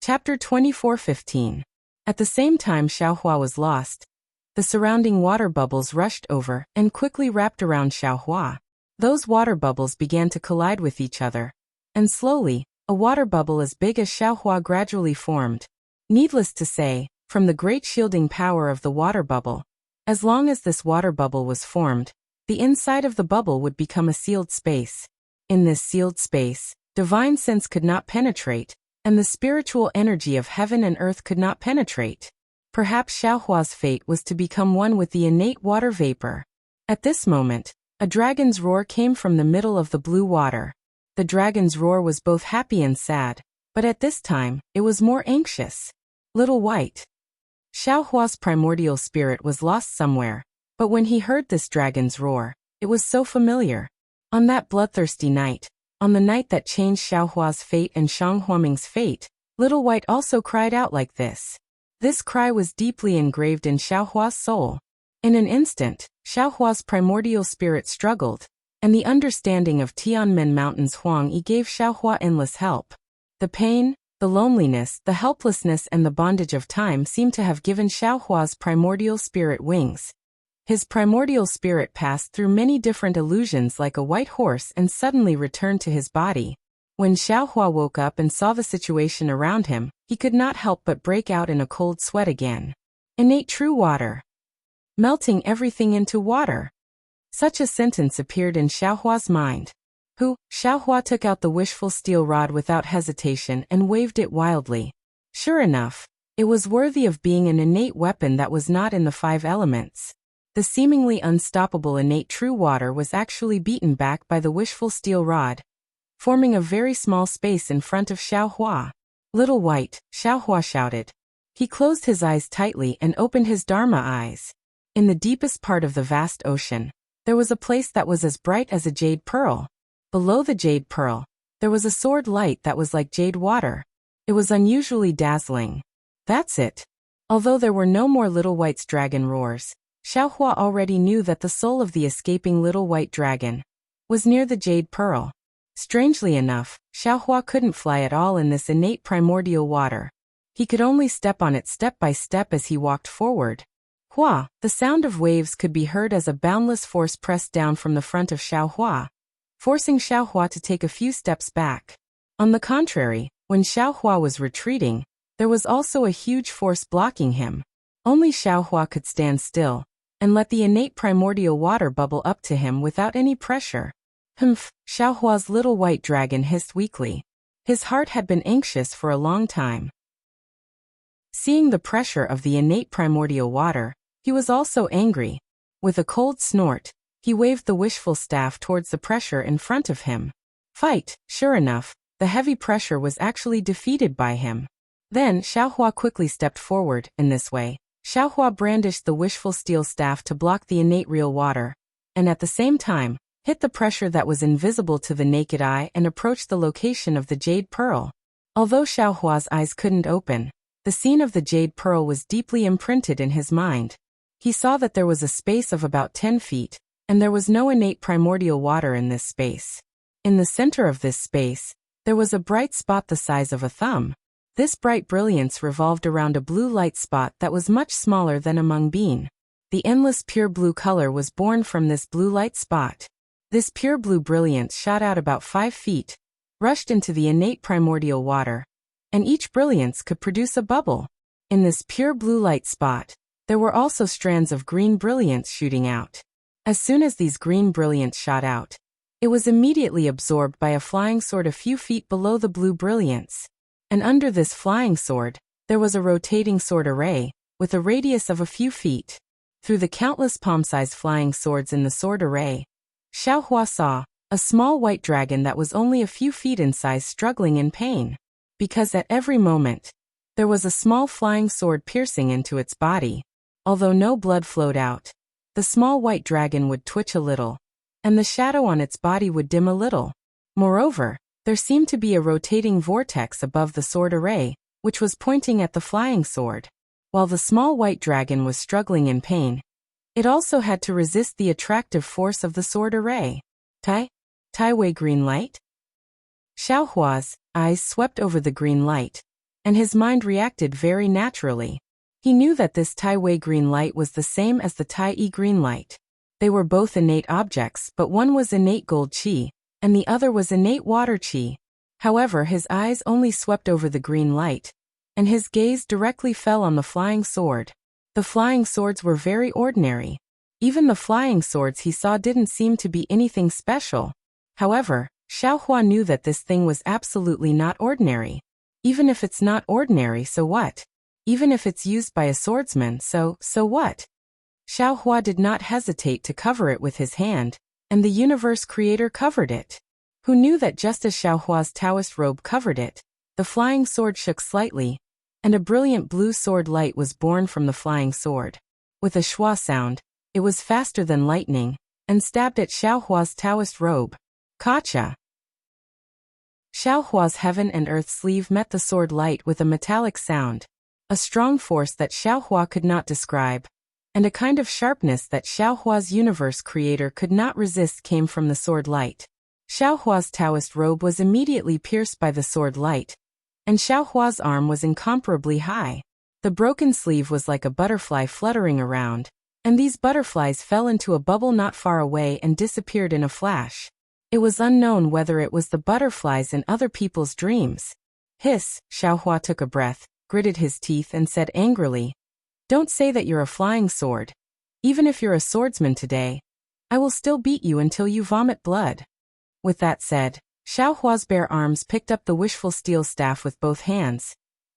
Chapter 24:15. At the same time Xiaohua was lost, the surrounding water bubbles rushed over and quickly wrapped around Xiaohua. Those water bubbles began to collide with each other, and slowly, a water bubble as big as Xiaohua gradually formed. Needless to say, from the great shielding power of the water bubble, as long as this water bubble was formed, the inside of the bubble would become a sealed space. In this sealed space, divine sense could not penetrate, and the spiritual energy of heaven and earth could not penetrate. Perhaps Xiaohua's fate was to become one with the innate water vapor. At this moment, a dragon's roar came from the middle of the blue water. The dragon's roar was both happy and sad, but at this time, it was more anxious. Little White. Xiaohua's primordial spirit was lost somewhere, but when he heard this dragon's roar, it was so familiar. On that bloodthirsty night, on the night that changed Xiaohua's fate and Shang Huaming's fate, Little White also cried out like this. This cry was deeply engraved in Xiaohua's soul. In an instant, Xiaohua's primordial spirit struggled, and the understanding of Tianmen Mountain's Huangyi gave Xiaohua endless help. The pain, the loneliness, the helplessness and the bondage of time seemed to have given Xiaohua's primordial spirit wings. His primordial spirit passed through many different illusions like a white horse and suddenly returned to his body. When Xiaohua woke up and saw the situation around him, he could not help but break out in a cold sweat again. Innate true water. Melting everything into water. Such a sentence appeared in Xiaohua's mind. Xiaohua took out the wishful steel rod without hesitation and waved it wildly. Sure enough, it was worthy of being an innate weapon that was not in the 5 elements. The seemingly unstoppable innate true water was actually beaten back by the wishful steel rod, forming a very small space in front of Xiaohua. Little White, Xiaohua shouted. He closed his eyes tightly and opened his Dharma eyes. In the deepest part of the vast ocean, there was a place that was as bright as a jade pearl. Below the jade pearl, there was a sword light that was like jade water. It was unusually dazzling. That's it. Although there were no more Little White's dragon roars, Xiaohua already knew that the soul of the escaping Little White dragon was near the jade pearl. Strangely enough, Xiaohua couldn't fly at all in this innate primordial water. He could only step on it step by step as he walked forward. The sound of waves could be heard as a boundless force pressed down from the front of Xiaohua, forcing Xiaohua to take a few steps back. On the contrary, when Xiaohua was retreating, there was also a huge force blocking him. Only Xiaohua could stand still and let the innate primordial water bubble up to him without any pressure. Humph, Xiaohua's little white dragon hissed weakly. His heart had been anxious for a long time. Seeing the pressure of the innate primordial water, he was also angry. With a cold snort, he waved the wishful staff towards the pressure in front of him. Fight! Sure enough, the heavy pressure was actually defeated by him. Then Xiaohua quickly stepped forward. In this way, Xiaohua brandished the wishful steel staff to block the innate real water, and at the same time, hit the pressure that was invisible to the naked eye and approached the location of the jade pearl. Although Xiaohua's eyes couldn't open, the scene of the jade pearl was deeply imprinted in his mind. He saw that there was a space of about 10 feet, and there was no innate primordial water in this space. In the center of this space, there was a bright spot the size of a thumb. This bright brilliance revolved around a blue light spot that was much smaller than a mung bean. The endless pure blue color was born from this blue light spot. This pure blue brilliance shot out about 5 feet, rushed into the innate primordial water, and each brilliance could produce a bubble. In this pure blue light spot, there were also strands of green brilliance shooting out. As soon as these green brilliance shot out, it was immediately absorbed by a flying sword a few feet below the blue brilliance. And under this flying sword, there was a rotating sword array, with a radius of a few feet. Through the countless palm-sized flying swords in the sword array, Xiaohua saw a small white dragon that was only a few feet in size struggling in pain. Because at every moment, there was a small flying sword piercing into its body. Although no blood flowed out, the small white dragon would twitch a little, and the shadow on its body would dim a little. Moreover, there seemed to be a rotating vortex above the sword array, which was pointing at the flying sword. While the small white dragon was struggling in pain, it also had to resist the attractive force of the sword array. Tai Wei green light? Xiaohua's eyes swept over the green light, and his mind reacted very naturally. He knew that this Tai Wei green light was the same as the Tai Yi green light. They were both innate objects, but one was innate gold qi, and the other was innate water qi. However, his eyes only swept over the green light, and his gaze directly fell on the flying sword. The flying swords were very ordinary. Even the flying swords he saw didn't seem to be anything special. However, Xiaohua knew that this thing was absolutely not ordinary. Even if it's not ordinary, so what? Even if it's used by a swordsman, so what? Xiaohua did not hesitate to cover it with his hand, and the universe creator covered it. Who knew that just as Xiaohua's Taoist robe covered it, the flying sword shook slightly, and a brilliant blue sword light was born from the flying sword. With a schwa sound, it was faster than lightning, and stabbed at Xiaohua's Taoist robe. Kacha! Xiaohua's heaven and earth sleeve met the sword light with a metallic sound, a strong force that Xiaohua could not describe, and a kind of sharpness that Xiaohua's universe creator could not resist came from the sword light. Xiaohua's Taoist robe was immediately pierced by the sword light, and Xiaohua's arm was incomparably high. The broken sleeve was like a butterfly fluttering around, and these butterflies fell into a bubble not far away and disappeared in a flash. It was unknown whether it was the butterflies in other people's dreams. Hiss! Xiaohua took a breath, gritted his teeth and said angrily, "Don't say that you're a flying sword. Even if you're a swordsman today, I will still beat you until you vomit blood." With that said, Xiaohua's bare arms picked up the wishful steel staff with both hands,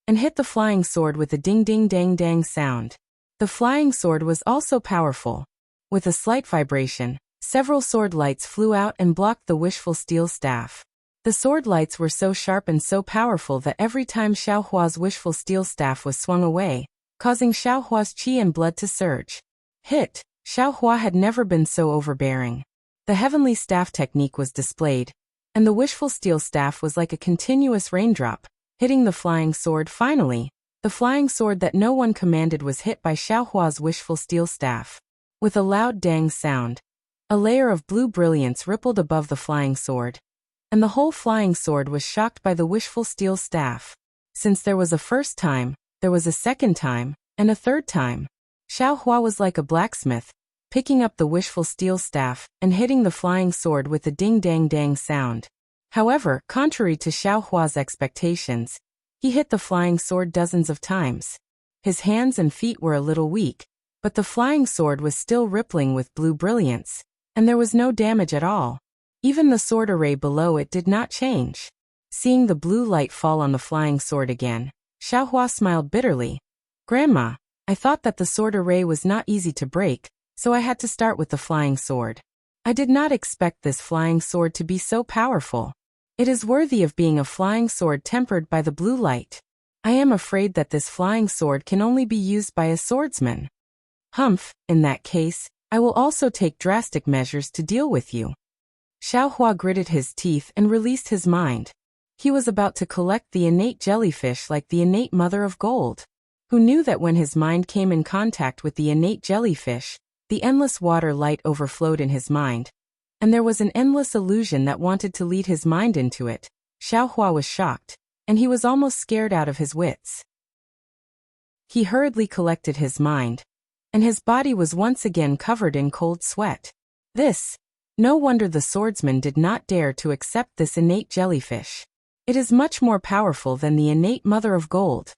and hit the flying sword with a ding-ding-dang-dang sound. The flying sword was also powerful. With a slight vibration, several sword lights flew out and blocked the wishful steel staff. The sword lights were so sharp and so powerful that every time Xiaohua's wishful steel staff was swung away, causing Xiaohua's qi and blood to surge. Hit! Xiaohua had never been so overbearing. The heavenly staff technique was displayed, and the wishful steel staff was like a continuous raindrop, hitting the flying sword. Finally, the flying sword that no one commanded was hit by Xiaohua's wishful steel staff. With a loud dang sound, a layer of blue brilliance rippled above the flying sword, and the whole flying sword was shocked by the wishful steel staff. Since there was a first time, there was a second time, and a third time. Xiaohua was like a blacksmith, picking up the wishful steel staff and hitting the flying sword with a ding-dang-dang sound. However, contrary to Xiaohua's expectations, he hit the flying sword dozens of times. His hands and feet were a little weak, but the flying sword was still rippling with blue brilliance, and there was no damage at all. Even the sword array below it did not change. Seeing the blue light fall on the flying sword again, Xiaohua smiled bitterly. "Grandma, I thought that the sword array was not easy to break, so I had to start with the flying sword. I did not expect this flying sword to be so powerful. It is worthy of being a flying sword tempered by the blue light. I am afraid that this flying sword can only be used by a swordsman. Humph, in that case, I will also take drastic measures to deal with you." Xiaohua gritted his teeth and released his mind. He was about to collect the innate jellyfish like the innate mother of gold. Who knew that when his mind came in contact with the innate jellyfish, the endless water light overflowed in his mind, and there was an endless illusion that wanted to lead his mind into it. Xiaohua was shocked, and he was almost scared out of his wits. He hurriedly collected his mind, and his body was once again covered in cold sweat. No wonder the swordsman did not dare to accept this innate jellyfish. It is much more powerful than the innate mother of gold.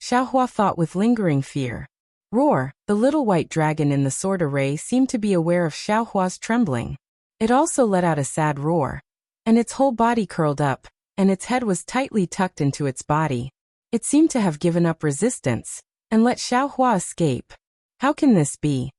Xiaohua thought with lingering fear. Roar! The little white dragon in the sword array seemed to be aware of Xiaohua's trembling. It also let out a sad roar, and its whole body curled up, and its head was tightly tucked into its body. It seemed to have given up resistance, and let Xiaohua escape. How can this be?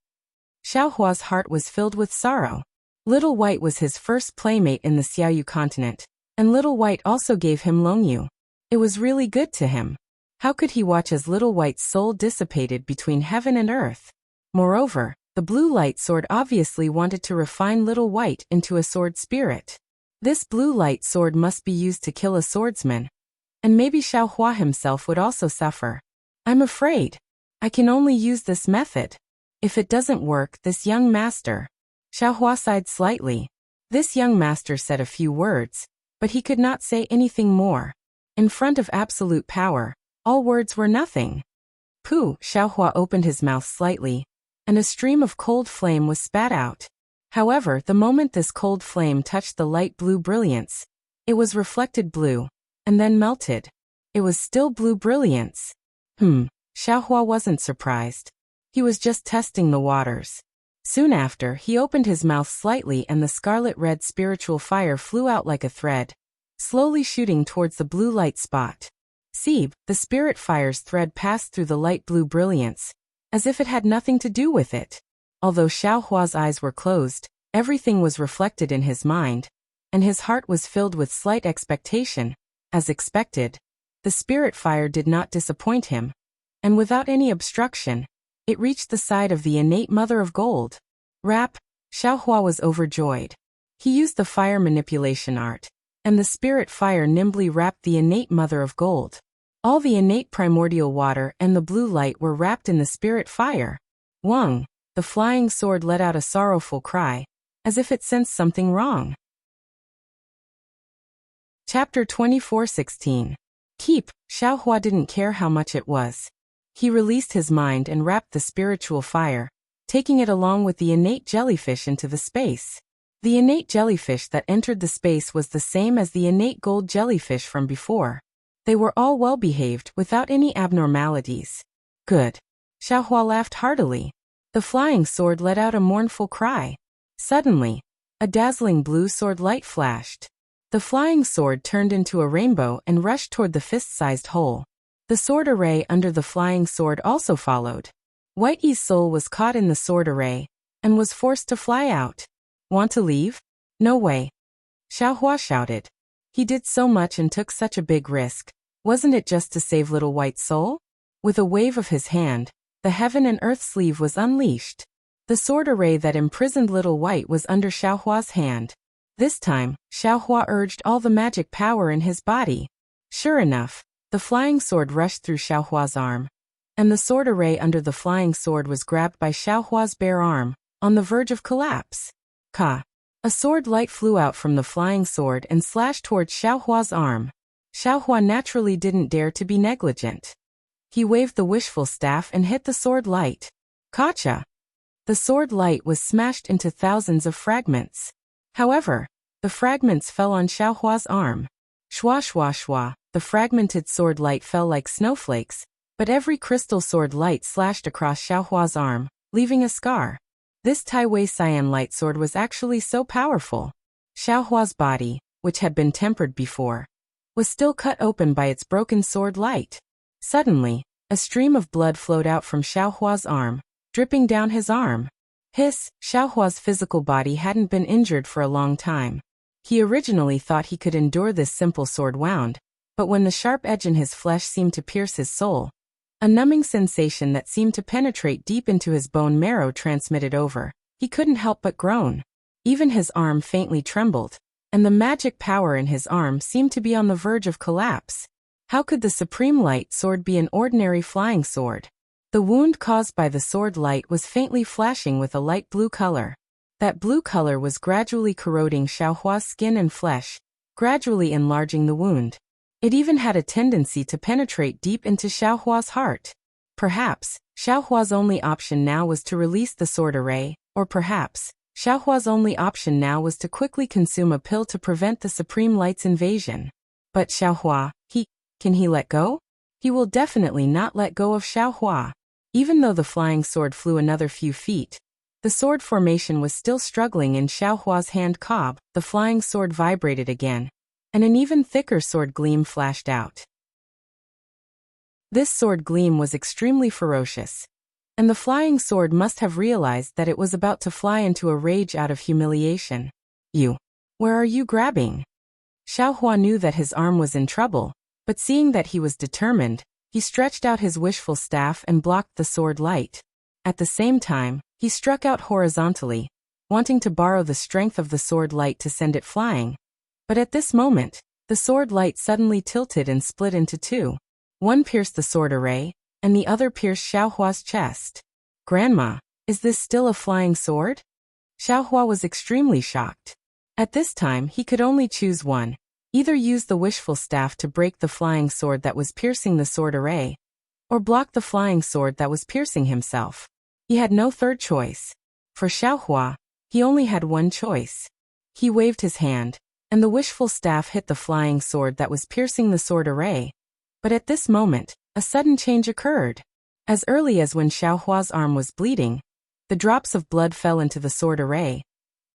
Xiaohua's heart was filled with sorrow. Little White was his first playmate in the Xiaoyu continent, and Little White also gave him Longyu. It was really good to him. How could he watch as Little White's soul dissipated between heaven and earth? Moreover, the blue light sword obviously wanted to refine Little White into a sword spirit. This blue light sword must be used to kill a swordsman, and maybe Xiaohua himself would also suffer. I'm afraid I can only use this method. If it doesn't work, this young master. Xiaohua sighed slightly. This young master said a few words, but he could not say anything more. In front of absolute power, All words were nothing. Pooh! Xiaohua opened his mouth slightly, and a stream of cold flame was spat out. However, the moment this cold flame touched the light blue brilliance, it was reflected blue, and then melted. It was still blue brilliance. Xiaohua wasn't surprised. He was just testing the waters. Soon after, he opened his mouth slightly and the scarlet-red spiritual fire flew out like a thread, slowly shooting towards the blue light spot. See, the spirit fire's thread passed through the light blue brilliance, as if it had nothing to do with it. Although Xiaohua's eyes were closed, everything was reflected in his mind, and his heart was filled with slight expectation. As expected, the spirit fire did not disappoint him, and without any obstruction, it reached the side of the innate mother of gold. Rap! Xiaohua was overjoyed. He used the fire manipulation art, and the spirit fire nimbly wrapped the innate mother of gold. All the innate primordial water and the blue light were wrapped in the spirit fire. Wang! The flying sword let out a sorrowful cry, as if it sensed something wrong. Chapter 24:16. Keep! Xiaohua didn't care how much it was. He released his mind and wrapped the spiritual fire, taking it along with the innate jellyfish into the space. The innate jellyfish that entered the space was the same as the innate gold jellyfish from before. They were all well-behaved without any abnormalities. Good. Xiaohua laughed heartily. The flying sword let out a mournful cry. Suddenly, a dazzling blue sword light flashed. The flying sword turned into a rainbow and rushed toward the fist-sized hole. The sword array under the flying sword also followed. White Yi's soul was caught in the sword array, and was forced to fly out. Want to leave? No way. Xiaohua shouted. He did so much and took such a big risk. Wasn't it just to save little White Soul? With a wave of his hand, the heaven and earth sleeve was unleashed. The sword array that imprisoned little White was under Xiaohua's hand. This time, Xiaohua urged all the magic power in his body. Sure enough, the flying sword rushed through Xiaohua's arm, and the sword array under the flying sword was grabbed by Xiaohua's bare arm, on the verge of collapse. Ka! A sword light flew out from the flying sword and slashed towards Xiaohua's arm. Xiaohua naturally didn't dare to be negligent. He waved the wishful staff and hit the sword light. Kacha! The sword light was smashed into thousands of fragments. However, the fragments fell on Xiaohua's arm. Shwa shwa shwa, the fragmented sword light fell like snowflakes, but every crystal sword light slashed across Xiaohua's arm, leaving a scar. This Tai Wei Cyan light sword was actually so powerful. Xiaohua's body, which had been tempered before, was still cut open by its broken sword light. Suddenly, a stream of blood flowed out from Xiaohua's arm, dripping down his arm. Hiss! Xiaohua's physical body hadn't been injured for a long time. He originally thought he could endure this simple sword wound, but when the sharp edge in his flesh seemed to pierce his soul, a numbing sensation that seemed to penetrate deep into his bone marrow transmitted over, he couldn't help but groan. Even his arm faintly trembled, and the magic power in his arm seemed to be on the verge of collapse. How could the supreme light sword be an ordinary flying sword? The wound caused by the sword light was faintly flashing with a light blue color. That blue color was gradually corroding Xiaohua's skin and flesh, gradually enlarging the wound. It even had a tendency to penetrate deep into Xiaohua's heart. Perhaps, Xiaohua's only option now was to release the sword array, or perhaps, Xiaohua's only option now was to quickly consume a pill to prevent the Supreme Light's invasion. But Xiaohua, can he let go? He will definitely not let go of Xiaohua. Even though the flying sword flew another few feet, the sword formation was still struggling in Xiaohua's hand cob. The flying sword vibrated again, and an even thicker sword gleam flashed out. This sword gleam was extremely ferocious, and the flying sword must have realized that it was about to fly into a rage out of humiliation. Where are you grabbing? Xiaohua knew that his arm was in trouble, but seeing that he was determined, he stretched out his wishful staff and blocked the sword light. At the same time, he struck out horizontally, wanting to borrow the strength of the sword light to send it flying. But at this moment, the sword light suddenly tilted and split into two. One pierced the sword array, and the other pierced Xiaohua's chest. Grandma, is this still a flying sword? Xiaohua was extremely shocked. At this time he could only choose one. Either use the wishful staff to break the flying sword that was piercing the sword array, or block the flying sword that was piercing himself. He had no third choice. For Xiaohua, he only had one choice. He waved his hand, and the wishful staff hit the flying sword that was piercing the sword array. But at this moment, a sudden change occurred. As early as when Xiaohua's arm was bleeding, the drops of blood fell into the sword array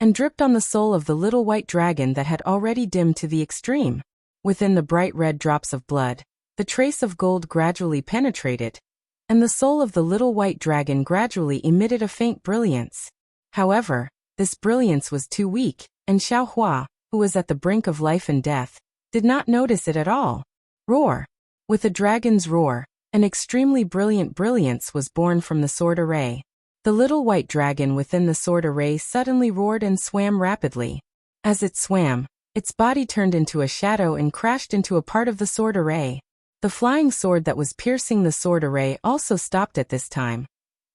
and dripped on the soul of the little white dragon that had already dimmed to the extreme. Within the bright red drops of blood, the trace of gold gradually penetrated, and the soul of the little white dragon gradually emitted a faint brilliance. However, this brilliance was too weak, and Xiaohua, who was at the brink of life and death, did not notice it at all. Roar! With a dragon's roar, an extremely brilliant brilliance was born from the sword array. The little white dragon within the sword array suddenly roared and swam rapidly. As it swam, its body turned into a shadow and crashed into a part of the sword array. The flying sword that was piercing the sword array also stopped at this time,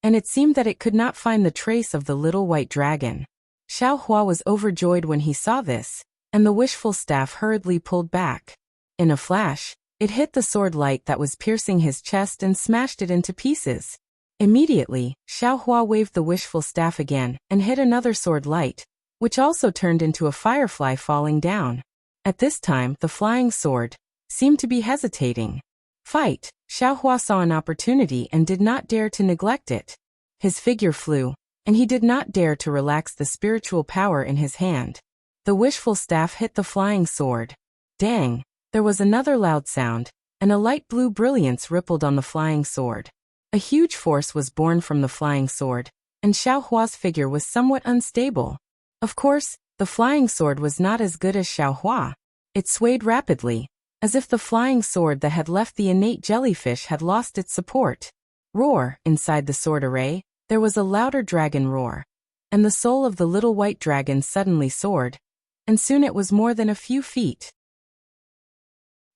and it seemed that it could not find the trace of the little white dragon. Xiaohua was overjoyed when he saw this, and the wishful staff hurriedly pulled back. In a flash, it hit the sword light that was piercing his chest and smashed it into pieces. Immediately, Xiaohua waved the wishful staff again and hit another sword light, which also turned into a firefly falling down. At this time, the flying sword seemed to be hesitating. Fight! Xiaohua saw an opportunity and did not dare to neglect it. His figure flew, and he did not dare to relax the spiritual power in his hand. The wishful staff hit the flying sword. Dang! There was another loud sound, and a light blue brilliance rippled on the flying sword. A huge force was born from the flying sword, and Xiaohua's figure was somewhat unstable. Of course, the flying sword was not as good as Xiaohua. It swayed rapidly, as if the flying sword that had left the innate jellyfish had lost its support. Roar! Inside the sword array, there was a louder dragon roar, and the soul of the little white dragon suddenly soared, and soon it was more than a few feet.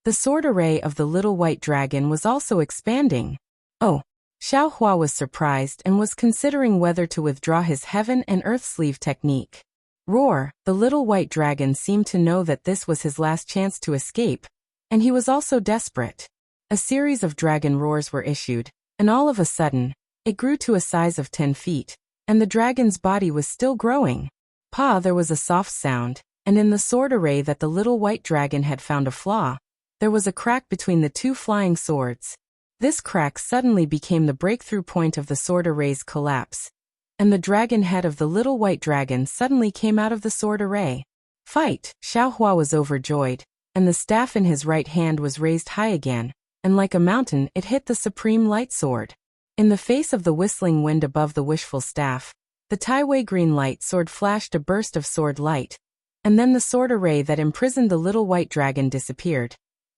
The sword array of the little white dragon was also expanding. Oh! Xiaohua was surprised and was considering whether to withdraw his heaven and earth sleeve technique. Roar! The little white dragon seemed to know that this was his last chance to escape, and he was also desperate. A series of dragon roars were issued, and all of a sudden, it grew to a size of 10 feet, and the dragon's body was still growing. Pa! There was a soft sound, and in the sword array that the little white dragon had found a flaw, there was a crack between the two flying swords. This crack suddenly became the breakthrough point of the sword array's collapse, and the dragon head of the little white dragon suddenly came out of the sword array. Fight! Xiaohua was overjoyed, and the staff in his right hand was raised high again, and like a mountain it hit the supreme light sword. In the face of the whistling wind above the wishful staff, the Taiwei green light sword flashed a burst of sword light, and then the sword array that imprisoned the little white dragon disappeared,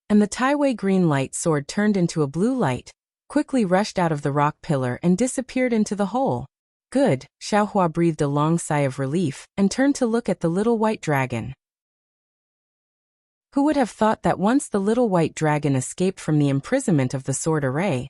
and the Taiwei green light sword turned into a blue light, quickly rushed out of the rock pillar and disappeared into the hole. Good! Xiaohua breathed a long sigh of relief and turned to look at the little white dragon. Who would have thought that once the little white dragon escaped from the imprisonment of the sword array,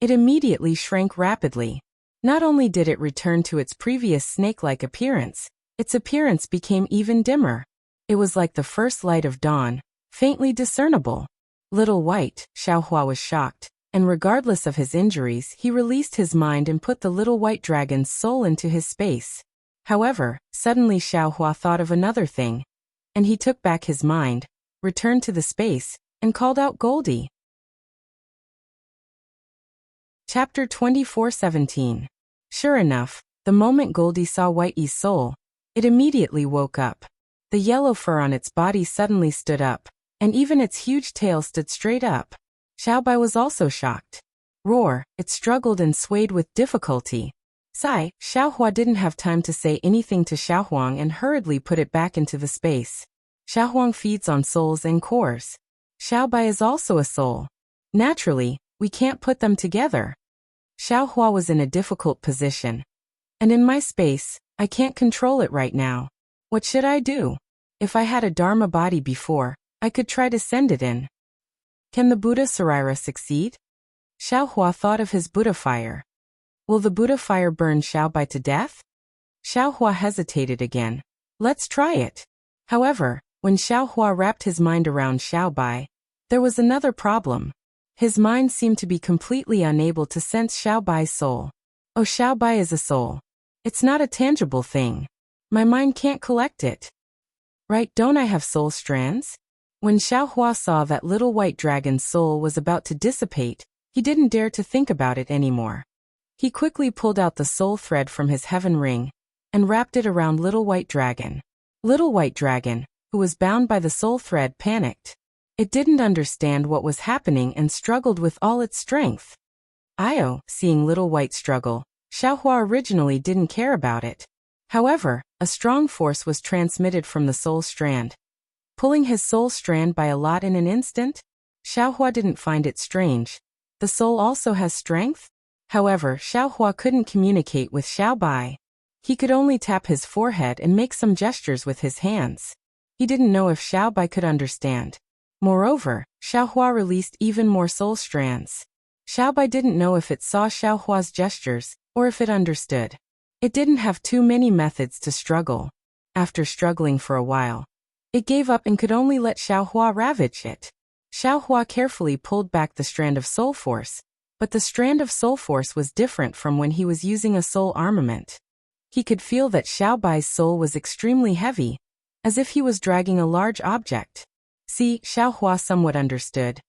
it immediately shrank rapidly. Not only did it return to its previous snake-like appearance, its appearance became even dimmer. It was like the first light of dawn, faintly discernible. Little white! Xiaohua was shocked, and regardless of his injuries, he released his mind and put the little white dragon's soul into his space. However, suddenly Xiaohua thought of another thing, and he took back his mind, returned to the space, and called out Goldie. Chapter 24:17. Sure enough, the moment Goldie saw Whitey's soul, it immediately woke up. The yellow fur on its body suddenly stood up, and even its huge tail stood straight up. Xiaobai was also shocked. Roar! It struggled and swayed with difficulty. Sigh! Xiaohua didn't have time to say anything to Xiaohuang and hurriedly put it back into the space. Xiaohuang feeds on souls and cores. Xiaobai is also a soul. Naturally, we can't put them together. Xiaohua was in a difficult position. And in my space, I can't control it right now. What should I do? If I had a Dharma body before, I could try to send it in. Can the Buddha Saraira succeed? Xiaohua thought of his Buddha fire. Will the Buddha fire burn Xiaobai to death? Xiaohua hesitated again. Let's try it. However, When Xiaohua wrapped his mind around Xiaobai, there was another problem. His mind seemed to be completely unable to sense Xiaobai's soul. Oh, Xiaobai is a soul. It's not a tangible thing. My mind can't collect it. Right, don't I have soul strands? When Xiaohua saw that little white dragon's soul was about to dissipate, he didn't dare to think about it anymore. He quickly pulled out the soul thread from his heaven ring and wrapped it around Little White Dragon. Little White Dragon, who was bound by the soul thread, panicked. It didn't understand what was happening and struggled with all its strength. Seeing Little White struggle, Xiaohua originally didn't care about it. However, a strong force was transmitted from the soul strand, pulling his soul strand by a lot in an instant. Xiaohua didn't find it strange. The soul also has strength? However, Xiaohua couldn't communicate with Xiaobai. He could only tap his forehead and make some gestures with his hands. He didn't know if Xiaobai could understand. Moreover, Xiaohua released even more soul strands. Xiaobai didn't know if it saw Xiaohua's gestures, or if it understood. It didn't have too many methods to struggle. After struggling for a while, it gave up and could only let Xiaohua ravage it. Xiaohua carefully pulled back the strand of soul force, but the strand of soul force was different from when he was using a soul armament. He could feel that Xiaobai's soul was extremely heavy, as if he was dragging a large object. See, Xiaohua somewhat understood.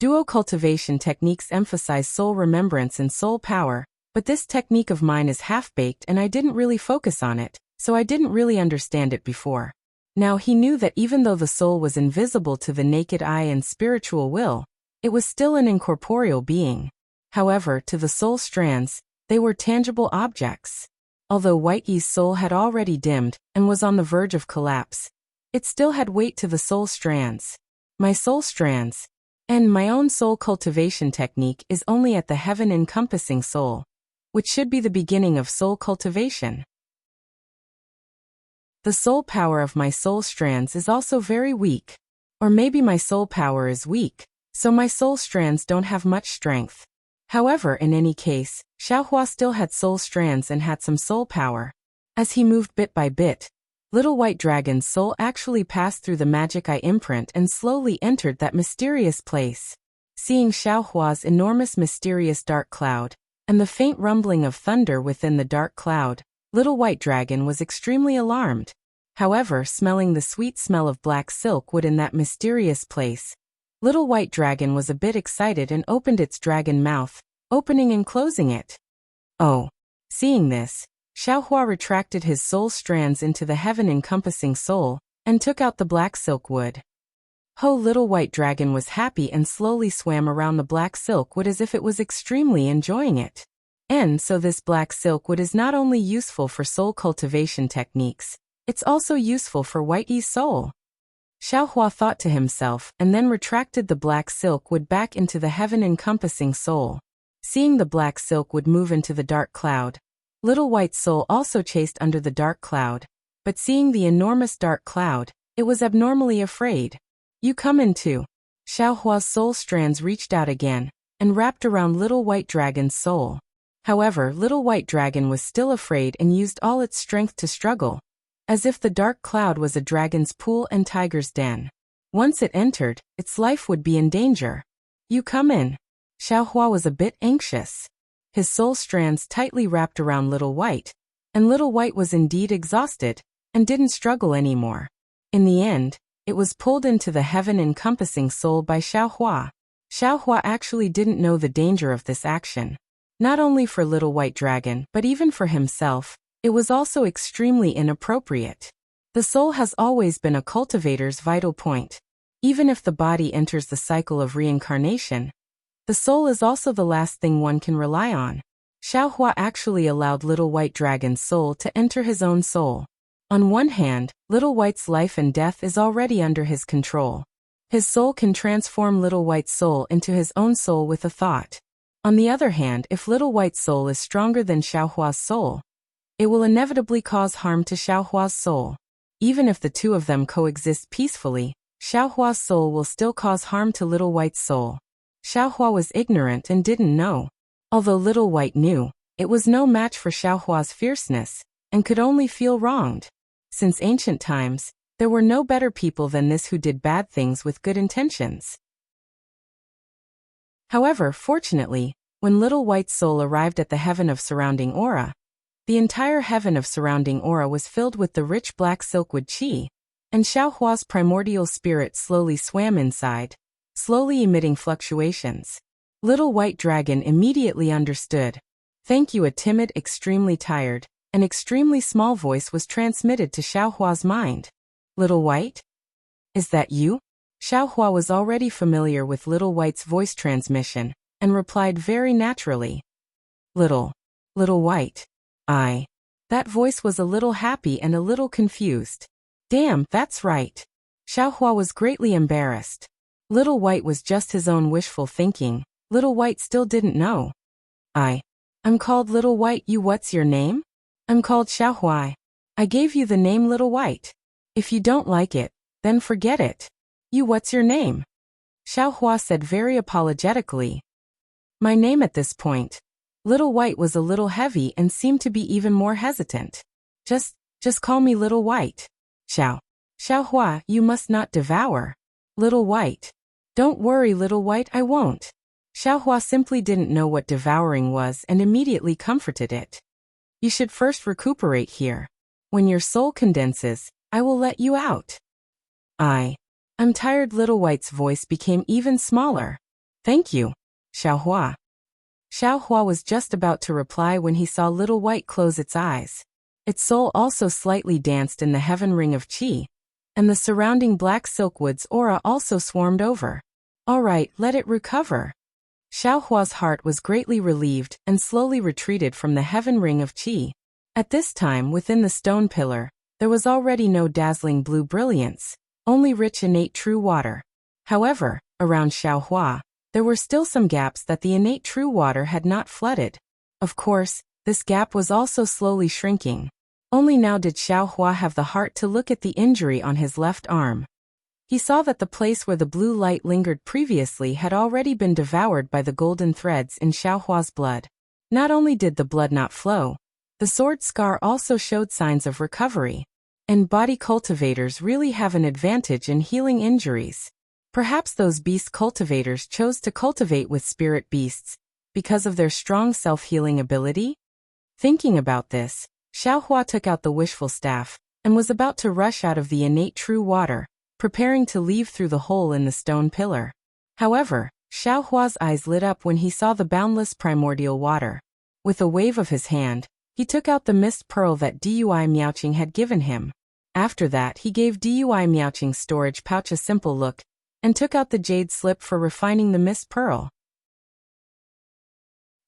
Duo cultivation techniques emphasize soul remembrance and soul power, but this technique of mine is half-baked and I didn't really focus on it, so I didn't really understand it before. Now he knew that even though the soul was invisible to the naked eye and spiritual will, it was still an incorporeal being. However, to the soul strands, they were tangible objects. Although White Yi's soul had already dimmed and was on the verge of collapse, it still had weight to the soul strands. My soul strands, and my own soul cultivation technique is only at the heaven-encompassing soul, which should be the beginning of soul cultivation. The soul power of my soul strands is also very weak. Or maybe my soul power is weak, so my soul strands don't have much strength. However, in any case, Xiaohua still had soul strands and had some soul power. As he moved bit by bit, Little White Dragon's soul actually passed through the magic eye imprint and slowly entered that mysterious place. Seeing Xiaohua's enormous mysterious dark cloud, and the faint rumbling of thunder within the dark cloud, Little White Dragon was extremely alarmed. However, smelling the sweet smell of black silk wood in that mysterious place, Little White Dragon was a bit excited and opened its dragon mouth, opening and closing it. Oh! Seeing this, Xiaohua retracted his soul strands into the heaven-encompassing soul, and took out the black silk wood. Little White Dragon was happy and slowly swam around the black silk wood as if it was extremely enjoying it. And so this black silk wood is not only useful for soul cultivation techniques, it's also useful for White Yi's soul. Xiaohua thought to himself and then retracted the black silk wood back into the heaven-encompassing soul. Seeing the black silk wood move into the dark cloud, Little White's soul also chased under the dark cloud, but seeing the enormous dark cloud, it was abnormally afraid. You come in too. Xiaohua's soul strands reached out again and wrapped around Little White Dragon's soul. However, Little White Dragon was still afraid and used all its strength to struggle, as if the dark cloud was a dragon's pool and tiger's den. Once it entered, its life would be in danger. You come in. Xiaohua was a bit anxious. His soul strands tightly wrapped around Little White, and Little White was indeed exhausted, and didn't struggle anymore. In the end, it was pulled into the heaven-encompassing soul by Xiaohua. Xiaohua actually didn't know the danger of this action. Not only for Little White Dragon, but even for himself, it was also extremely inappropriate. The soul has always been a cultivator's vital point. Even if the body enters the cycle of reincarnation, the soul is also the last thing one can rely on. Xiaohua actually allowed Little White Dragon's soul to enter his own soul. On one hand, Little White's life and death is already under his control. His soul can transform Little White's soul into his own soul with a thought. On the other hand, if Little White's soul is stronger than Xiaohua's soul, it will inevitably cause harm to Xiaohua's soul. Even if the two of them coexist peacefully, Xiaohua's soul will still cause harm to Little White's soul. Xiaohua was ignorant and didn't know. Although Little White knew, it was no match for Xiaohua's fierceness, and could only feel wronged. Since ancient times, There were no better people than this who did bad things with good intentions. However, fortunately, when Little White's soul arrived at the heaven of surrounding aura, the entire heaven of surrounding aura was filled with the rich black silkwood qi, and Xiaohua's primordial spirit slowly swam inside, slowly emitting fluctuations. Little White Dragon immediately understood. Thank you. A timid, extremely tired, and extremely small voice was transmitted to Xiaohua's mind. Little White? Is that you? Xiaohua was already familiar with Little White's voice transmission, and replied very naturally. Little White. That voice was a little happy and a little confused. Damn, that's right. Xiaohua was greatly embarrassed. Little White was just his own wishful thinking. Little White still didn't know. I'm called Little White. You, what's your name? I'm called Xiaohua. I gave you the name Little White. If you don't like it, then forget it. You, what's your name? Xiaohua said very apologetically. My name. At this point, Little White was a little heavy and seemed to be even more hesitant. Just call me Little White. Xiaohua, you must not devour. Little White. Don't worry, Little White, I won't. Xiaohua simply didn't know what devouring was and immediately comforted it. You should first recuperate here. When your soul condenses, I will let you out. I'm tired. Little White's voice became even smaller. Thank you, Xiaohua. Xiaohua was just about to reply when he saw Little White close its eyes. Its soul also slightly danced in the heaven ring of qi, and the surrounding black silkwood's aura also swarmed over. All right, let it recover. Xiaohua's heart was greatly relieved and slowly retreated from the heaven ring of qi. At this time, within the stone pillar, there was already no dazzling blue brilliance, only rich innate true water. However, around Xiaohua, there were still some gaps that the innate true water had not flooded. Of course, this gap was also slowly shrinking. Only now did Xiaohua have the heart to look at the injury on his left arm. He saw that the place where the blue light lingered previously had already been devoured by the golden threads in Xiaohua's blood. Not only did the blood not flow, the sword scar also showed signs of recovery. And body cultivators really have an advantage in healing injuries. Perhaps those beast cultivators chose to cultivate with spirit beasts because of their strong self-healing ability? Thinking about this, Xiaohua took out the wishful staff and was about to rush out of the innate true water, preparing to leave through the hole in the stone pillar. However, Xiaohua's eyes lit up when he saw the boundless primordial water. With a wave of his hand, he took out the mist pearl that Dui Miaoqing had given him. After that, he gave Dui Miaoqing's storage pouch a simple look and took out the jade slip for refining the mist pearl.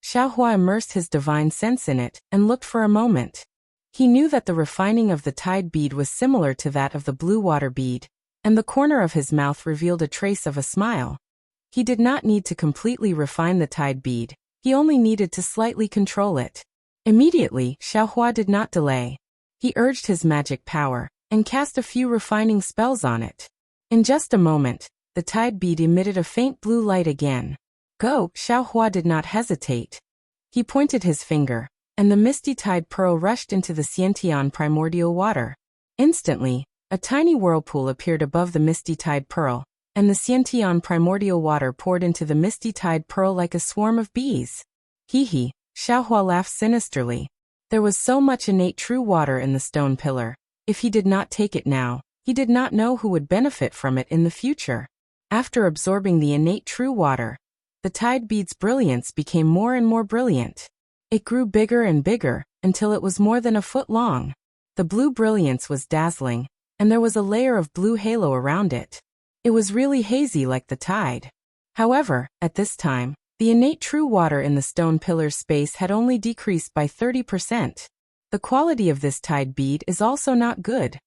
Xiaohua immersed his divine sense in it and looked for a moment. He knew that the refining of the tide bead was similar to that of the blue water bead, and the corner of his mouth revealed a trace of a smile. He did not need to completely refine the tide bead, he only needed to slightly control it. Immediately, Xiaohua did not delay. He urged his magic power and cast a few refining spells on it. In just a moment, the tide bead emitted a faint blue light again. Go! Xiaohua did not hesitate. He pointed his finger, and the misty tide pearl rushed into the Xiantian primordial water. Instantly, a tiny whirlpool appeared above the misty tide pearl, and the Xiantian primordial water poured into the misty tide pearl like a swarm of bees. Hee, Xiaohua laughed sinisterly. There was so much innate true water in the stone pillar. If he did not take it now, he did not know who would benefit from it in the future. After absorbing the innate true water, the tide bead's brilliance became more and more brilliant. It grew bigger and bigger, until it was more than a foot long. The blue brilliance was dazzling, and there was a layer of blue halo around it. It was really hazy like the tide. However, at this time, the innate true water in the stone pillar's space had only decreased by 30%. The quality of this tide bead is also not good.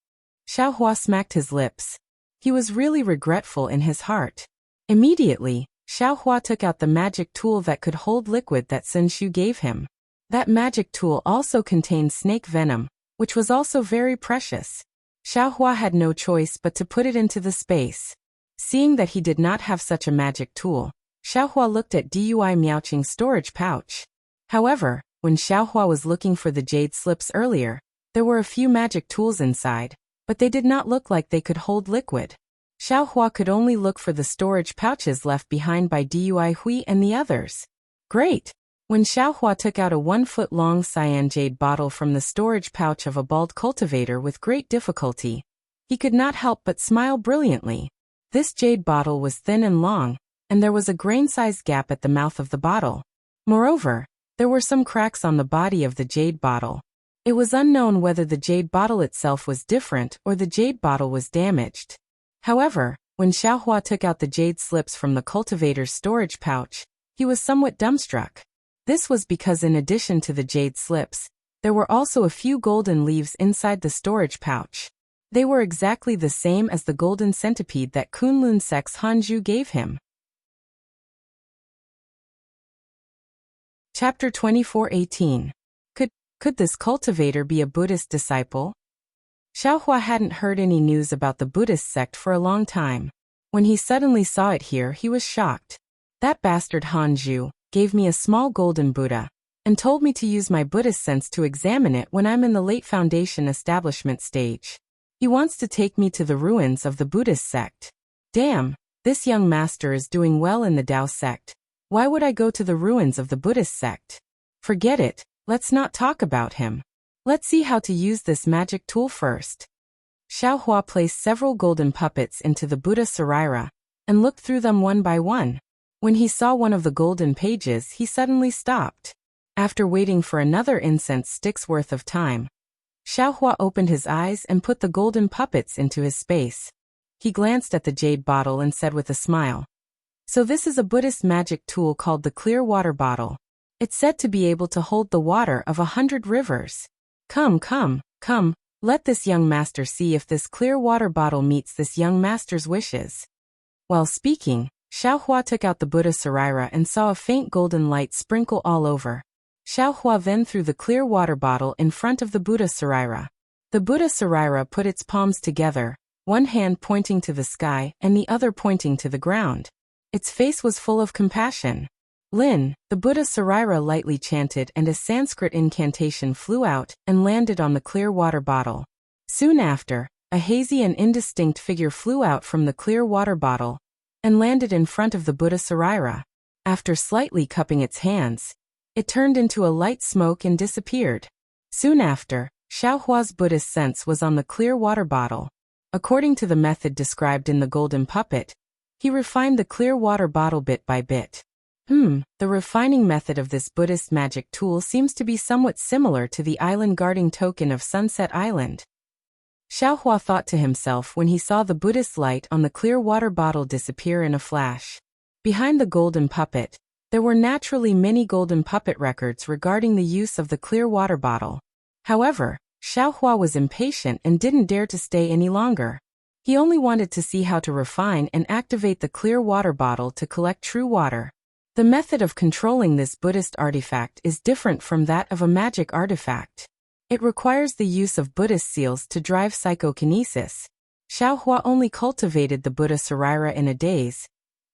Xiaohua smacked his lips. He was really regretful in his heart. Immediately, Xiaohua took out the magic tool that could hold liquid that Sun Shu gave him. That magic tool also contained snake venom, which was also very precious. Xiaohua had no choice but to put it into the space. Seeing that he did not have such a magic tool, Xiaohua looked at Dui Miaoqing's storage pouch. However, when Xiaohua was looking for the jade slips earlier, there were a few magic tools inside, but they did not look like they could hold liquid. Xiaohua could only look for the storage pouches left behind by Dui Hui and the others. Great! When Xiaohua took out a 1-foot-long cyan jade bottle from the storage pouch of a bald cultivator with great difficulty, he could not help but smile brilliantly. This jade bottle was thin and long, and there was a grain-sized gap at the mouth of the bottle. Moreover, there were some cracks on the body of the jade bottle. It was unknown whether the jade bottle itself was different or the jade bottle was damaged. However, when Xiaohua took out the jade slips from the cultivator's storage pouch, he was somewhat dumbstruck. This was because in addition to the jade slips, there were also a few golden leaves inside the storage pouch. They were exactly the same as the golden centipede that Kunlun Sek's Hanju gave him. Chapter 24:18. Could this cultivator be a Buddhist disciple? Xiaohua hadn't heard any news about the Buddhist sect for a long time. When he suddenly saw it here, he was shocked. That bastard Hanju gave me a small golden Buddha and told me to use my Buddhist sense to examine it when I'm in the late foundation establishment stage. He wants to take me to the ruins of the Buddhist sect. Damn, this young master is doing well in the Dao sect. Why would I go to the ruins of the Buddhist sect? Forget it, let's not talk about him. Let's see how to use this magic tool first. Xiaohua placed several golden puppets into the Buddha Sarira and looked through them one by one. When he saw one of the golden pages, he suddenly stopped. After waiting for another incense stick's worth of time, Xiaohua opened his eyes and put the golden puppets into his space. He glanced at the jade bottle and said with a smile, "So this is a Buddhist magic tool called the clear water bottle. It's said to be able to hold the water of 100 rivers. Come, let this young master see if this clear water bottle meets this young master's wishes." While speaking, Xiaohua took out the Buddha Sarira and saw a faint golden light sprinkle all over. Xiaohua then threw the clear water bottle in front of the Buddha Sarira. The Buddha Sarira put its palms together, one hand pointing to the sky and the other pointing to the ground. Its face was full of compassion. Lin, the Buddha Sarira lightly chanted and a Sanskrit incantation flew out and landed on the clear water bottle. Soon after, a hazy and indistinct figure flew out from the clear water bottle and landed in front of the Buddha Sarira. After slightly cupping its hands, it turned into a light smoke and disappeared. Soon after, Xiaohua's Buddhist sense was on the clear water bottle. According to the method described in the golden puppet, he refined the clear water bottle bit by bit. The refining method of this Buddhist magic tool seems to be somewhat similar to the island guarding token of Sunset Island. Xiaohua thought to himself when he saw the Buddhist light on the clear water bottle disappear in a flash. Behind the golden puppet, there were naturally many golden puppet records regarding the use of the clear water bottle. However, Xiaohua was impatient and didn't dare to stay any longer. He only wanted to see how to refine and activate the clear water bottle to collect true water. The method of controlling this Buddhist artifact is different from that of a magic artifact. It requires the use of Buddhist seals to drive psychokinesis. Xiaohua only cultivated the Buddha Sarira in a daze.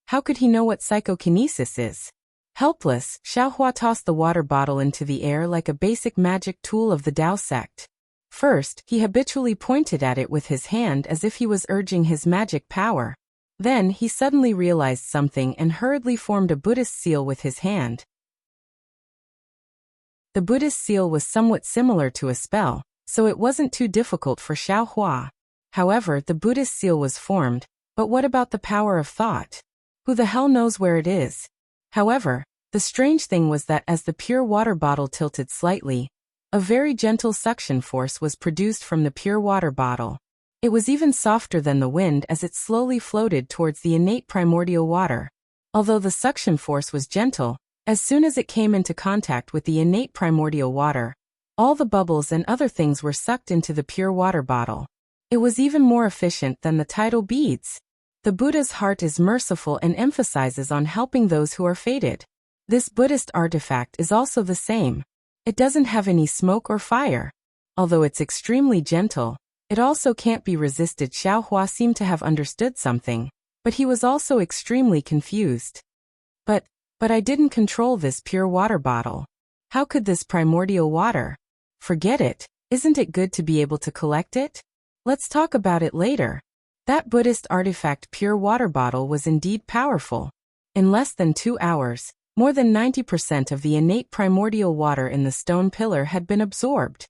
How could he know what psychokinesis is? Helpless, Xiaohua tossed the water bottle into the air like a basic magic tool of the Dao sect. First, he habitually pointed at it with his hand as if he was urging his magic power. Then, he suddenly realized something and hurriedly formed a Buddhist seal with his hand. The Buddhist seal was somewhat similar to a spell, so it wasn't too difficult for Xiaohua. However, the Buddhist seal was formed, but what about the power of thought? Who the hell knows where it is? However, the strange thing was that as the pure water bottle tilted slightly, a very gentle suction force was produced from the pure water bottle. It was even softer than the wind as it slowly floated towards the innate primordial water. Although the suction force was gentle, as soon as it came into contact with the innate primordial water, all the bubbles and other things were sucked into the pure water bottle. It was even more efficient than the tidal beads. The Buddha's heart is merciful and emphasizes on helping those who are fated. This Buddhist artifact is also the same. It doesn't have any smoke or fire. Although it's extremely gentle, it also can't be resisted. Xiaohua seemed to have understood something, but he was also extremely confused. But I didn't control this pure water bottle. How could this primordial water? Forget it, isn't it good to be able to collect it? Let's talk about it later. That Buddhist artifact pure water bottle was indeed powerful. In less than 2 hours, more than 90% of the innate primordial water in the stone pillar had been absorbed.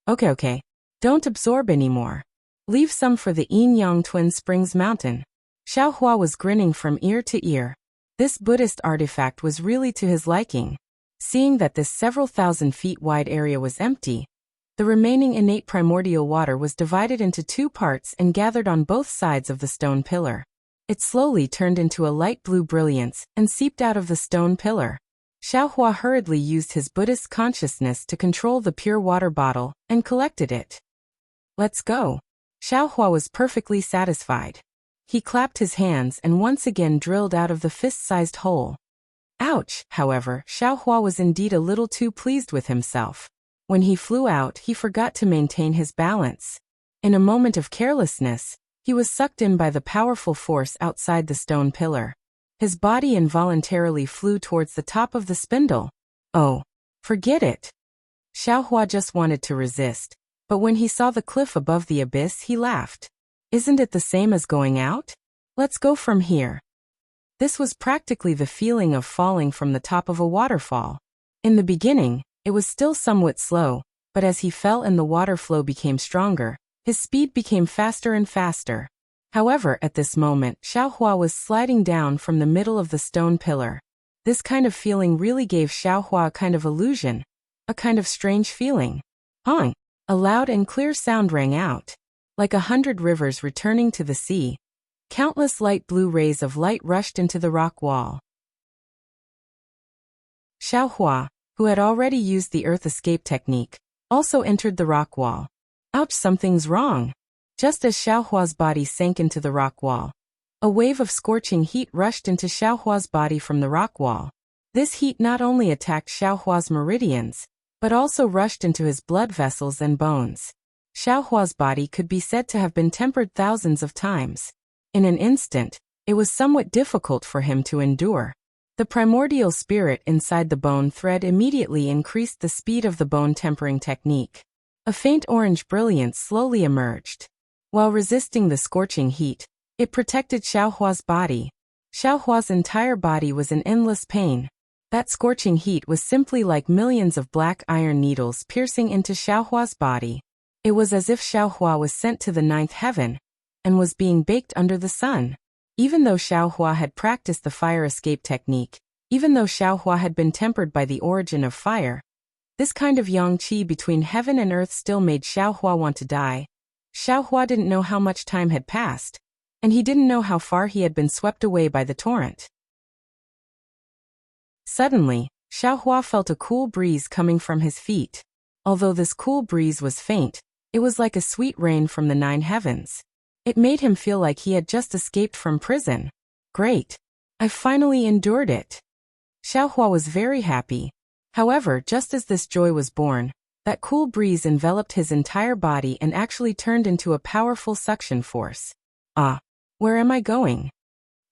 Okay. Don't absorb anymore. Leave some for the Yin-Yang Twin Springs Mountain. Xiaohua was grinning from ear to ear. This Buddhist artifact was really to his liking. Seeing that this several thousand feet wide area was empty, the remaining innate primordial water was divided into 2 parts and gathered on both sides of the stone pillar. It slowly turned into a light blue brilliance and seeped out of the stone pillar. Xiaohua hurriedly used his Buddhist consciousness to control the pure water bottle and collected it. Let's go. Xiaohua was perfectly satisfied. He clapped his hands and once again drilled out of the fist-sized hole. Ouch! However, Xiaohua was indeed a little too pleased with himself. When he flew out, he forgot to maintain his balance. In a moment of carelessness, he was sucked in by the powerful force outside the stone pillar. His body involuntarily flew towards the top of the spindle. Oh, forget it. Xiaohua just wanted to resist, but when he saw the cliff above the abyss, he laughed. Isn't it the same as going out? Let's go from here. This was practically the feeling of falling from the top of a waterfall. In the beginning, it was still somewhat slow, but as he fell and the water flow became stronger, his speed became faster and faster. However, at this moment, Xiaohua was sliding down from the middle of the stone pillar. This kind of feeling really gave Xiaohua a kind of illusion, a kind of strange feeling. Hong! A loud and clear sound rang out. Like 100 rivers returning to the sea, countless light blue rays of light rushed into the rock wall. Xiaohua, who had already used the earth escape technique, also entered the rock wall. Ouch, something's wrong. Just as Xiaohua's body sank into the rock wall, a wave of scorching heat rushed into Xiaohua's body from the rock wall. This heat not only attacked Xiaohua's meridians, but also rushed into his blood vessels and bones. Xiaohua's body could be said to have been tempered thousands of times. In an instant, it was somewhat difficult for him to endure. The primordial spirit inside the bone thread immediately increased the speed of the bone tempering technique. A faint orange brilliance slowly emerged. While resisting the scorching heat, it protected Xiaohua's body. Xiaohua's entire body was in endless pain. That scorching heat was simply like millions of black iron needles piercing into Xiaohua's body. It was as if Xiaohua was sent to the 9th heaven and was being baked under the sun. Even though Xiaohua had practiced the fire escape technique, even though Xiaohua had been tempered by the origin of fire, this kind of yang qi between heaven and earth still made Xiaohua want to die. Xiaohua didn't know how much time had passed, and he didn't know how far he had been swept away by the torrent. Suddenly, Xiaohua felt a cool breeze coming from his feet. Although this cool breeze was faint, it was like a sweet rain from the 9 heavens. It made him feel like he had just escaped from prison. Great! I finally endured it. Xiaohua was very happy. However, just as this joy was born, that cool breeze enveloped his entire body and actually turned into a powerful suction force. Ah, where am I going?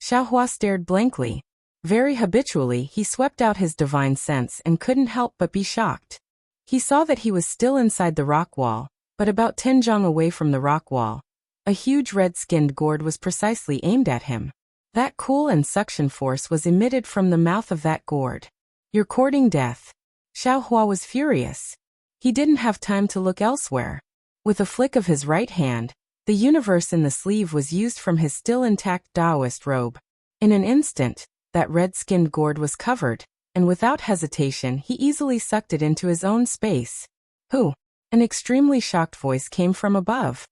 Xiaohua stared blankly. Very habitually, he swept out his divine sense and couldn't help but be shocked. He saw that he was still inside the rock wall, but about 10 zhang away from the rock wall. A huge red-skinned gourd was precisely aimed at him. That cool and suction force was emitted from the mouth of that gourd. You're courting death. Xiaohua was furious. He didn't have time to look elsewhere. With a flick of his right hand, the universe in the sleeve was used from his still intact Taoist robe. In an instant, that red-skinned gourd was covered, and without hesitation he easily sucked it into his own space. Who? An extremely shocked voice came from above.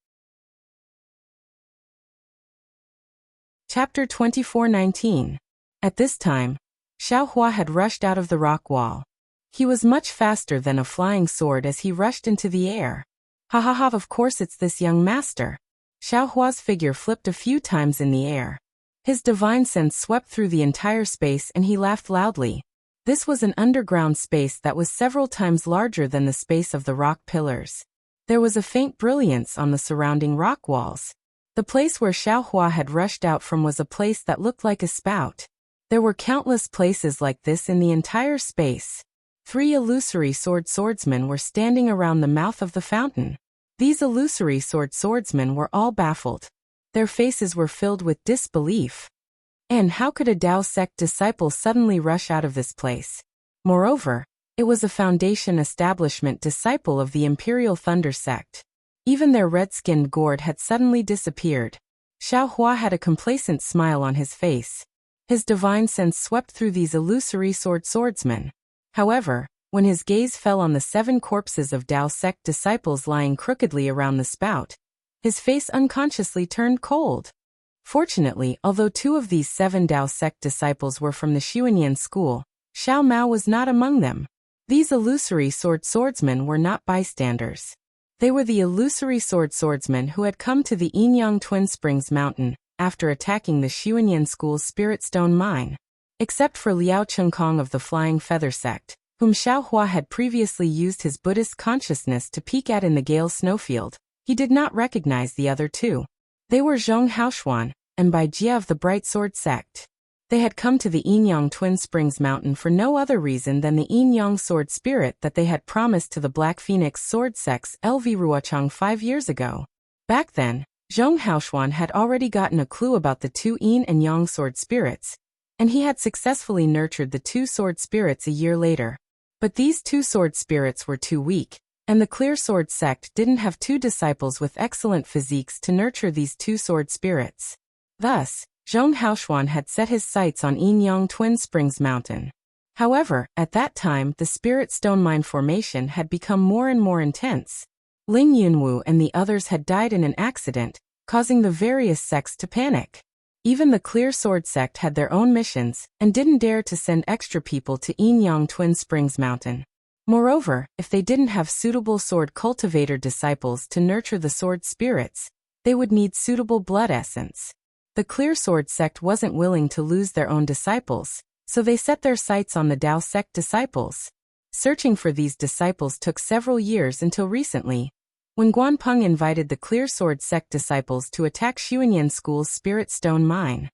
Chapter 24:19. At this time, Xiaohua had rushed out of the rock wall. He was much faster than a flying sword as he rushed into the air. Ha ha ha, of course it's this young master. Xiaohua's figure flipped a few times in the air. His divine sense swept through the entire space and he laughed loudly. This was an underground space that was several times larger than the space of the rock pillars. There was a faint brilliance on the surrounding rock walls. The place where Xiaohua had rushed out from was a place that looked like a spout. There were countless places like this in the entire space. 3 illusory swordsmen were standing around the mouth of the fountain. These illusory swordsmen were all baffled. Their faces were filled with disbelief. And how could a Dao sect disciple suddenly rush out of this place? Moreover, it was a Foundation establishment disciple of the Imperial Thunder sect. Even their red-skinned gourd had suddenly disappeared. Xiao Hua had a complacent smile on his face. His divine sense swept through these illusory swordsmen. However, when his gaze fell on the 7 corpses of Dao sect disciples lying crookedly around the spout, his face unconsciously turned cold. Fortunately, although 2 of these 7 Dao sect disciples were from the Xuanyan school, Xiao Mao was not among them. These illusory swordsmen were not bystanders. They were the illusory swordsmen who had come to the Yinyang Twin Springs Mountain after attacking the Xuanyan school's Spirit Stone mine. Except for Liao Chengkong of the Flying Feather sect, whom Xiao Hua had previously used his Buddhist consciousness to peek at in the Gale snowfield, he did not recognize the other 2. They were Zhong Haoshuan and Bai Jia of the Bright Sword sect. They had come to the Yinyang Twin Springs Mountain for no other reason than the Yinyang sword spirit that they had promised to the Black Phoenix sword sect's LV Ruochang 5 years ago. Back then, Zhong Haoshuan had already gotten a clue about the 2 Yin and Yang sword spirits, and he had successfully nurtured the 2 sword spirits a year later. But these 2 sword spirits were too weak, and the Clear Sword sect didn't have 2 disciples with excellent physiques to nurture these 2 sword spirits. Thus, Zhong Haoshuan had set his sights on Yinyang Twin Springs Mountain. However, at that time the Spirit Stone mine formation had become more and more intense. Ling Yunwu and the others had died in an accident, causing the various sects to panic. Even the Clear Sword sect had their own missions and didn't dare to send extra people to Yinyang Twin Springs Mountain. Moreover, if they didn't have suitable sword cultivator disciples to nurture the sword spirits, they would need suitable blood essence. The Clear Sword sect wasn't willing to lose their own disciples, so they set their sights on the Dao sect disciples. Searching for these disciples took several years until recently, when Guanpeng invited the Clear Sword sect disciples to attack Xuanyan School's Spirit Stone mine.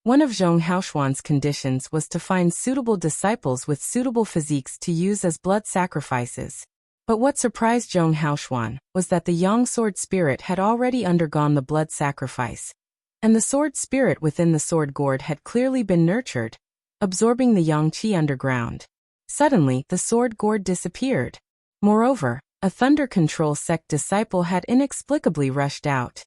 One of Zhong Haoshuan's conditions was to find suitable disciples with suitable physiques to use as blood sacrifices. But what surprised Zhong Haoshuan was that the Yang sword spirit had already undergone the blood sacrifice, and the sword spirit within the sword gourd had clearly been nurtured, absorbing the Yang qi underground. Suddenly, the sword gourd disappeared. Moreover, a Thunder Control sect disciple had inexplicably rushed out.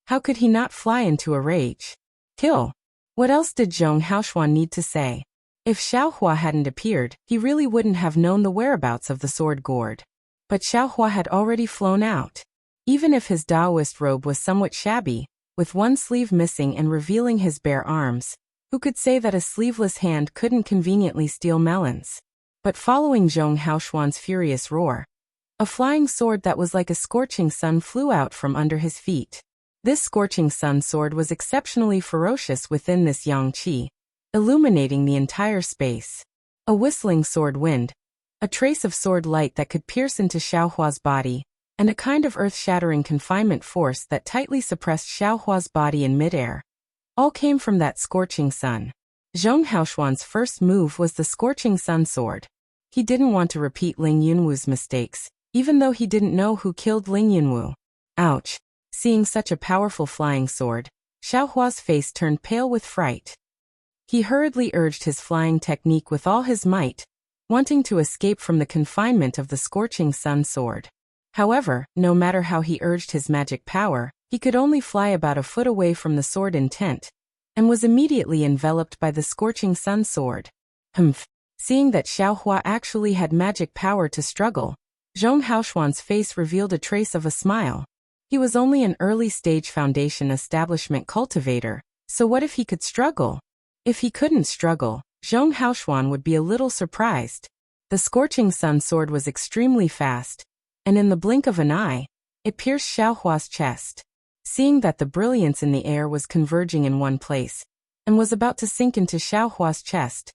How could he not fly into a rage? Kill. What else did Zhong Haoshuan need to say? If Xiao Hua hadn't appeared, he really wouldn't have known the whereabouts of the sword gourd. But Xiao Hua had already flown out. Even if his Daoist robe was somewhat shabby, with one sleeve missing and revealing his bare arms, who could say that a sleeveless hand couldn't conveniently steal melons? But following Zhong Haoshuan's furious roar, a flying sword that was like a scorching sun flew out from under his feet. This scorching sun sword was exceptionally ferocious within this Yang qi, illuminating the entire space. A whistling sword wind, a trace of sword light that could pierce into Xiao Hua's body, and a kind of earth-shattering confinement force that tightly suppressed Xiao Hua's body in midair. All came from that scorching sun. Zhong Haoshuan's first move was the scorching sun sword. He didn't want to repeat Ling Yunwu's mistakes, even though he didn't know who killed Ling Yunwu. Ouch! Seeing such a powerful flying sword, Xiao Hua's face turned pale with fright. He hurriedly urged his flying technique with all his might, wanting to escape from the confinement of the scorching sun sword. However, no matter how he urged his magic power, he could only fly about a foot away from the sword intent, and was immediately enveloped by the scorching sun sword. Humph! Seeing that Xiao Hua actually had magic power to struggle, Zhong Haoshuan's face revealed a trace of a smile. He was only an early-stage Foundation establishment cultivator, so what if he could struggle? If he couldn't struggle, Zhong Haoshuan would be a little surprised. The scorching sun sword was extremely fast, and in the blink of an eye, it pierced Xiao Hua's chest. Seeing that the brilliance in the air was converging in one place, and was about to sink into Xiao Hua's chest,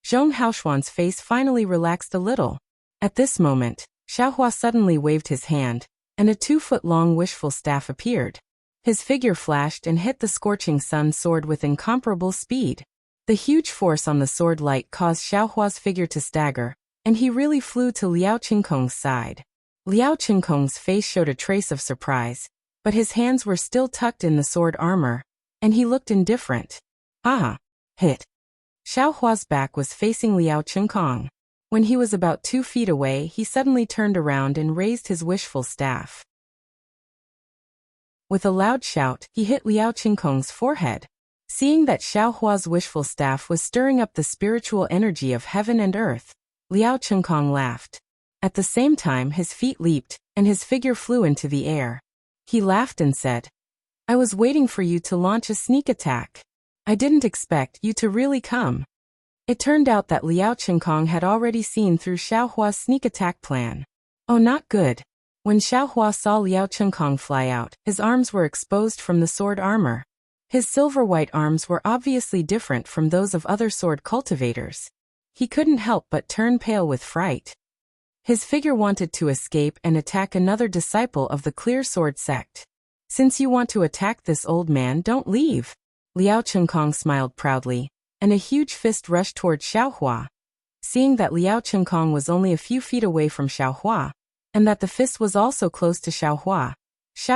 Zhong Haoshuan's face finally relaxed a little. At this moment, Xiao Hua suddenly waved his hand, and a 2-foot-long wishful staff appeared. His figure flashed and hit the scorching sun sword with incomparable speed. The huge force on the sword light caused Xiao Hua's figure to stagger, and he really flew to Liao Qingkong's side. Liao Qingkong's face showed a trace of surprise, but his hands were still tucked in the sword armor, and he looked indifferent. Ah! Hit! Xiao Hua's back was facing Liao Qingkong. When he was about 2 feet away, he suddenly turned around and raised his wishful staff. With a loud shout, he hit Liao Qingkong's forehead. Seeing that Xiao Hua's wishful staff was stirring up the spiritual energy of heaven and earth, Liao Qingkong laughed. At the same time, his feet leaped, and his figure flew into the air. He laughed and said, "I was waiting for you to launch a sneak attack. I didn't expect you to really come." It turned out that Liao Qingkong had already seen through Xiao Hua's sneak attack plan. Oh, not good. When Xiao Hua saw Liao Qingkong fly out, his arms were exposed from the sword armor. His silver-white arms were obviously different from those of other sword cultivators. He couldn't help but turn pale with fright. His figure wanted to escape and attack another disciple of the Clear Sword sect. "Since you want to attack this old man, don't leave." Liao Qingkong smiled proudly, and a huge fist rushed toward Xiao Hua. Seeing that Liao Qingkong was only a few feet away from Xiao Hua, and that the fist was also close to Xiao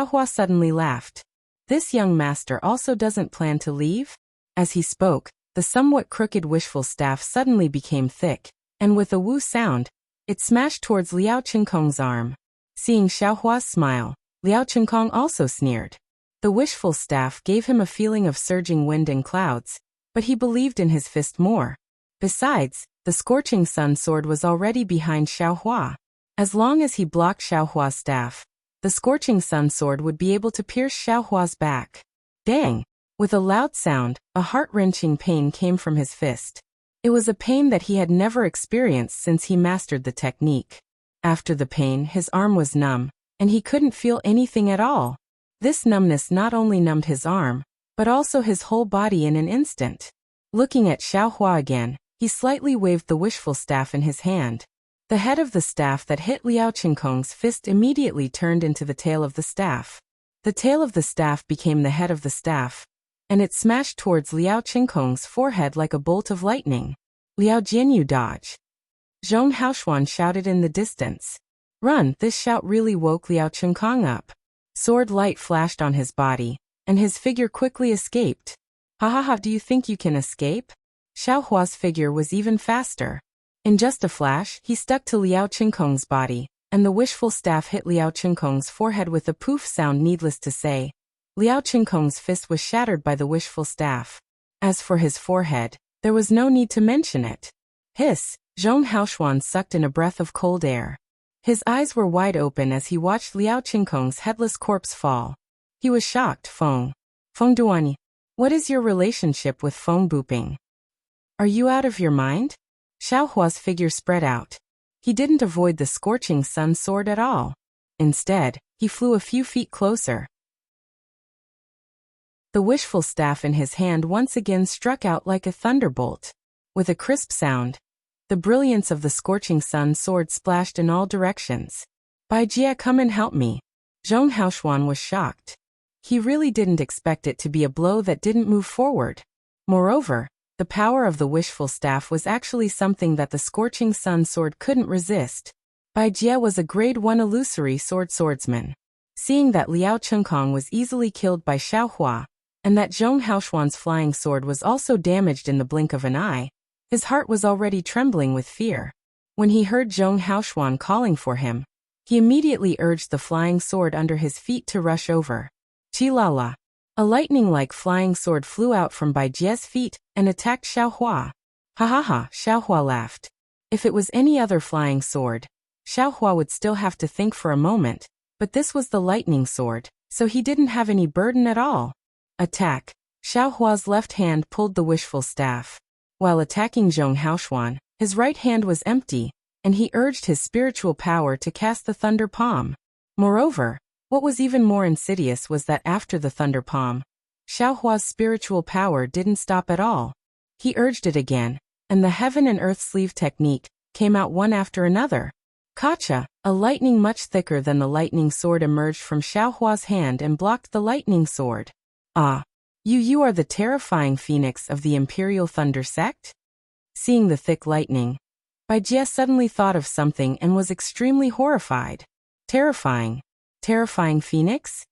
Hua suddenly laughed. "This young master also doesn't plan to leave?" As he spoke, the somewhat crooked wishful staff suddenly became thick, and with a woo sound, it smashed towards Liao Qingkong's arm. Seeing Xiao Hua's smile, Liao Qingkong also sneered. The wishful staff gave him a feeling of surging wind and clouds, but he believed in his fist more. Besides, the scorching sun sword was already behind Xiao Hua. As long as he blocked Xiao Hua's staff, the scorching sun sword would be able to pierce Xiao Hua's back. Dang! With a loud sound, a heart-wrenching pain came from his fist. It was a pain that he had never experienced since he mastered the technique. After the pain, his arm was numb, and he couldn't feel anything at all. This numbness not only numbed his arm, but also his whole body in an instant. Looking at Xiao Hua again, he slightly waved the wishful staff in his hand. The head of the staff that hit Liao Qingkong's fist immediately turned into the tail of the staff. The tail of the staff became the head of the staff, and it smashed towards Liao Qingkong's forehead like a bolt of lightning. "Liao Jianyu, dodge!" Zhong Haoshuan shouted in the distance. "Run!" This shout really woke Liao Qingkong up. Sword light flashed on his body, and his figure quickly escaped. "Ha ha ha, do you think you can escape?" Xiao Hua's figure was even faster. In just a flash, he stuck to Liao Qingkong's body, and the wishful staff hit Liao Qingkong's forehead with a poof sound. Needless to say, Liao Qingkong's fist was shattered by the wishful staff. As for his forehead, there was no need to mention it. Hiss! Zhong Haoshuan sucked in a breath of cold air. His eyes were wide open as he watched Liao Qingkong's headless corpse fall. He was shocked. Feng Duanyi, what is your relationship with Feng Buping? Are you out of your mind? Xiao Hua's figure spread out. He didn't avoid the scorching sun sword at all. Instead, he flew a few feet closer. The wishful staff in his hand once again struck out like a thunderbolt. With a crisp sound, the brilliance of the scorching sun sword splashed in all directions. "Bai Jia, come and help me." Zhong Haoshuan was shocked. He really didn't expect it to be a blow that didn't move forward. Moreover, the power of the wishful staff was actually something that the scorching sun sword couldn't resist. Bai Jia was a grade 1 illusory swordsman. Seeing that Liao Qingkong was easily killed by Xiao Hua, and that Zhong Haoshuan's flying sword was also damaged in the blink of an eye, his heart was already trembling with fear. When he heard Zhong Haoshuan calling for him, he immediately urged the flying sword under his feet to rush over. Chi-la-la! A lightning-like flying sword flew out from Bai Jia's feet and attacked Xiao Hua. Ha ha ha, Xiao Hua laughed. If it was any other flying sword, Xiao Hua would still have to think for a moment, but this was the lightning sword, so he didn't have any burden at all. Attack! Xiao Hua's left hand pulled the wishful staff. While attacking Zhong Haoshuan, his right hand was empty, and he urged his spiritual power to cast the thunder palm. Moreover, what was even more insidious was that after the thunder palm, Xiao Hua's spiritual power didn't stop at all. He urged it again, and the heaven and earth sleeve technique came out one after another. Kacha! A lightning much thicker than the lightning sword emerged from Xiao Hua's hand and blocked the lightning sword. Ah! You are the terrifying phoenix of the Imperial Thunder sect? Seeing the thick lightning, Bai Jia suddenly thought of something and was extremely horrified. Terrifying. Terrifying phoenix?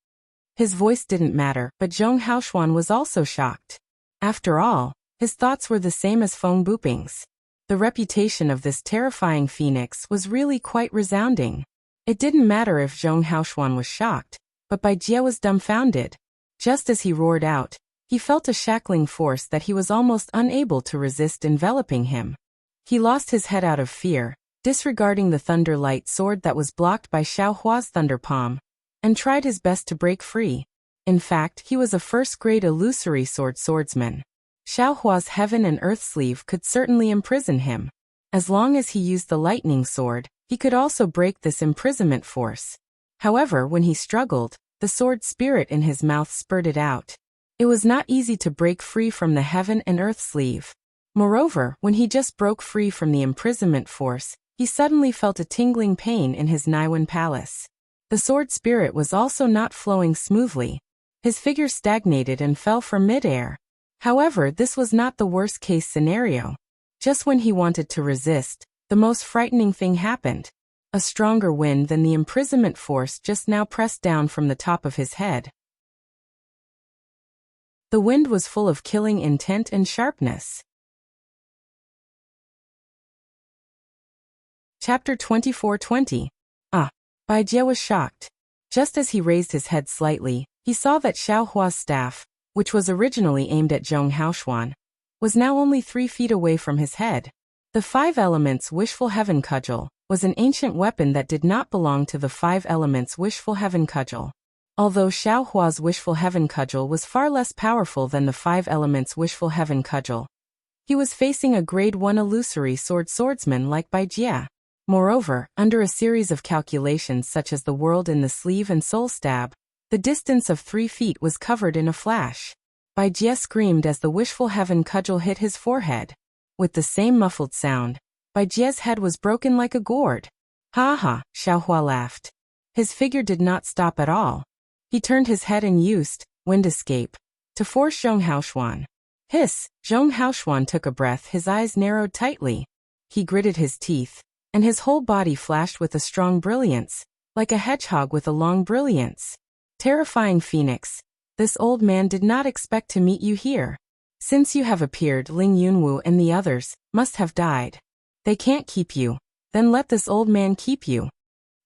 His voice didn't matter, but Zhong Haoshuan was also shocked. After all, his thoughts were the same as Feng Buping's. The reputation of this terrifying phoenix was really quite resounding. It didn't matter if Zhong Haoshuan was shocked, but Bai Jie was dumbfounded. Just as he roared out, he felt a shackling force that he was almost unable to resist enveloping him. He lost his head out of fear, disregarding the thunder light sword that was blocked by Xiao Hua's thunder palm, and tried his best to break free. In fact, he was a first-grade illusory swordsman. Xiao Hua's heaven and earth sleeve could certainly imprison him. As long as he used the lightning sword, he could also break this imprisonment force. However, when he struggled, the sword spirit in his mouth spurted out. It was not easy to break free from the heaven and earth sleeve. Moreover, when he just broke free from the imprisonment force, he suddenly felt a tingling pain in his Naiwan palace. The sword spirit was also not flowing smoothly. His figure stagnated and fell from mid-air. However, this was not the worst-case scenario. Just when he wanted to resist, the most frightening thing happened. A stronger wind than the imprisonment force just now pressed down from the top of his head. The wind was full of killing intent and sharpness. Chapter 24:20. Bai Jie was shocked. Just as he raised his head slightly, he saw that Xiao Hua's staff, which was originally aimed at Zhong Haoshuan, was now only 3 feet away from his head. The 5 Elements Wishful Heaven Cudgel was an ancient weapon that did not belong to the 5 Elements Wishful Heaven Cudgel. Although Xiao Hua's Wishful Heaven Cudgel was far less powerful than the 5 Elements Wishful Heaven Cudgel, he was facing a grade 1 illusory swordsman like Bai Jie. Moreover, under a series of calculations such as the world in the sleeve and soul stab, the distance of 3 feet was covered in a flash. Bai Jie screamed as the Wishful Heaven Cudgel hit his forehead. With the same muffled sound, Bai Jie's head was broken like a gourd. Ha ha, Xiao Hua laughed. His figure did not stop at all. He turned his head and used wind escape to force Zhong Haoshuan. Hiss! Zhong Haoshuan took a breath, his eyes narrowed tightly. He gritted his teeth, and his whole body flashed with a strong brilliance, like a hedgehog with a long brilliance. Terrifying phoenix, this old man did not expect to meet you here. Since you have appeared, Ling Yunwu and the others must have died. They can't keep you, then let this old man keep you.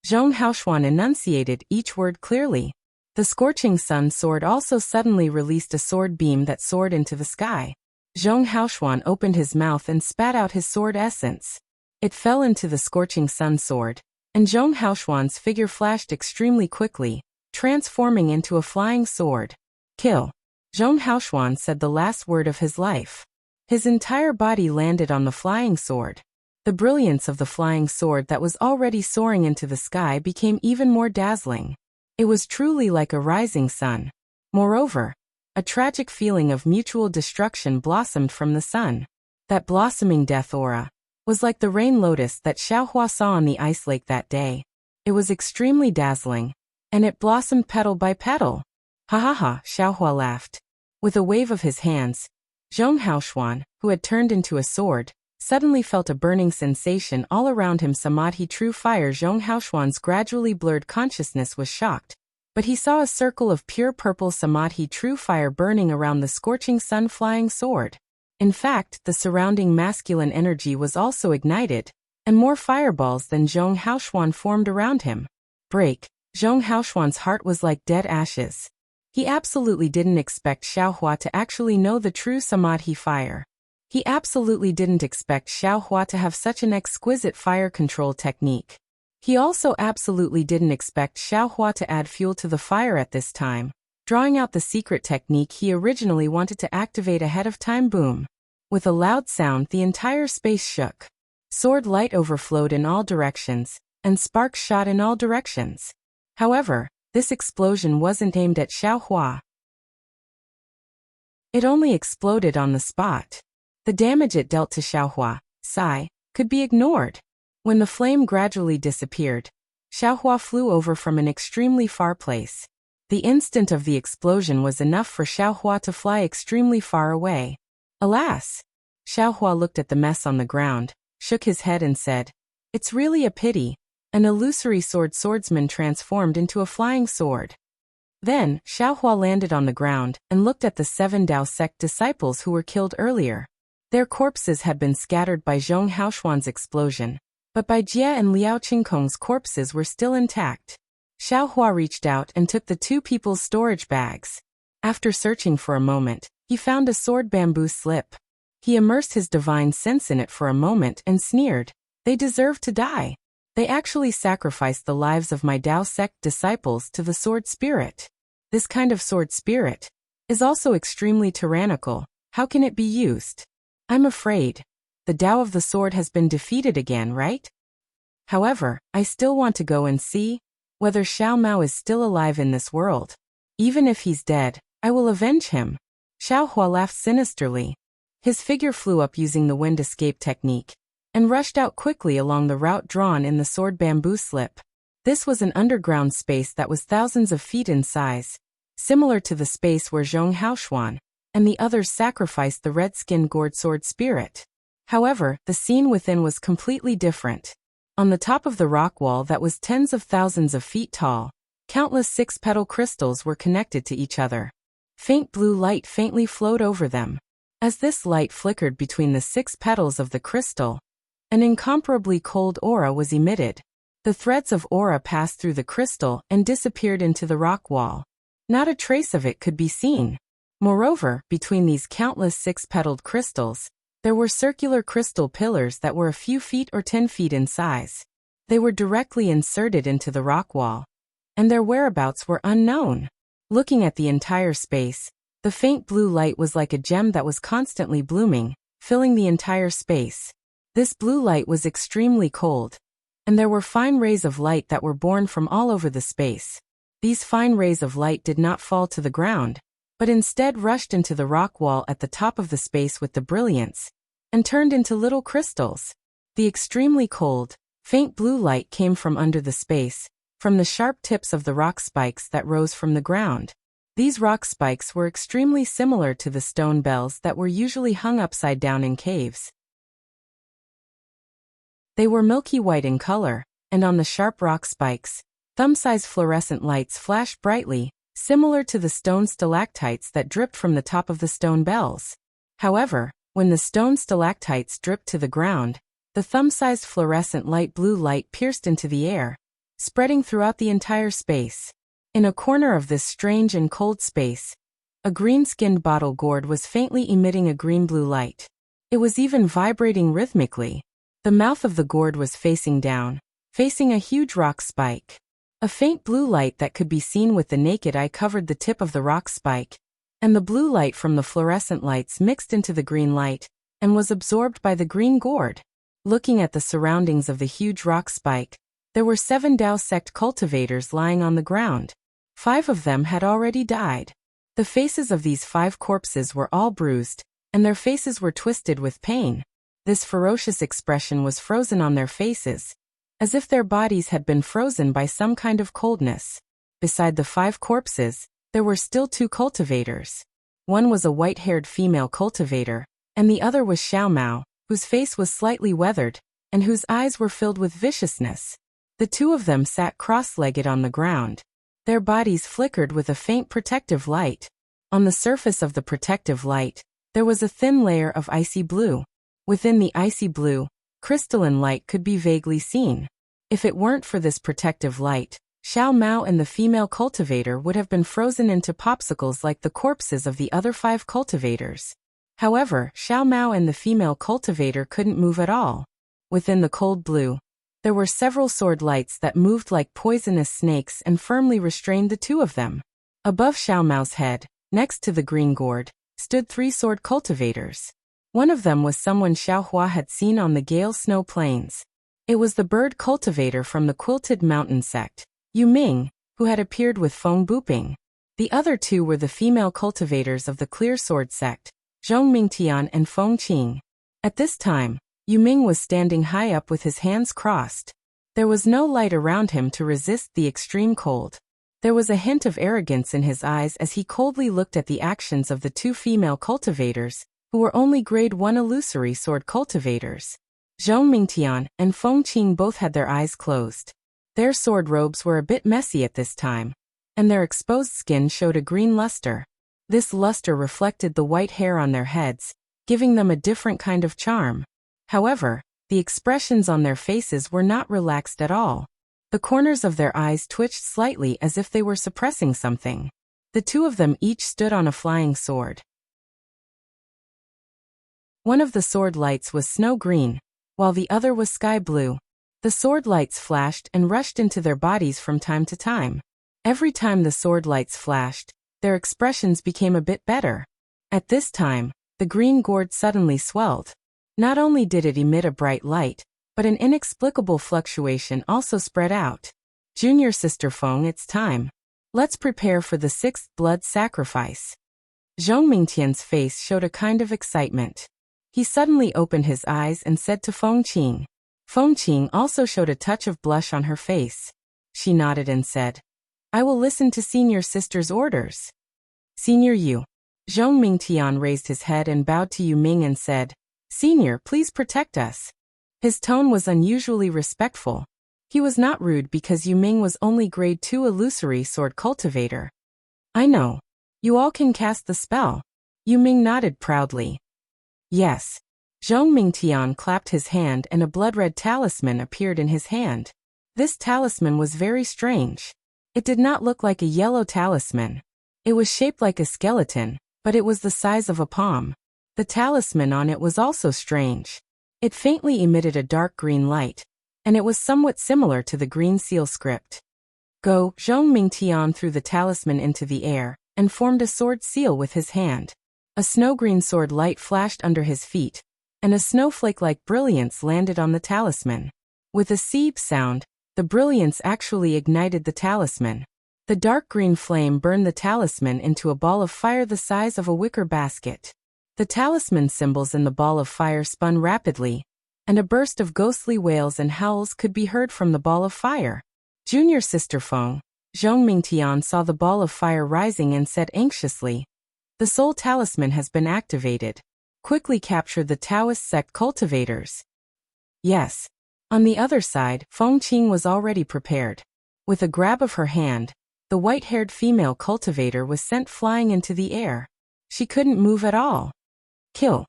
Zhong Haoshuan enunciated each word clearly. The scorching sun sword also suddenly released a sword beam that soared into the sky. Zhong Haoshuan opened his mouth and spat out his sword essence. It fell into the scorching sun sword, and Zhong Haoshuan's figure flashed extremely quickly, transforming into a flying sword. Kill. Zhong Haoshuan said the last word of his life. His entire body landed on the flying sword. The brilliance of the flying sword that was already soaring into the sky became even more dazzling. It was truly like a rising sun. Moreover, a tragic feeling of mutual destruction blossomed from the sun. That blossoming death aura was like the rain lotus that Xiao Hua saw on the ice lake that day. It was extremely dazzling, and it blossomed petal by petal. Ha ha ha, Xiao Hua laughed. With a wave of his hands, Zhong Haoshuan, who had turned into a sword, suddenly felt a burning sensation all around him. Samadhi true fire. Zhong Haoshuan's gradually blurred consciousness was shocked, but he saw a circle of pure purple Samadhi true fire burning around the scorching sun flying sword. In fact, the surrounding masculine energy was also ignited, and more fireballs than Zhong Haoshuan formed around him. Break. Zhong Haoshuan's heart was like dead ashes. He absolutely didn't expect Xiao Hua to actually know the true Samadhi fire. He absolutely didn't expect Xiao Hua to have such an exquisite fire control technique. He also absolutely didn't expect Xiao Hua to add fuel to the fire at this time, drawing out the secret technique he originally wanted to activate ahead of time. Boom. With a loud sound, the entire space shook. Sword light overflowed in all directions, and sparks shot in all directions. However, this explosion wasn't aimed at Xiao Hua. It only exploded on the spot. The damage it dealt to Xiao Hua, could be ignored. When the flame gradually disappeared, Xiao Hua flew over from an extremely far place. The instant of the explosion was enough for Xiao Hua to fly extremely far away. Alas! Xiao Hua looked at the mess on the ground, shook his head and said, "It's really a pity. An illusory swordsman transformed into a flying sword. Then, Xiaohua landed on the ground and looked at the 7 Dao sect disciples who were killed earlier. Their corpses had been scattered by Zhong Haoshuan's explosion, but Bai Jie and Liao Qingkong's corpses were still intact. Xiaohua reached out and took the 2 people's storage bags. After searching for a moment, he found a sword bamboo slip. He immersed his divine sense in it for a moment and sneered, "They deserve to die. They actually sacrificed the lives of my Dao sect disciples to the sword spirit. This kind of sword spirit is also extremely tyrannical. How can it be used? I'm afraid the Dao of the sword has been defeated again, right? However, I still want to go and see whether Xiao Mao is still alive in this world. Even if he's dead, I will avenge him." Xiaohua laughed sinisterly. His figure flew up using the wind escape technique and rushed out quickly along the route drawn in the sword bamboo slip. This was an underground space that was thousands of feet in size, similar to the space where Zhong Haoshuan and the others sacrificed the red-skinned gourd sword spirit. However, the scene within was completely different. On the top of the rock wall that was tens of thousands of feet tall, countless 6-petal crystals were connected to each other. Faint blue light faintly flowed over them. As this light flickered between the 6 petals of the crystal, an incomparably cold aura was emitted. The threads of aura passed through the crystal and disappeared into the rock wall. Not a trace of it could be seen. Moreover, between these countless 6-petaled crystals, there were circular crystal pillars that were a few feet or 10 feet in size. They were directly inserted into the rock wall, and their whereabouts were unknown. Looking at the entire space, the faint blue light was like a gem that was constantly blooming, filling the entire space. This blue light was extremely cold, and there were fine rays of light that were born from all over the space. These fine rays of light did not fall to the ground, but instead rushed into the rock wall at the top of the space with the brilliance, and turned into little crystals. The extremely cold, faint blue light came from under the space, from the sharp tips of the rock spikes that rose from the ground. These rock spikes were extremely similar to the stone bells that were usually hung upside down in caves. They were milky white in color, and on the sharp rock spikes, thumb-sized fluorescent lights flashed brightly, similar to the stone stalactites that dripped from the top of the stone bells. However, when the stone stalactites dripped to the ground, the thumb-sized fluorescent light blue light pierced into the air, spreading throughout the entire space. In a corner of this strange and cold space, a green-skinned bottle gourd was faintly emitting a green-blue light. It was even vibrating rhythmically. The mouth of the gourd was facing down, facing a huge rock spike. A faint blue light that could be seen with the naked eye covered the tip of the rock spike, and the blue light from the fluorescent lights mixed into the green light and was absorbed by the green gourd. Looking at the surroundings of the huge rock spike, there were 7 Dao sect cultivators lying on the ground. 5 of them had already died. The faces of these 5 corpses were all bruised, and their faces were twisted with pain. This ferocious expression was frozen on their faces, as if their bodies had been frozen by some kind of coldness. Beside the 5 corpses, there were still 2 cultivators. One was a white-haired female cultivator, and the other was Xiao Mao, whose face was slightly weathered, and whose eyes were filled with viciousness. The 2 of them sat cross-legged on the ground. Their bodies flickered with a faint protective light. On the surface of the protective light, there was a thin layer of icy blue. Within the icy blue, crystalline light could be vaguely seen. If it weren't for this protective light, Xiao Mao and the female cultivator would have been frozen into popsicles like the corpses of the other 5 cultivators. However, Xiao Mao and the female cultivator couldn't move at all. Within the cold blue, there were several sword lights that moved like poisonous snakes and firmly restrained the 2 of them. Above Xiao Mao's head, next to the green gourd, stood 3 sword cultivators. One of them was someone Xiaohua had seen on the Gale Snow Plains. It was the bird cultivator from the Quilted Mountain sect, Yu Ming, who had appeared with Feng Buping. The other 2 were the female cultivators of the Clear Sword sect, Zhong Mingtian and Feng Qing. At this time, Yu Ming was standing high up with his hands crossed. There was no light around him to resist the extreme cold. There was a hint of arrogance in his eyes as he coldly looked at the actions of the 2 female cultivators, who were only grade 1 illusory sword cultivators. Zhong Mingtian and Feng Qing both had their eyes closed. Their sword robes were a bit messy at this time, and their exposed skin showed a green luster. This luster reflected the white hair on their heads, giving them a different kind of charm. However, the expressions on their faces were not relaxed at all. The corners of their eyes twitched slightly as if they were suppressing something. The two of them each stood on a flying sword. One of the sword lights was snow green, while the other was sky blue. The sword lights flashed and rushed into their bodies from time to time. Every time the sword lights flashed, their expressions became a bit better. At this time, the green gourd suddenly swelled. Not only did it emit a bright light, but an inexplicable fluctuation also spread out. Junior sister Feng, it's time. Let's prepare for the 6th blood sacrifice. Zhong Mingtian's face showed a kind of excitement. He suddenly opened his eyes and said to Feng Qing. Feng Qing also showed a touch of blush on her face. She nodded and said, I will listen to senior sister's orders. Senior Yu. Zhong Mingtian raised his head and bowed to Yu Ming and said, Senior, please protect us. His tone was unusually respectful. He was not rude because Yu Ming was only grade 2 illusory sword cultivator. I know. You all can cast the spell. Yu Ming nodded proudly. Yes. Zhong Mingtian clapped his hand and a blood-red talisman appeared in his hand. This talisman was very strange. It did not look like a yellow talisman. It was shaped like a skeleton, but it was the size of a palm. The talisman on it was also strange. It faintly emitted a dark green light, and it was somewhat similar to the green seal script. Go, Zhong Mingtian threw the talisman into the air, and formed a sword seal with his hand. A snow-green sword light flashed under his feet, and a snowflake-like brilliance landed on the talisman. With a seep sound, the brilliance actually ignited the talisman. The dark green flame burned the talisman into a ball of fire the size of a wicker basket. The talisman symbols in the ball of fire spun rapidly, and a burst of ghostly wails and howls could be heard from the ball of fire. Junior sister Feng, Zhong Mingtian saw the ball of fire rising and said anxiously, The soul talisman has been activated. Quickly capture the Taoist sect cultivators. Yes. On the other side, Feng Qing was already prepared. With a grab of her hand, the white-haired female cultivator was sent flying into the air. She couldn't move at all. Kill.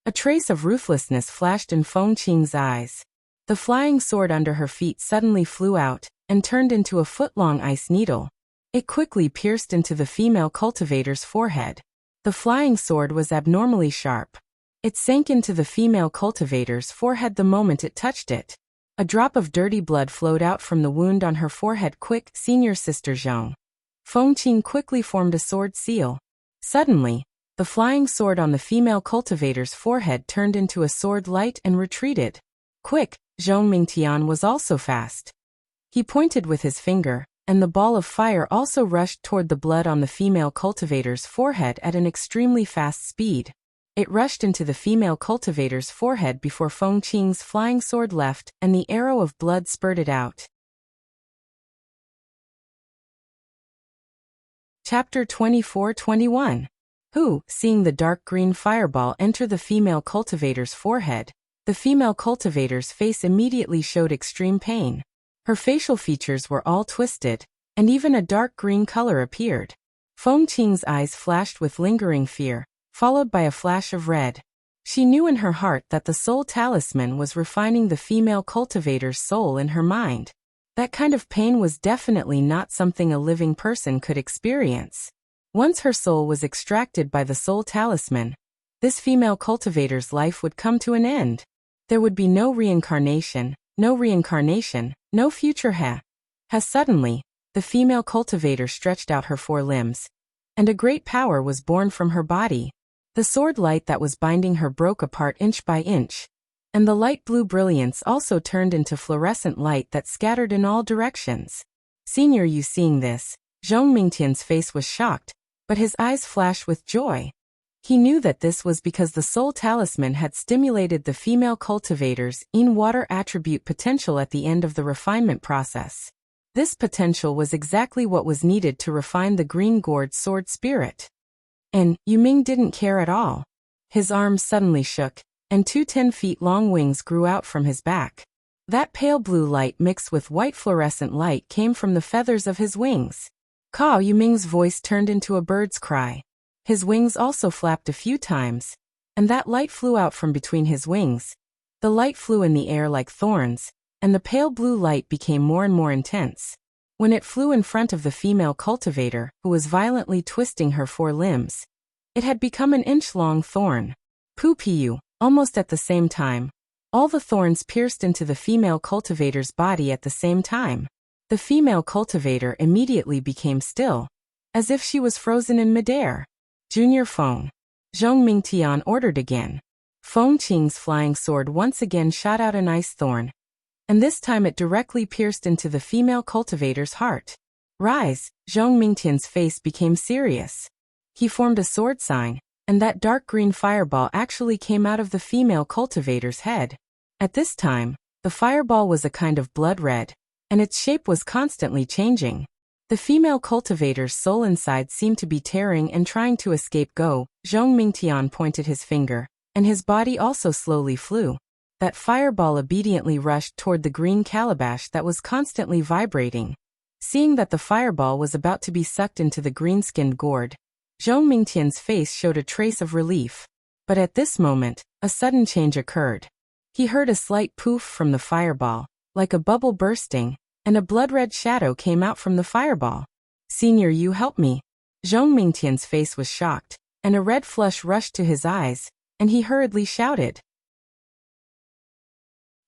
A trace of ruthlessness flashed in Feng Qing's eyes. The flying sword under her feet suddenly flew out, and turned into a foot-long ice needle. It quickly pierced into the female cultivator's forehead. The flying sword was abnormally sharp. It sank into the female cultivator's forehead the moment it touched it. A drop of dirty blood flowed out from the wound on her forehead. Quick, senior sister Zhong. Feng Qing quickly formed a sword seal. Suddenly, the flying sword on the female cultivator's forehead turned into a sword light and retreated. Quick, Zhong Mingtian was also fast. He pointed with his finger, and the ball of fire also rushed toward the blood on the female cultivator's forehead at an extremely fast speed. It rushed into the female cultivator's forehead before Feng Qing's flying sword left, and the arrow of blood spurted out. Chapter 24-21. Who, seeing the dark green fireball enter the female cultivator's forehead, the female cultivator's face immediately showed extreme pain. Her facial features were all twisted, and even a dark green color appeared. Feng Qing's eyes flashed with lingering fear, followed by a flash of red. She knew in her heart that the soul talisman was refining the female cultivator's soul in her mind. That kind of pain was definitely not something a living person could experience. Once her soul was extracted by the soul talisman, this female cultivator's life would come to an end. There would be no reincarnation, no future has suddenly, the female cultivator stretched out her 4 limbs, and a great power was born from her body. The sword light that was binding her broke apart inch by inch, and the light blue brilliance also turned into fluorescent light that scattered in all directions. Senior Yu seeing this, Zhong Mingtian's face was shocked, but his eyes flashed with joy. He knew that this was because the soul talisman had stimulated the female cultivator's in-water attribute potential at the end of the refinement process. This potential was exactly what was needed to refine the green gourd sword spirit. And Yu Ming didn't care at all. His arms suddenly shook, and 2 10-feet-long wings grew out from his back. That pale blue light mixed with white fluorescent light came from the feathers of his wings. Cao Yuming's voice turned into a bird's cry. His wings also flapped a few times, and that light flew out from between his wings. The light flew in the air like thorns, and the pale blue light became more and more intense. When it flew in front of the female cultivator, who was violently twisting her four limbs, it had become an inch-long thorn. Pu-piu, almost at the same time. All the thorns pierced into the female cultivator's body at the same time. The female cultivator immediately became still, as if she was frozen in midair. Junior Feng. Zhong Mingtian ordered again. Feng Qing's flying sword once again shot out an ice thorn, and this time it directly pierced into the female cultivator's heart. Rise, Zhong Mingtian's face became serious. He formed a sword sign, and that dark green fireball actually came out of the female cultivator's head. At this time, the fireball was a kind of blood red, and its shape was constantly changing. The female cultivator's soul inside seemed to be tearing and trying to escape. Go, Zhong Mingtian pointed his finger, and his body also slowly flew. That fireball obediently rushed toward the green calabash that was constantly vibrating. Seeing that the fireball was about to be sucked into the green-skinned gourd, Zhong Mingtian's face showed a trace of relief. But at this moment, a sudden change occurred. He heard a slight poof from the fireball, like a bubble bursting, and a blood-red shadow came out from the fireball. Senior, you help me. Zhong Mingtian's face was shocked, and a red flush rushed to his eyes, and he hurriedly shouted.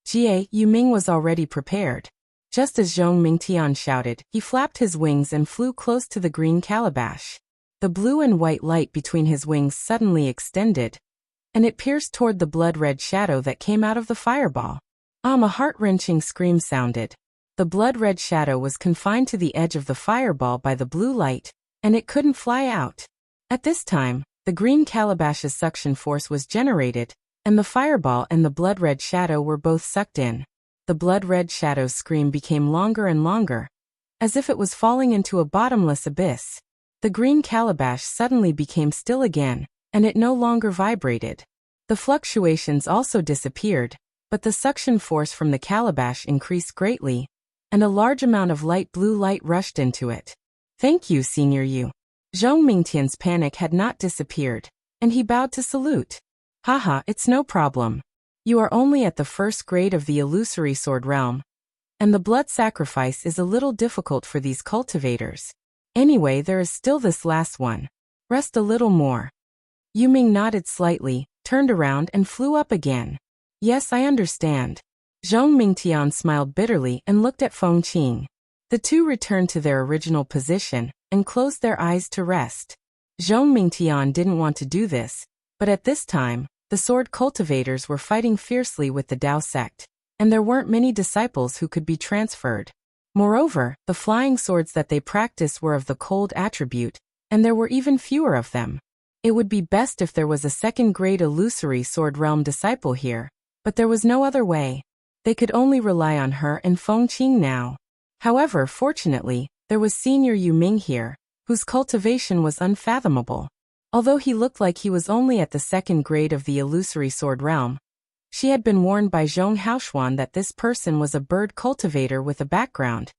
Jie Yuming was already prepared. Just as Zhong Mingtian shouted, he flapped his wings and flew close to the green calabash. The blue and white light between his wings suddenly extended, and it pierced toward the blood-red shadow that came out of the fireball. A heart-wrenching scream sounded. The blood-red shadow was confined to the edge of the fireball by the blue light, and it couldn't fly out. At this time, the green calabash's suction force was generated, and the fireball and the blood-red shadow were both sucked in. The blood-red shadow's scream became longer and longer, as if it was falling into a bottomless abyss. The green calabash suddenly became still again, and it no longer vibrated. The fluctuations also disappeared, but the suction force from the calabash increased greatly, and a large amount of light blue light rushed into it. Thank you, Senior Yu. Zhong Mingtian's panic had not disappeared, and he bowed to salute. Haha, it's no problem. You are only at the first grade of the illusory sword realm, and the blood sacrifice is a little difficult for these cultivators. Anyway, there is still this last one. Rest a little more. Yuming nodded slightly, turned around and flew up again. Yes, I understand. Zhong Mingtian smiled bitterly and looked at Feng Qing. The two returned to their original position and closed their eyes to rest. Zhong Mingtian didn't want to do this, but at this time, the sword cultivators were fighting fiercely with the Dao sect, and there weren't many disciples who could be transferred. Moreover, the flying swords that they practiced were of the cold attribute, and there were even fewer of them. It would be best if there was a second-grade illusory sword realm disciple here, but there was no other way. They could only rely on her and Feng Qing now. However, fortunately, there was Senior Yuming here, whose cultivation was unfathomable. Although he looked like he was only at the second grade of the illusory sword realm, she had been warned by Zhong Haoshuan that this person was a bird cultivator with a background,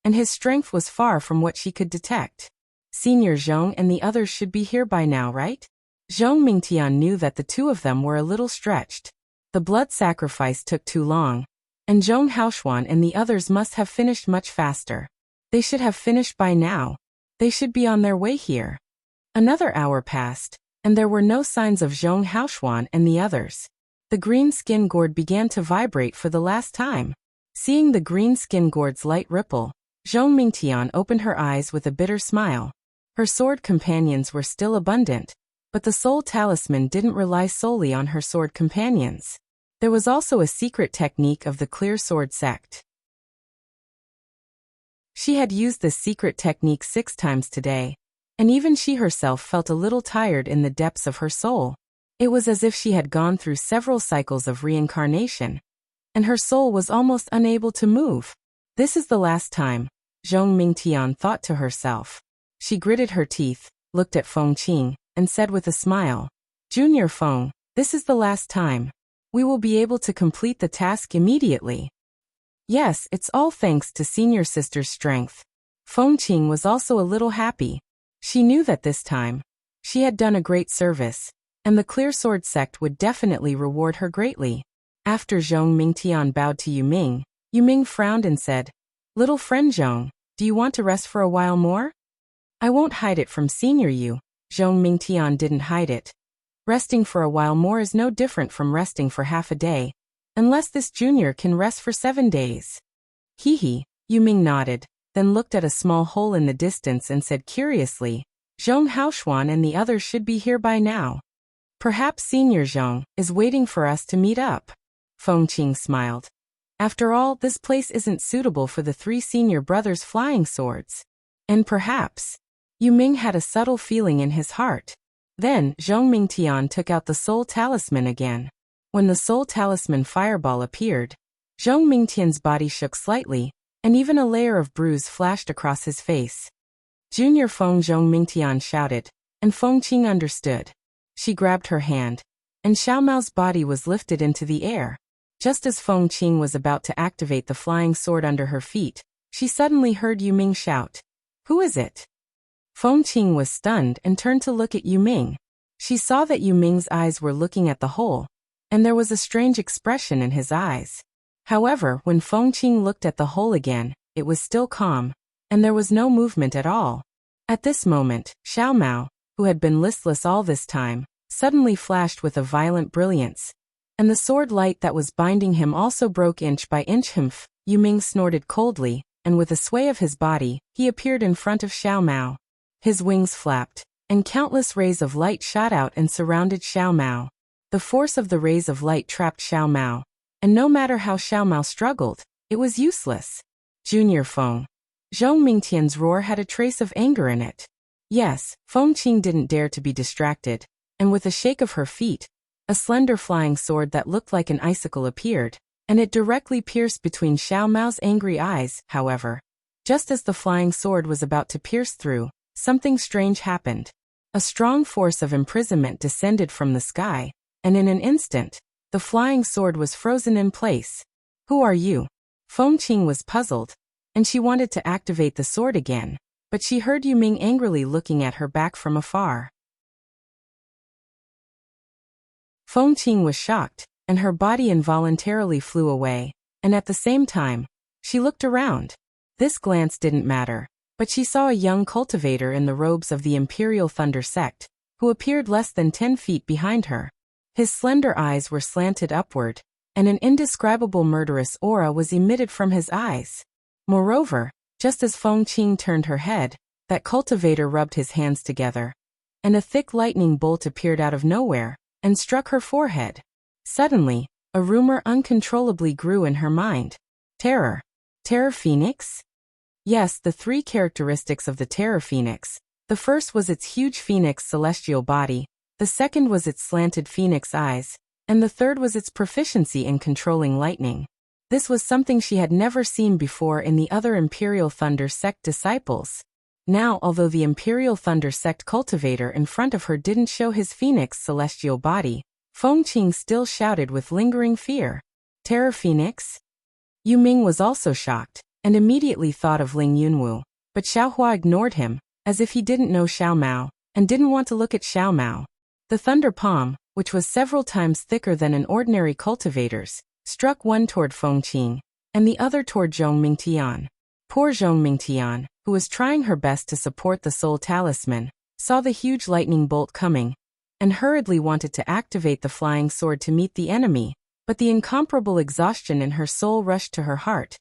and his strength was far from what she could detect. Senior Zhong and the others should be here by now, right? Zhong Mingtian knew that the two of them were a little stretched. The blood sacrifice took too long, and Zhong Haoshuan and the others must have finished much faster. They should have finished by now. They should be on their way here. Another hour passed, and there were no signs of Zhong Haoshuan and the others. The green skin gourd began to vibrate for the last time. Seeing the green skin gourd's light ripple, Zhong Mingtian opened her eyes with a bitter smile. Her sword companions were still abundant, but the soul talisman didn't rely solely on her sword companions. There was also a secret technique of the clear sword sect. She had used this secret technique 6 times today, and even she herself felt a little tired in the depths of her soul. It was as if she had gone through several cycles of reincarnation, and her soul was almost unable to move. This is the last time, Zhong Mingtian thought to herself. She gritted her teeth, looked at Feng Qing, and said with a smile, Junior Feng, this is the last time. We will be able to complete the task immediately. Yes, it's all thanks to senior sister's strength. Fengqing was also a little happy. She knew that this time, she had done a great service, and the Clear Sword sect would definitely reward her greatly. After Zhong Mingtian bowed to Yuming, Yuming frowned and said, "Little friend Zhong, do you want to rest for a while more?" "I won't hide it from Senior Yu." Zhong Mingtian didn't hide it. Resting for a while more is no different from resting for half a day, unless this junior can rest for 7 days. Hee, Yuming nodded, then looked at a small hole in the distance and said curiously, "Zhong Haoshuan and the others should be here by now. Perhaps Senior Zhong is waiting for us to meet up." Fengqing smiled. After all, this place isn't suitable for the 3 senior brothers' flying swords. And perhaps, Yuming had a subtle feeling in his heart. Then, Zhong Mingtian took out the soul talisman again. When the soul talisman fireball appeared, Zhong Mingtian's body shook slightly, and even a layer of bruise flashed across his face. "Junior Feng," Zhong Mingtian shouted, and Fengqing understood. She grabbed her hand, and Xiaomao's body was lifted into the air. Just as Fengqing was about to activate the flying sword under her feet, she suddenly heard Yuming shout, "Who is it?" Fengqing was stunned and turned to look at Yuming. She saw that Yuming's eyes were looking at the hole, and there was a strange expression in his eyes. However, when Fengqing looked at the hole again, it was still calm, and there was no movement at all. At this moment, Xiaomao, who had been listless all this time, suddenly flashed with a violent brilliance, and the sword light that was binding him also broke inch by inch. "Humph," Yuming snorted coldly, and with a sway of his body, he appeared in front of Xiaomao. His wings flapped, and countless rays of light shot out and surrounded Xiaomao. The force of the rays of light trapped Xiaomao, and no matter how Xiaomao struggled, it was useless. "Junior Feng." Zhong Mingtian's roar had a trace of anger in it. Yes, Fengqing didn't dare to be distracted, and with a shake of her feet, a slender flying sword that looked like an icicle appeared, and it directly pierced between Xiaomao's angry eyes. However, just as the flying sword was about to pierce through, something strange happened. A strong force of imprisonment descended from the sky, and in an instant, the flying sword was frozen in place. "Who are you?" Fengqing was puzzled, and she wanted to activate the sword again, but she heard Yuming angrily looking at her back from afar. Fengqing was shocked, and her body involuntarily flew away, and at the same time, she looked around. This glance didn't matter, but she saw a young cultivator in the robes of the Imperial Thunder sect, who appeared less than 10 feet behind her. His slender eyes were slanted upward, and an indescribable murderous aura was emitted from his eyes. Moreover, just as Fengqing turned her head, that cultivator rubbed his hands together, and a thick lightning bolt appeared out of nowhere, and struck her forehead. Suddenly, a rumor uncontrollably grew in her mind. Terror. Terror Phoenix? Yes, the 3 characteristics of the Terror Phoenix. The first was its huge phoenix celestial body, the second was its slanted phoenix eyes, and the third was its proficiency in controlling lightning. This was something she had never seen before in the other Imperial Thunder sect disciples. Now, although the Imperial Thunder sect cultivator in front of her didn't show his phoenix celestial body, Fengqing still shouted with lingering fear, "Terror Phoenix?" Yuming was also shocked, and immediately thought of Ling Yunwu, but Xiaohua ignored him, as if he didn't know Xiaomao, and didn't want to look at Xiaomao. The thunder palm, which was several times thicker than an ordinary cultivator's, struck one toward Fengqing, and the other toward Zhong Mingtian. Poor Zhong Mingtian, who was trying her best to support the soul talisman, saw the huge lightning bolt coming, and hurriedly wanted to activate the flying sword to meet the enemy, but the incomparable exhaustion in her soul rushed to her heart,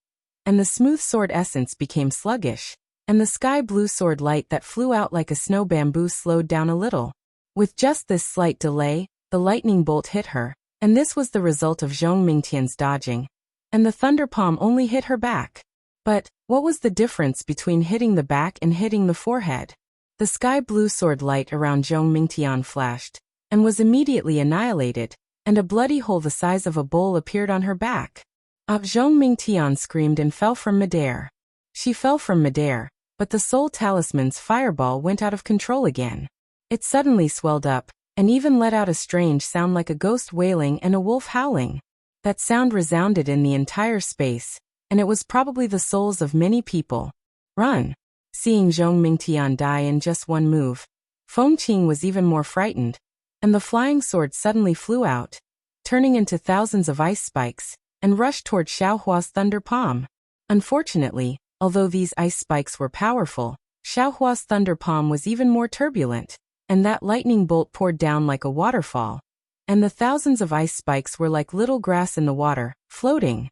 and the smooth sword essence became sluggish, and the sky blue sword light that flew out like a snow bamboo slowed down a little. With just this slight delay, the lightning bolt hit her, and this was the result of Zhong Mingtian's dodging, and the thunder palm only hit her back. But what was the difference between hitting the back and hitting the forehead? The sky blue sword light around Zhong Mingtian flashed, and was immediately annihilated, and a bloody hole the size of a bowl appeared on her back. Zhong Mingtian screamed and fell from midair. She fell from midair, but the soul talisman's fireball went out of control again. It suddenly swelled up, and even let out a strange sound like a ghost wailing and a wolf howling. That sound resounded in the entire space, and it was probably the souls of many people. Run! Seeing Zhong Mingtian die in just one move, Feng Qing was even more frightened, and the flying sword suddenly flew out, turning into thousands of ice spikes, and rushed toward Xiaohua's thunder palm. Unfortunately, although these ice spikes were powerful, Xiaohua's thunder palm was even more turbulent, and that lightning bolt poured down like a waterfall, and the thousands of ice spikes were like little grass in the water, floating.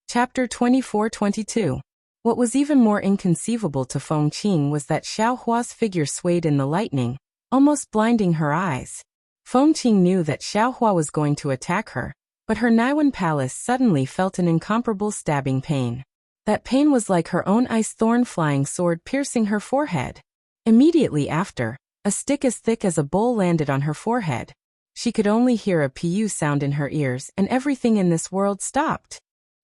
Chapter 24-22. What was even more inconceivable to Feng Qing was that Xiaohua's figure swayed in the lightning, almost blinding her eyes. Feng Qing knew that Xiaohua was going to attack her, but her Naiwan palace suddenly felt an incomparable stabbing pain. That pain was like her own ice thorn flying sword piercing her forehead. Immediately after, a stick as thick as a bowl landed on her forehead. She could only hear a pu sound in her ears, and everything in this world stopped.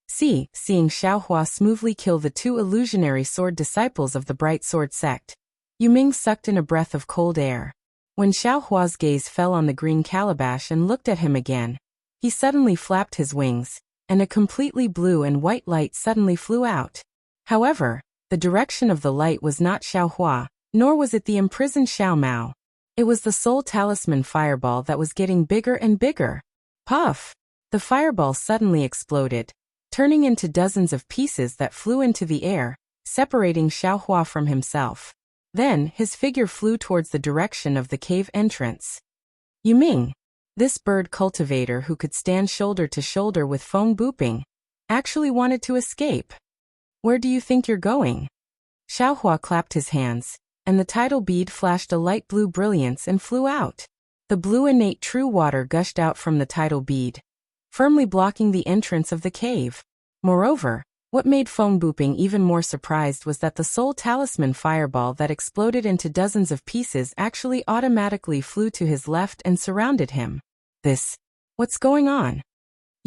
Seeing Xiaohua smoothly kill the two illusionary sword disciples of the Bright Sword sect, Yuming sucked in a breath of cold air. When Xiaohua's gaze fell on the green calabash and looked at him again, he suddenly flapped his wings, and a completely blue and white light suddenly flew out. However, the direction of the light was not Xiaohua, nor was it the imprisoned Xiao Mao. It was the soul talisman fireball that was getting bigger and bigger. Puff! The fireball suddenly exploded, turning into dozens of pieces that flew into the air, separating Xiaohua from himself. Then, his figure flew towards the direction of the cave entrance. Yuming, this bird cultivator who could stand shoulder to shoulder with Feng Buping, actually wanted to escape. Where do you think you're going? Xiaohua clapped his hands, and the tidal bead flashed a light blue brilliance and flew out. The blue innate true water gushed out from the tidal bead, firmly blocking the entrance of the cave. Moreover, what made Feng Buping even more surprised was that the soul talisman fireball that exploded into dozens of pieces actually automatically flew to his left and surrounded him. What's going on?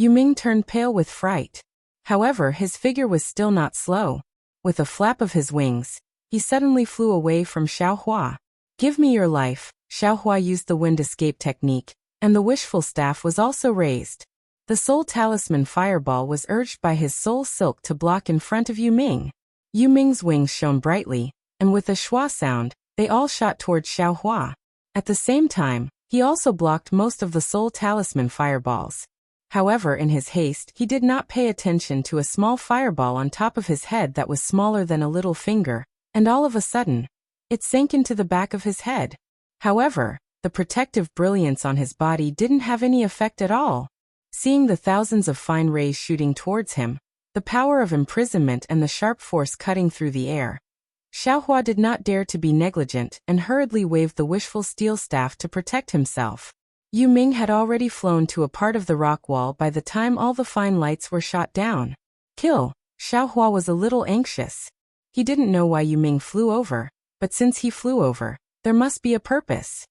Yuming turned pale with fright. However, his figure was still not slow. With a flap of his wings, he suddenly flew away from Xiaohua. Give me your life. Xiaohua used the wind escape technique, and the wishful staff was also raised. The soul talisman fireball was urged by his soul silk to block in front of Yuming. Yuming's wings shone brightly, and with a schwa sound, they all shot towards Xiaohua. At the same time, he also blocked most of the soul talisman fireballs. However, in his haste, he did not pay attention to a small fireball on top of his head that was smaller than a little finger, and all of a sudden, it sank into the back of his head. However, the protective brilliance on his body didn't have any effect at all. Seeing the thousands of fine rays shooting towards him, the power of imprisonment and the sharp force cutting through the air, Xiaohua did not dare to be negligent and hurriedly waved the wishful steel staff to protect himself. Yuming had already flown to a part of the rock wall by the time all the fine lights were shot down. Kill! Xiaohua was a little anxious. He didn't know why Yuming flew over, but since he flew over, there must be a purpose.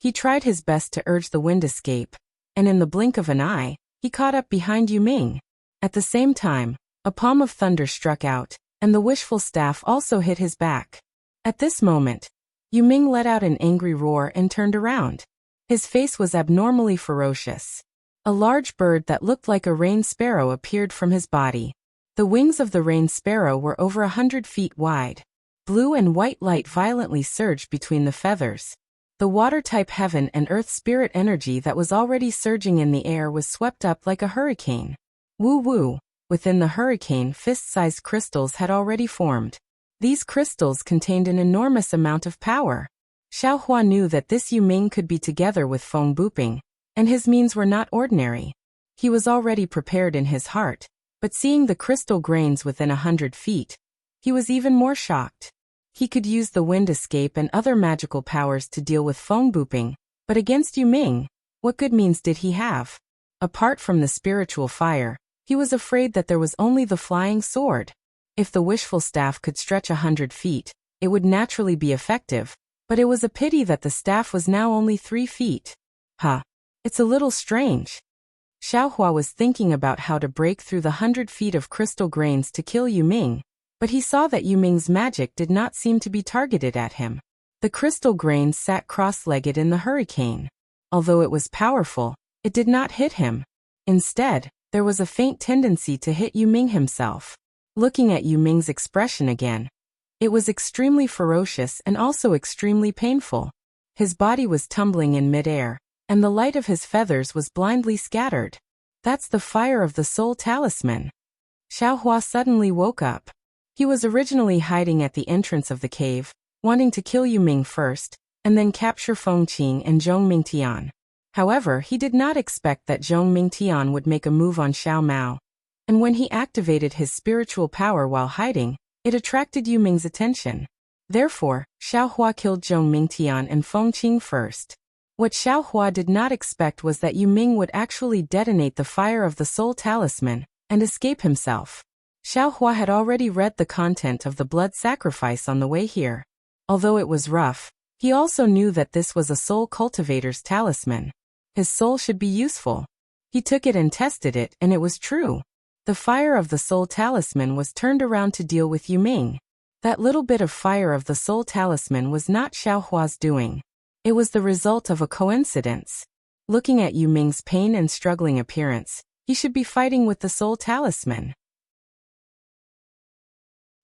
He tried his best to urge the wind escape, and in the blink of an eye, he caught up behind Yuming. At the same time, a palm of thunder struck out, and the wishful staff also hit his back. At this moment, Yuming let out an angry roar and turned around. His face was abnormally ferocious. A large bird that looked like a rain sparrow appeared from his body. The wings of the rain sparrow were over 100 feet wide. Blue and white light violently surged between the feathers. The water-type heaven and earth spirit energy that was already surging in the air was swept up like a hurricane. Woo-woo! Within the hurricane, fist-sized crystals had already formed. These crystals contained an enormous amount of power. Xiaohua knew that this Yuming could be together with Feng Buping, and his means were not ordinary. He was already prepared in his heart, but seeing the crystal grains within 100 feet, he was even more shocked. He could use the wind escape and other magical powers to deal with Feng Buping, but against Yuming, what good means did he have? Apart from the spiritual fire, he was afraid that there was only the flying sword. If the wishful staff could stretch 100 feet, it would naturally be effective, but it was a pity that the staff was now only 3 feet. It's a little strange. Xiaohua was thinking about how to break through the 100 feet of crystal grains to kill Yuming, but he saw that Yuming's magic did not seem to be targeted at him. The crystal grains sat cross-legged in the hurricane. Although it was powerful, it did not hit him. Instead, there was a faint tendency to hit Yu Ming himself. Looking at Yu Ming's expression again, it was extremely ferocious and also extremely painful. His body was tumbling in midair, and the light of his feathers was blindly scattered. That's the fire of the soul talisman. Xiaohua suddenly woke up. He was originally hiding at the entrance of the cave, wanting to kill Yu Ming first, and then capture Feng Qing and Zhong Mingtian. However, he did not expect that Zhong Mingtian would make a move on Xiao Mao. And when he activated his spiritual power while hiding, it attracted Yu Ming's attention. Therefore, Xiaohua killed Zhong Mingtian and Feng Qing first. What Xiaohua did not expect was that Yu Ming would actually detonate the fire of the soul talisman and escape himself. Xiaohua had already read the content of the blood sacrifice on the way here. Although it was rough, he also knew that this was a soul cultivator's talisman. His soul should be useful. He took it and tested it, and it was true. The fire of the soul talisman was turned around to deal with Yu Ming. That little bit of fire of the soul talisman was not Xiaohua's doing. It was the result of a coincidence. Looking at Yu Ming's pain and struggling appearance, he should be fighting with the soul talisman.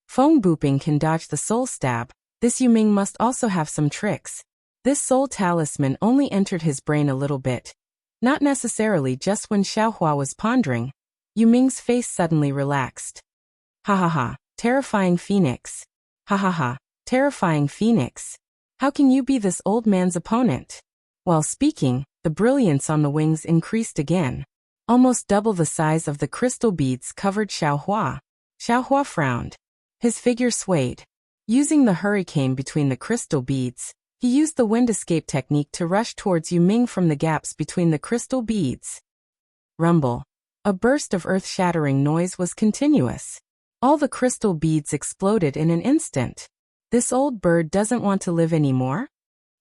Feng Buping can dodge the soul stab. This Yu Ming must also have some tricks. This soul talisman only entered his brain a little bit. Not necessarily just when Xiaohua was pondering. Yu Ming's face suddenly relaxed. Ha ha ha, terrifying phoenix. Ha ha ha, terrifying phoenix. How can you be this old man's opponent? While speaking, the brilliance on the wings increased again. Almost double the size of the crystal beads covered Xiaohua. Xiaohua frowned. His figure swayed. Using the hurricane between the crystal beads, he used the wind escape technique to rush towards Yu Ming from the gaps between the crystal beads. Rumble. A burst of earth-shattering noise was continuous. All the crystal beads exploded in an instant. This old bird doesn't want to live anymore?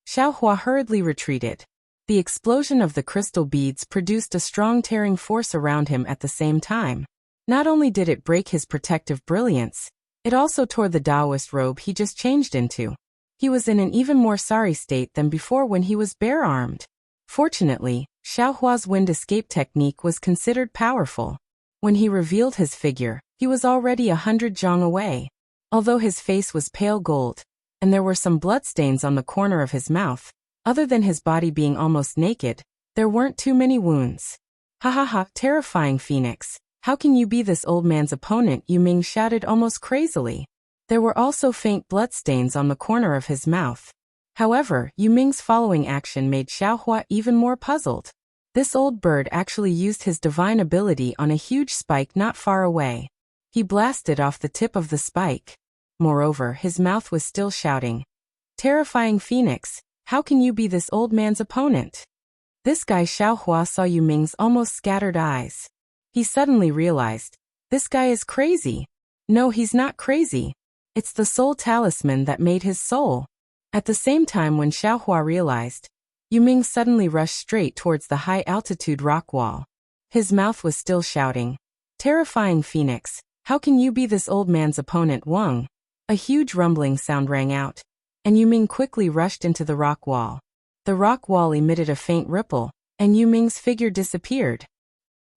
Xiaohua hurriedly retreated. The explosion of the crystal beads produced a strong tearing force around him at the same time. Not only did it break his protective brilliance, it also tore the Taoist robe he just changed into. He was in an even more sorry state than before when he was bare-armed. Fortunately, Xiaohua's wind escape technique was considered powerful. When he revealed his figure, he was already 100 zhang away. Although his face was pale gold, and there were some bloodstains on the corner of his mouth, other than his body being almost naked, there weren't too many wounds. Ha ha ha, terrifying phoenix. How can you be this old man's opponent? Yu Ming shouted almost crazily. There were also faint bloodstains on the corner of his mouth. However, Yu Ming's following action made Xiaohua even more puzzled. This old bird actually used his divine ability on a huge spike not far away. He blasted off the tip of the spike. Moreover, his mouth was still shouting. Terrifying phoenix, how can you be this old man's opponent? This guy. Xiaohua saw Yu Ming's almost scattered eyes. He suddenly realized, this guy is crazy. No, he's not crazy. It's the soul talisman that made his soul. At the same time when Xiaohua realized, Yu Ming suddenly rushed straight towards the high-altitude rock wall. His mouth was still shouting, terrifying phoenix, how can you be this old man's opponent? Wang. A huge rumbling sound rang out, and Yu Ming quickly rushed into the rock wall. The rock wall emitted a faint ripple, and Yu Ming's figure disappeared.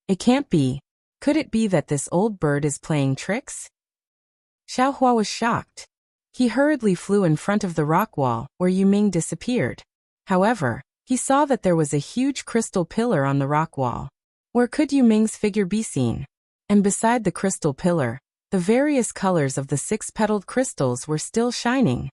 It can't be. Could it be that this old bird is playing tricks? Xiaohua was shocked. He hurriedly flew in front of the rock wall, where Yu Ming disappeared. However, he saw that there was a huge crystal pillar on the rock wall. Where could Yu Ming's figure be seen? And beside the crystal pillar, the various colors of the 6-petaled crystals were still shining.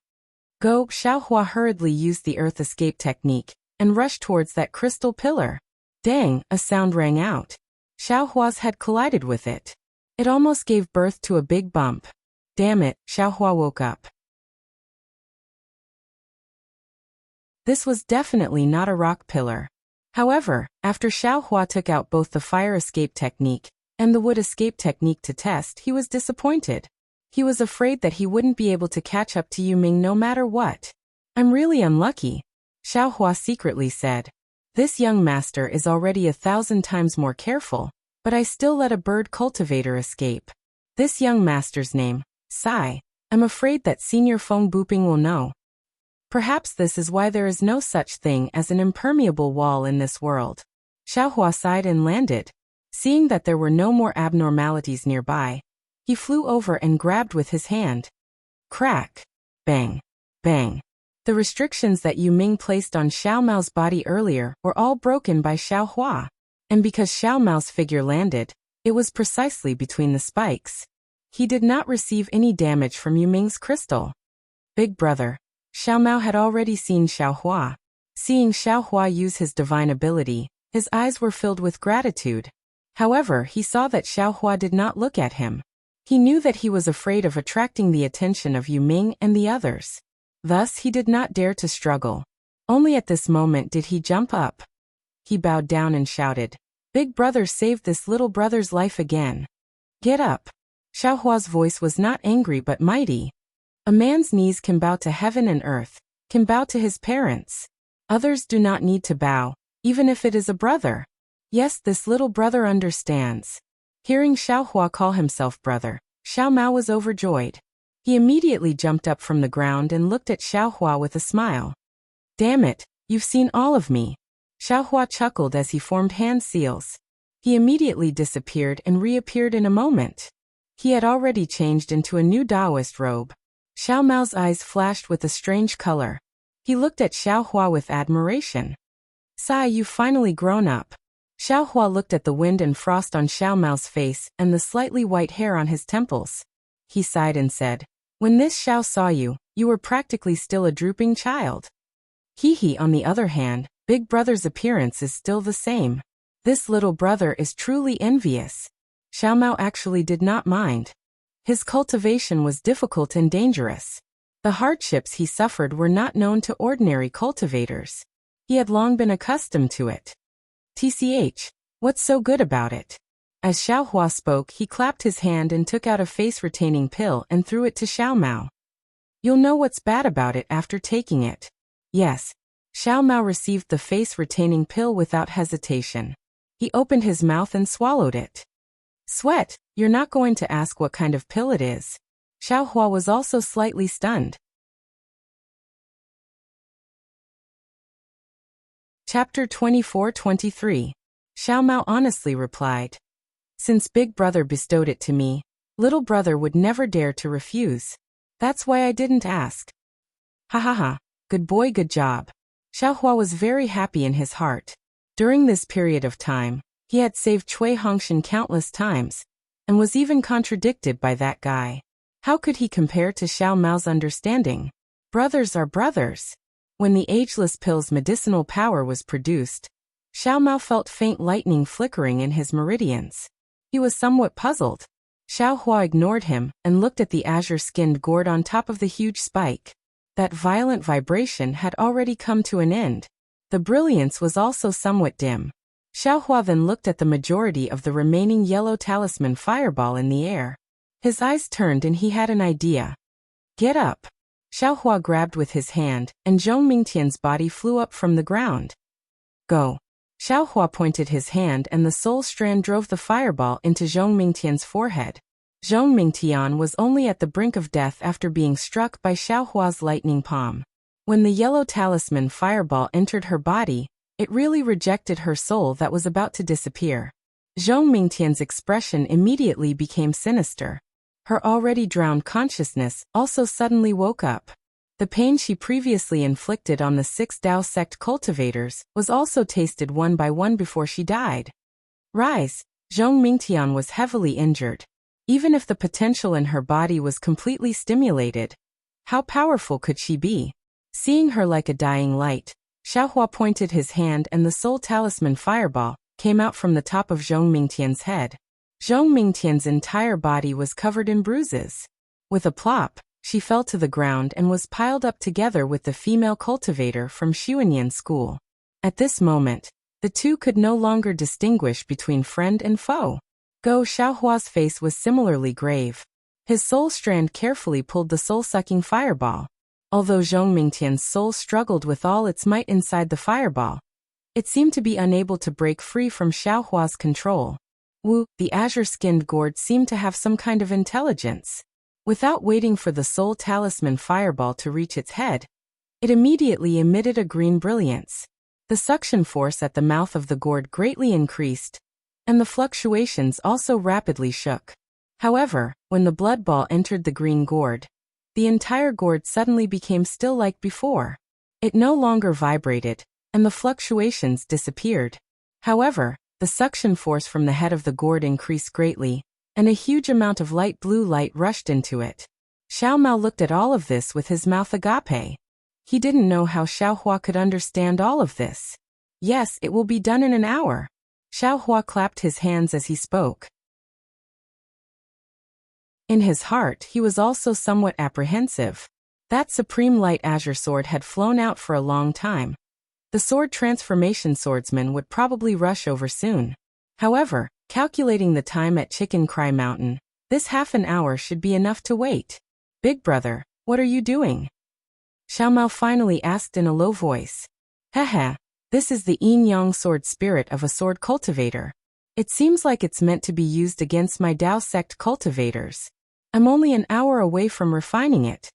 Go. Xiaohua hurriedly used the earth escape technique, and rushed towards that crystal pillar. Dang, a sound rang out. Xiaohua's head collided with it. It almost gave birth to a big bump. Damn it, Xiaohua woke up. This was definitely not a rock pillar. However, after Xiaohua took out both the fire escape technique and the wood escape technique to test, he was disappointed. He was afraid that he wouldn't be able to catch up to Yu Ming no matter what. I'm really unlucky, Xiaohua secretly said. This young master is already 1,000 times more careful, but I still let a bird cultivator escape. This young master's name, Sai. I'm afraid that Senior Feng Buping will know. Perhaps this is why there is no such thing as an impermeable wall in this world. Xiaohua sighed and landed. Seeing that there were no more abnormalities nearby, he flew over and grabbed with his hand. Crack. Bang. Bang. The restrictions that Yu Ming placed on Xiao Mao's body earlier were all broken by Xiaohua. And because Xiao Mao's figure landed, it was precisely between the spikes. He did not receive any damage from Yu Ming's crystal. Big brother. Xiao Mao had already seen Xiaohua. Seeing Xiaohua use his divine ability, his eyes were filled with gratitude. However, he saw that Xiaohua did not look at him. He knew that he was afraid of attracting the attention of Yu Ming and the others. Thus, he did not dare to struggle. Only at this moment did he jump up. He bowed down and shouted, "Big brother saved this little brother's life again. Get up." Xiaohua's voice was not angry but mighty. A man's knees can bow to heaven and earth, can bow to his parents. Others do not need to bow, even if it is a brother. Yes, this little brother understands. Hearing Xiaohua call himself brother, Xiao Mao was overjoyed. He immediately jumped up from the ground and looked at Xiaohua with a smile. "Damn it, you've seen all of me." Xiaohua chuckled as he formed hand seals. He immediately disappeared and reappeared in a moment. He had already changed into a new Taoist robe. Xiao Mao's eyes flashed with a strange color. He looked at Xiaohua with admiration. "Sai, you've finally grown up." Xiaohua looked at the wind and frost on Xiao Mao's face and the slightly white hair on his temples. He sighed and said, "When this Xiao saw you, you were practically still a drooping child." He, on the other hand, big brother's appearance is still the same. This little brother is truly envious. Xiao Mao actually did not mind. His cultivation was difficult and dangerous. The hardships he suffered were not known to ordinary cultivators. He had long been accustomed to it. TCH, what's so good about it? As Xiaohua spoke, he clapped his hand and took out a face-retaining pill and threw it to Xiao Mao. "You'll know what's bad about it after taking it." Yes. Xiao Mao received the face-retaining pill without hesitation. He opened his mouth and swallowed it. "Sweat, you're not going to ask what kind of pill it is." Xiaohua was also slightly stunned. Chapter 24-23. Xiao Mao honestly replied, "Since big brother bestowed it to me, little brother would never dare to refuse. That's why I didn't ask." "Ha ha ha, good boy, good job." Xiaohua was very happy in his heart. During this period of time, he had saved Cui Hongshan countless times, and was even contradicted by that guy. How could he compare to Xiao Mao's understanding? Brothers are brothers. When the ageless pill's medicinal power was produced, Xiao Mao felt faint lightning flickering in his meridians. He was somewhat puzzled. Xiaohua ignored him and looked at the azure-skinned gourd on top of the huge spike. That violent vibration had already come to an end. The brilliance was also somewhat dim. Xiaohua then looked at the majority of the remaining yellow talisman fireball in the air. His eyes turned and he had an idea. "Get up." Xiaohua grabbed with his hand, and Zhong Mingtian's body flew up from the ground. "Go." Xiaohua pointed his hand and the soul strand drove the fireball into Zhong Mingtian's forehead. Zhong Mingtian was only at the brink of death after being struck by Xiaohua's lightning palm. When the yellow talisman fireball entered her body, it really rejected her soul that was about to disappear. Zhong Mingtian's expression immediately became sinister. Her already drowned consciousness also suddenly woke up. The pain she previously inflicted on the 6 Dao sect cultivators was also tasted one by one before she died. Rise. Zhong Mingtian was heavily injured. Even if the potential in her body was completely stimulated, how powerful could she be? Seeing her like a dying light, Xiaohua pointed his hand and the soul talisman fireball came out from the top of Zhong Mingtian's head. Zhong Mingtian's entire body was covered in bruises. With a plop, she fell to the ground and was piled up together with the female cultivator from Xuanyan school. At this moment, the two could no longer distinguish between friend and foe. Go Xiaohua's face was similarly grave. His soul strand carefully pulled the soul-sucking fireball. Although Zhong Mingtian's soul struggled with all its might inside the fireball, it seemed to be unable to break free from Xiaohua's control. Wu, the azure-skinned gourd, seemed to have some kind of intelligence. Without waiting for the soul talisman fireball to reach its head, It immediately emitted a green brilliance. The suction force at the mouth of the gourd greatly increased, and the fluctuations also rapidly shook. However, when the blood ball entered the green gourd, the entire gourd suddenly became still like before. It no longer vibrated, and the fluctuations disappeared. However, the suction force from the head of the gourd increased greatly, and a huge amount of light blue light rushed into it. Xiao Mao looked at all of this with his mouth agape. He didn't know how Xiao Hua could understand all of this. Yes, it will be done in an hour. Xiao Hua clapped his hands as he spoke. In his heart, he was also somewhat apprehensive. That supreme light azure sword had flown out for a long time. The sword transformation swordsman would probably rush over soon. However, calculating the time at Chicken Cry Mountain, this half an hour should be enough to wait. Big brother, what are you doing? Xiao Mao finally asked in a low voice. Haha, this is the yin-yang sword spirit of a sword cultivator. It seems like it's meant to be used against my Dao sect cultivators. I'm only an hour away from refining it.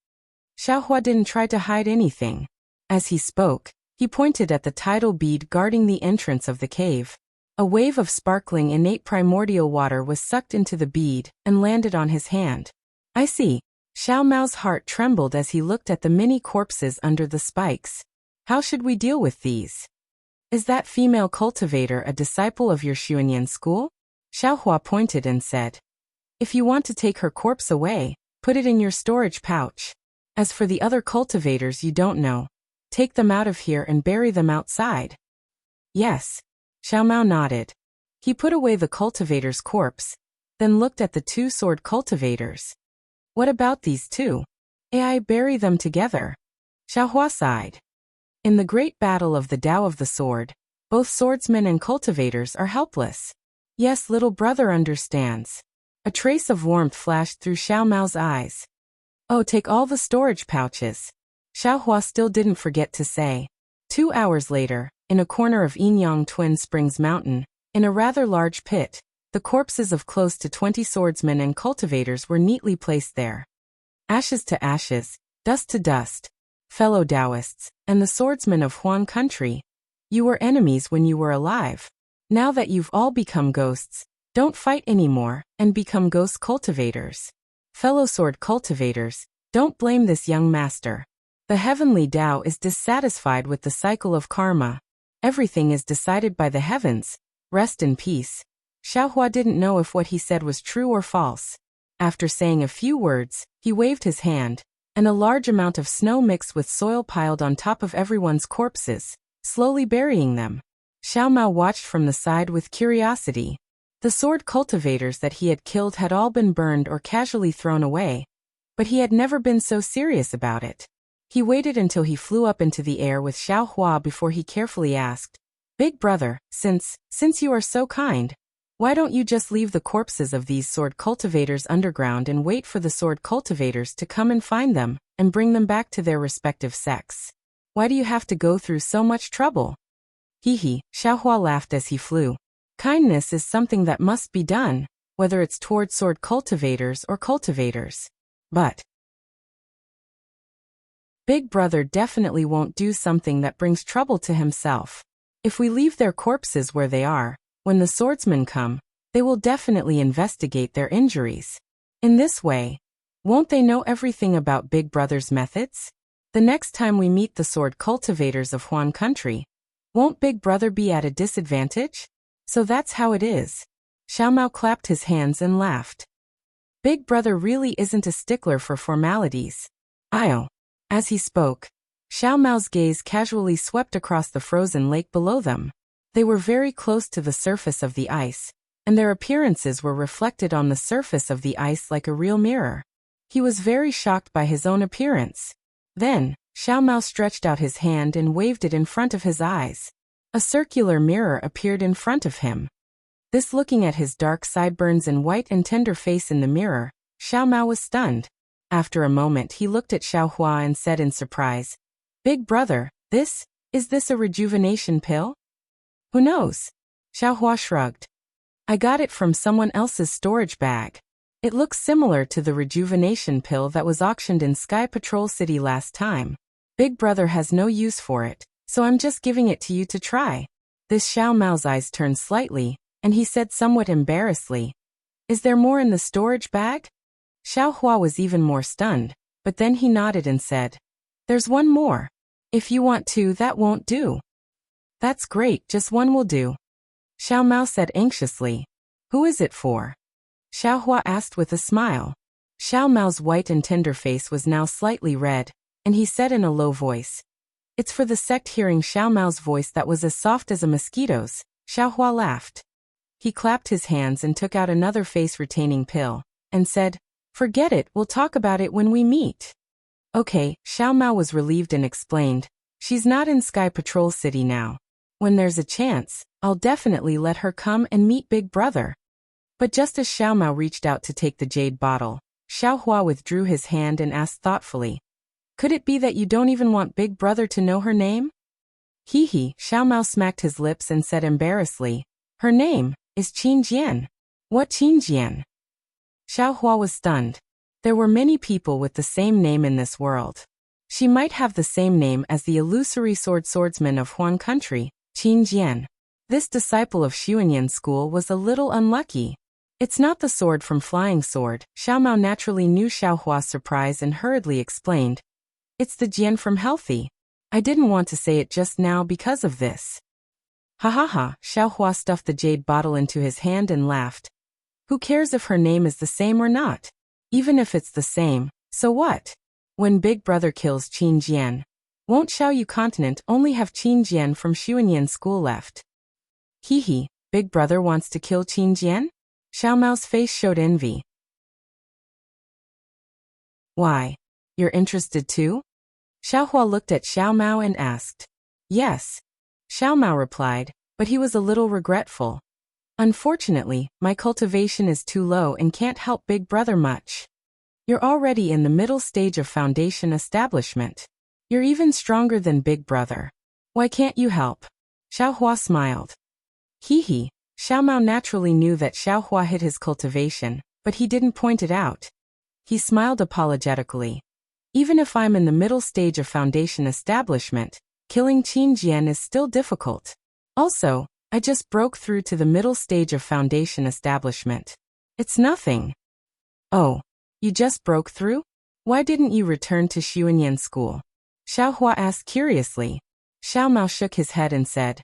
Xiao Hua didn't try to hide anything. As he spoke, he pointed at the tidal bead guarding the entrance of the cave. A wave of sparkling innate primordial water was sucked into the bead and landed on his hand. I see. Xiao Mao's heart trembled as he looked at the many corpses under the spikes. How should we deal with these? Is that female cultivator a disciple of your Xuanyan school? Xiao Hua pointed and said. If you want to take her corpse away, put it in your storage pouch. As for the other cultivators you don't know, take them out of here and bury them outside. Yes. Xiao Mao nodded. He put away the cultivator's corpse, then looked at the two sword cultivators. What about these two? I bury them together. Xiao Hua sighed. In the great battle of the Tao of the sword, both swordsmen and cultivators are helpless. Yes, little brother understands. A trace of warmth flashed through Xiao Mao's eyes. Oh, take all the storage pouches. Xiao Hua still didn't forget to say. 2 hours later, in a corner of Yinyang Twin Springs Mountain, in a rather large pit, the corpses of close to 20 swordsmen and cultivators were neatly placed there. Ashes to ashes, dust to dust. Fellow Taoists, and the swordsmen of Huan country, you were enemies when you were alive. Now that you've all become ghosts, don't fight anymore, and become ghost cultivators. Fellow sword cultivators, don't blame this young master. The heavenly Tao is dissatisfied with the cycle of karma. Everything is decided by the heavens. Rest in peace. Xiao Hua didn't know if what he said was true or false. After saying a few words, he waved his hand, and a large amount of snow mixed with soil piled on top of everyone's corpses, slowly burying them. Xiao Mao watched from the side with curiosity. The sword cultivators that he had killed had all been burned or casually thrown away, but he had never been so serious about it. He waited until he flew up into the air with Xiao Hua before he carefully asked, Big brother, since you are so kind, why don't you just leave the corpses of these sword cultivators underground and wait for the sword cultivators to come and find them, and bring them back to their respective sects? Why do you have to go through so much trouble? Hee, Xiao Hua laughed as he flew. Kindness is something that must be done, whether it's toward sword cultivators or cultivators. But Big brother definitely won't do something that brings trouble to himself. If we leave their corpses where they are, when the swordsmen come, they will definitely investigate their injuries. In this way, won't they know everything about Big brother's methods? The next time we meet the sword cultivators of Huan country, won't Big brother be at a disadvantage? So that's how it is. Xiao Mao clapped his hands and laughed. Big brother really isn't a stickler for formalities. As he spoke, Xiao Mao's gaze casually swept across the frozen lake below them. They were very close to the surface of the ice, and their appearances were reflected on the surface of the ice like a real mirror. He was very shocked by his own appearance. Then, Xiao Mao stretched out his hand and waved it in front of his eyes. A circular mirror appeared in front of him. This, looking at his dark sideburns and white and tender face in the mirror, Xiao Mao was stunned. After a moment he looked at Xiao Hua and said in surprise, Big brother, is this a rejuvenation pill? Who knows? Xiao Hua shrugged. I got it from someone else's storage bag. It looks similar to the rejuvenation pill that was auctioned in Sky Patrol City last time. Big brother has no use for it, so I'm just giving it to you to try. This Xiao Mao's eyes turned slightly, and he said somewhat embarrassedly, "Is there more in the storage bag?" Xiao Hua was even more stunned, but then he nodded and said, "There's one more. If you want two, that won't do." "That's great, just one will do," Xiao Mao said anxiously. "Who is it for?" Xiao Hua asked with a smile. Xiao Mao's white and tender face was now slightly red, and he said in a low voice, "It's for the sect." Hearing Xiao Mao's voice that was as soft as a mosquito's, Xiao Hua laughed. He clapped his hands and took out another face-retaining pill, and said, "Forget it, we'll talk about it when we meet." "Okay," Xiao Mao was relieved and explained, "She's not in Sky Patrol City now. When there's a chance, I'll definitely let her come and meet Big Brother." But just as Xiao Mao reached out to take the jade bottle, Xiao Hua withdrew his hand and asked thoughtfully, "Could it be that you don't even want Big Brother to know her name?" "Hee hee," Xiao Mao smacked his lips and said embarrassedly, "Her name is Qin Jian." "What Qin Jian?" Xiao Hua was stunned. There were many people with the same name in this world. She might have the same name as the illusory swordsman of Huan country, Qin Jian. This disciple of Xuanyan school was a little unlucky. "It's not the sword from Flying Sword." Xiao Mao naturally knew Xiao Hua's surprise and hurriedly explained, "It's the Jian from Healthy. I didn't want to say it just now because of this." "Ha ha ha," Xiao Hua stuffed the jade bottle into his hand and laughed. "Who cares if her name is the same or not? Even if it's the same, so what? When Big Brother kills Qin Jian, won't Xiaoyu continent only have Qin Jian from Xuanyan school left?" "Hee hee, Big Brother wants to kill Qin Jian?" Xiao Mao's face showed envy. "Why? You're interested too?" Xiao Hua looked at Xiao Mao and asked. "Yes," Xiao Mao replied, but he was a little regretful. "Unfortunately, my cultivation is too low and can't help Big Brother much." "You're already in the middle stage of foundation establishment. You're even stronger than Big Brother. Why can't you help?" Xiao Hua smiled. Hee hee. Xiao Mao naturally knew that Xiao Hua hid his cultivation, but he didn't point it out. He smiled apologetically. "Even if I'm in the middle stage of foundation establishment, killing Qin Jian is still difficult. Also, I just broke through to the middle stage of foundation establishment. It's nothing." "Oh, you just broke through? Why didn't you return to Xuanyan school?" Xiao Hua asked curiously. Xiao Mao shook his head and said,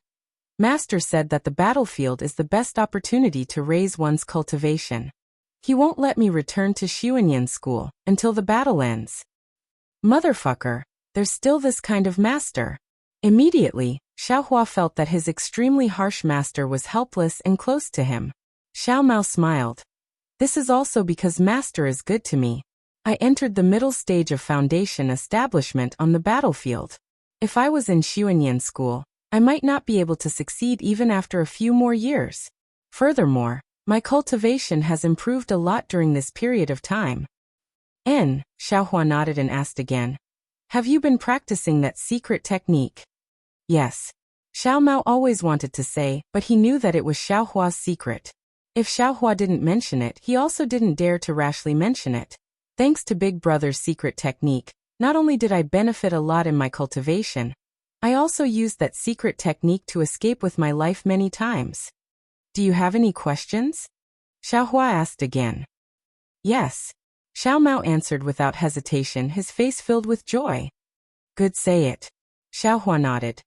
"Master said that the battlefield is the best opportunity to raise one's cultivation. He won't let me return to Xuanyan school until the battle ends." "Motherfucker, there's still this kind of master." Immediately, Xiao Hua felt that his extremely harsh master was helpless and close to him. Xiao Mao smiled. "This is also because master is good to me. I entered the middle stage of foundation establishment on the battlefield. If I was in Xuanyan school, I might not be able to succeed even after a few more years. Furthermore, my cultivation has improved a lot during this period of time." Xiao Hua nodded and asked again, "Have you been practicing that secret technique?" "Yes." Xiao Mao always wanted to say, but he knew that it was Xiao Hua's secret. If Xiao Hua didn't mention it, he also didn't dare to rashly mention it. "Thanks to Big Brother's secret technique, not only did I benefit a lot in my cultivation, I also used that secret technique to escape with my life many times. Do you have any questions?" Xiao Hua asked again. "Yes." Xiao Mao answered without hesitation, his face filled with joy. "Good, say it." Xiao Hua nodded.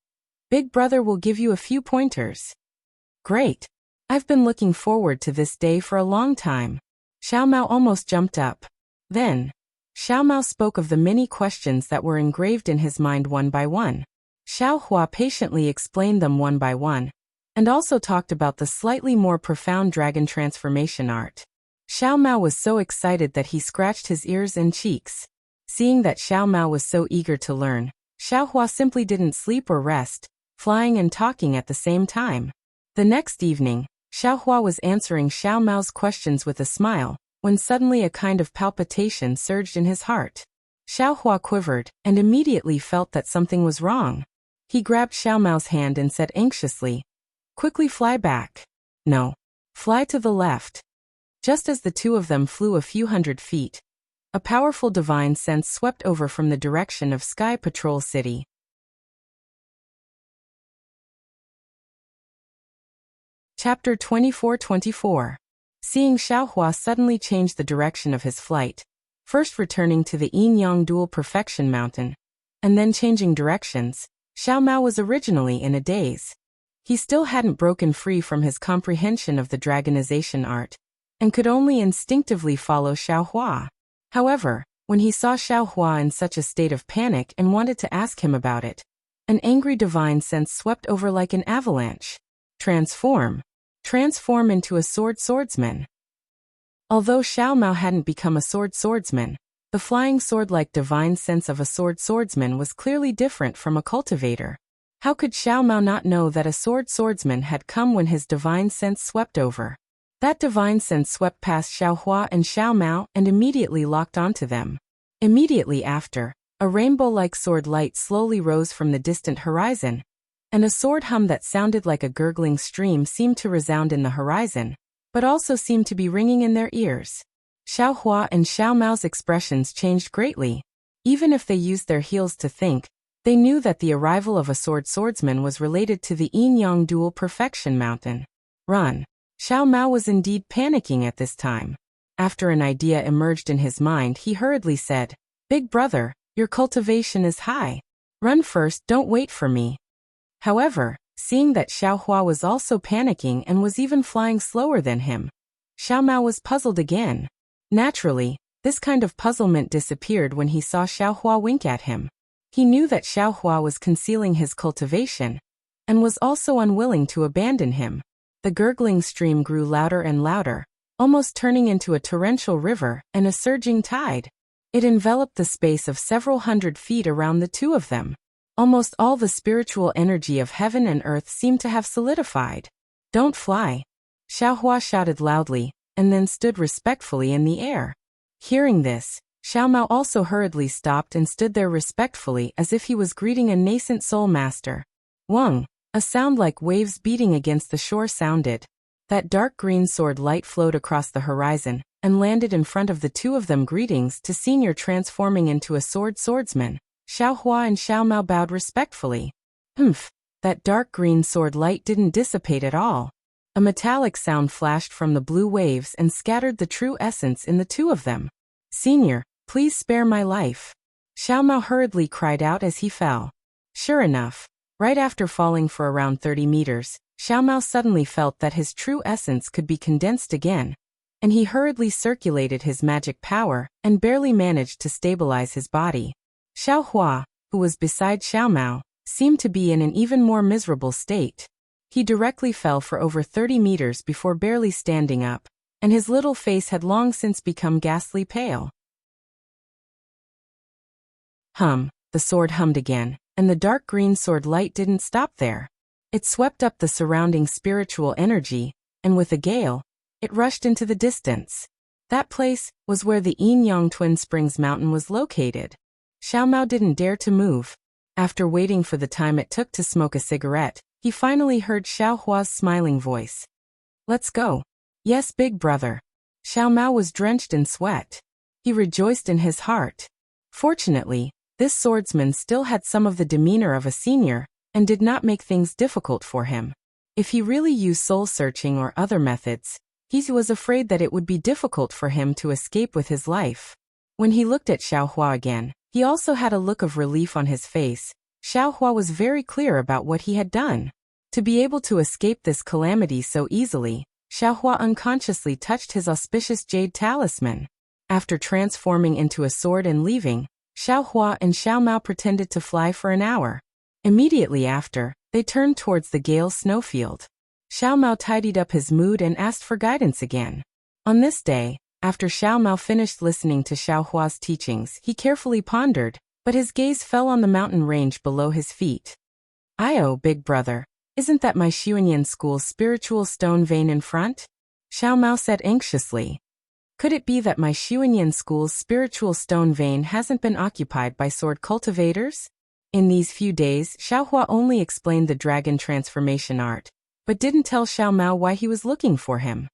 "Big Brother will give you a few pointers." "Great. I've been looking forward to this day for a long time." Xiao Mao almost jumped up. Then, Xiao Mao spoke of the many questions that were engraved in his mind one by one. Xiao Hua patiently explained them one by one, and also talked about the slightly more profound dragon transformation art. Xiao Mao was so excited that he scratched his ears and cheeks. Seeing that Xiao Mao was so eager to learn, Xiao Hua simply didn't sleep or rest, flying and talking at the same time. The next evening, Xiao Hua was answering Xiao Mao's questions with a smile, when suddenly a kind of palpitation surged in his heart. Xiao Hua quivered, and immediately felt that something was wrong. He grabbed Xiao Mao's hand and said anxiously, "Quickly fly back. No. Fly to the left." Just as the two of them flew a few hundred feet, A powerful divine sense swept over from the direction of Sky Patrol City. Chapter 24-24. Seeing Xiaohua suddenly change the direction of his flight, first returning to the Yin-Yang Dual Perfection Mountain, and then changing directions, Xiao Mao was originally in a daze. He still hadn't broken free from his comprehension of the dragonization art, and could only instinctively follow Xiaohua. However, when he saw Xiaohua in such a state of panic and wanted to ask him about it, an angry divine sense swept over like an avalanche. Transform into a swordsman. Although Xiao Mao hadn't become a swordsman, the flying sword-like divine sense of a swordsman was clearly different from a cultivator. How could Xiao Mao not know that a swordsman had come when his divine sense swept over? That divine sense swept past Xiaohua and Xiao Mao and immediately locked onto them. Immediately after, a rainbow-like sword light slowly rose from the distant horizon, and a sword hum that sounded like a gurgling stream seemed to resound in the horizon, but also seemed to be ringing in their ears. Xiaohua and Xiao Mao's expressions changed greatly. Even if they used their heels to think, they knew that the arrival of a swordsman was related to the Yin-Yang Dual Perfection Mountain. Run. Xiao Mao was indeed panicking at this time. After an idea emerged in his mind, he hurriedly said, "Big brother, your cultivation is high. Run first, don't wait for me." However, seeing that Xiaohua was also panicking and was even flying slower than him, Xiao Mao was puzzled again. Naturally, this kind of puzzlement disappeared when he saw Xiaohua wink at him. He knew that Xiaohua was concealing his cultivation, and was also unwilling to abandon him. The gurgling stream grew louder and louder, almost turning into a torrential river and a surging tide. It enveloped the space of several hundred feet around the two of them. Almost all the spiritual energy of heaven and earth seemed to have solidified. "Don't fly," Xiaohua shouted loudly, and then stood respectfully in the air. Hearing this, Xiao Mao also hurriedly stopped and stood there respectfully as if he was greeting a nascent soul master. Wang, a sound like waves beating against the shore sounded. That dark green sword light flowed across the horizon, and landed in front of the two of them. "Greetings to Senior transforming into a swordsman." Xiaohua and Xiao Mao bowed respectfully. That dark green sword light didn't dissipate at all. A metallic sound flashed from the blue waves and scattered the true essence in the two of them. "Senior, please spare my life," Xiao Mao hurriedly cried out as he fell. Sure enough, right after falling for around 30 meters, Xiao Mao suddenly felt that his true essence could be condensed again, and he hurriedly circulated his magic power and barely managed to stabilize his body. Xiaohua, who was beside Xiao Mao, seemed to be in an even more miserable state. He directly fell for over 30 meters before barely standing up, and his little face had long since become ghastly pale. The sword hummed again, and the dark green sword light didn't stop there. It swept up the surrounding spiritual energy, and with a gale, it rushed into the distance. That place was where the Yin-Yang Twin Springs Mountain was located. Xiao Mao didn't dare to move. After waiting for the time it took to smoke a cigarette, he finally heard Xiaohua's smiling voice. "Let's go." "Yes, big brother." Xiao Mao was drenched in sweat. He rejoiced in his heart. Fortunately, this swordsman still had some of the demeanor of a senior, and did not make things difficult for him. If he really used soul-searching or other methods, he was afraid that it would be difficult for him to escape with his life. When he looked at Xiaohua again, he also had a look of relief on his face. Xiaohua was very clear about what he had done. To be able to escape this calamity so easily, Xiaohua unconsciously touched his auspicious jade talisman. After transforming into a sword and leaving, Xiaohua and Xiao Mao pretended to fly for an hour. Immediately after, they turned towards the Gale snowfield. Xiao Mao tidied up his mood and asked for guidance again. On this day, after Xiao Mao finished listening to Xiaohua's teachings, he carefully pondered, but his gaze fell on the mountain range below his feet. "Oh, big brother, isn't that my Xuanyan school's spiritual stone vein in front?" Xiao Mao said anxiously. Could it be that my Xuanyan school's spiritual stone vein hasn't been occupied by sword cultivators? In these few days, Xiaohua only explained the dragon transformation art, but didn't tell Xiao Mao why he was looking for him.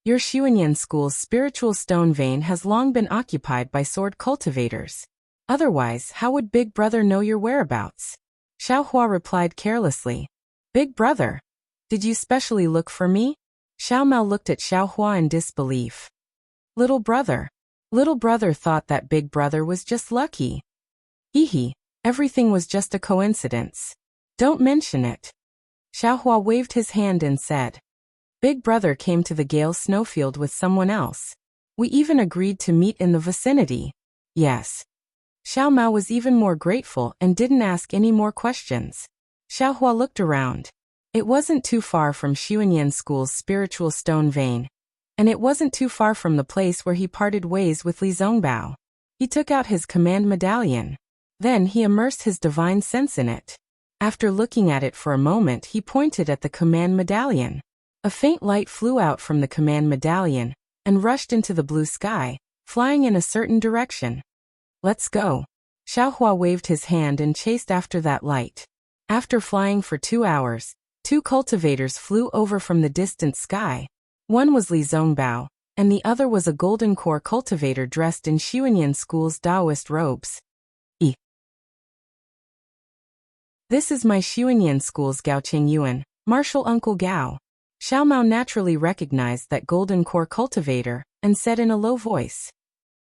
Your Xuanyan school's spiritual stone vein has long been occupied by sword cultivators. Otherwise, how would Big Brother know your whereabouts? Xiaohua replied carelessly. Big Brother? Did you specially look for me? Xiao Mao looked at Xiaohua in disbelief. Little brother. Little brother thought that Big Brother was just lucky. Hee, everything was just a coincidence. Don't mention it. Xiaohua waved his hand and said. Big Brother came to the Gale snowfield with someone else. We even agreed to meet in the vicinity. Yes. Xiao Mao was even more grateful and didn't ask any more questions. Xiaohua looked around. It wasn't too far from Xuanyan School's spiritual stone vein, and it wasn't too far from the place where he parted ways with Li Zongbao. He took out his command medallion. Then he immersed his divine sense in it. After looking at it for a moment, he pointed at the command medallion. A faint light flew out from the command medallion and rushed into the blue sky, flying in a certain direction. Let's go. Xiaohua waved his hand and chased after that light. After flying for 2 hours, 2 cultivators flew over from the distant sky. One was Li Zongbao, and the other was a golden core cultivator dressed in Xuanyan School's Taoist robes. This is my Xuanyan School's Gao Qingyuan, Martial Uncle Gao. Xiao Mao naturally recognized that golden core cultivator, and said in a low voice.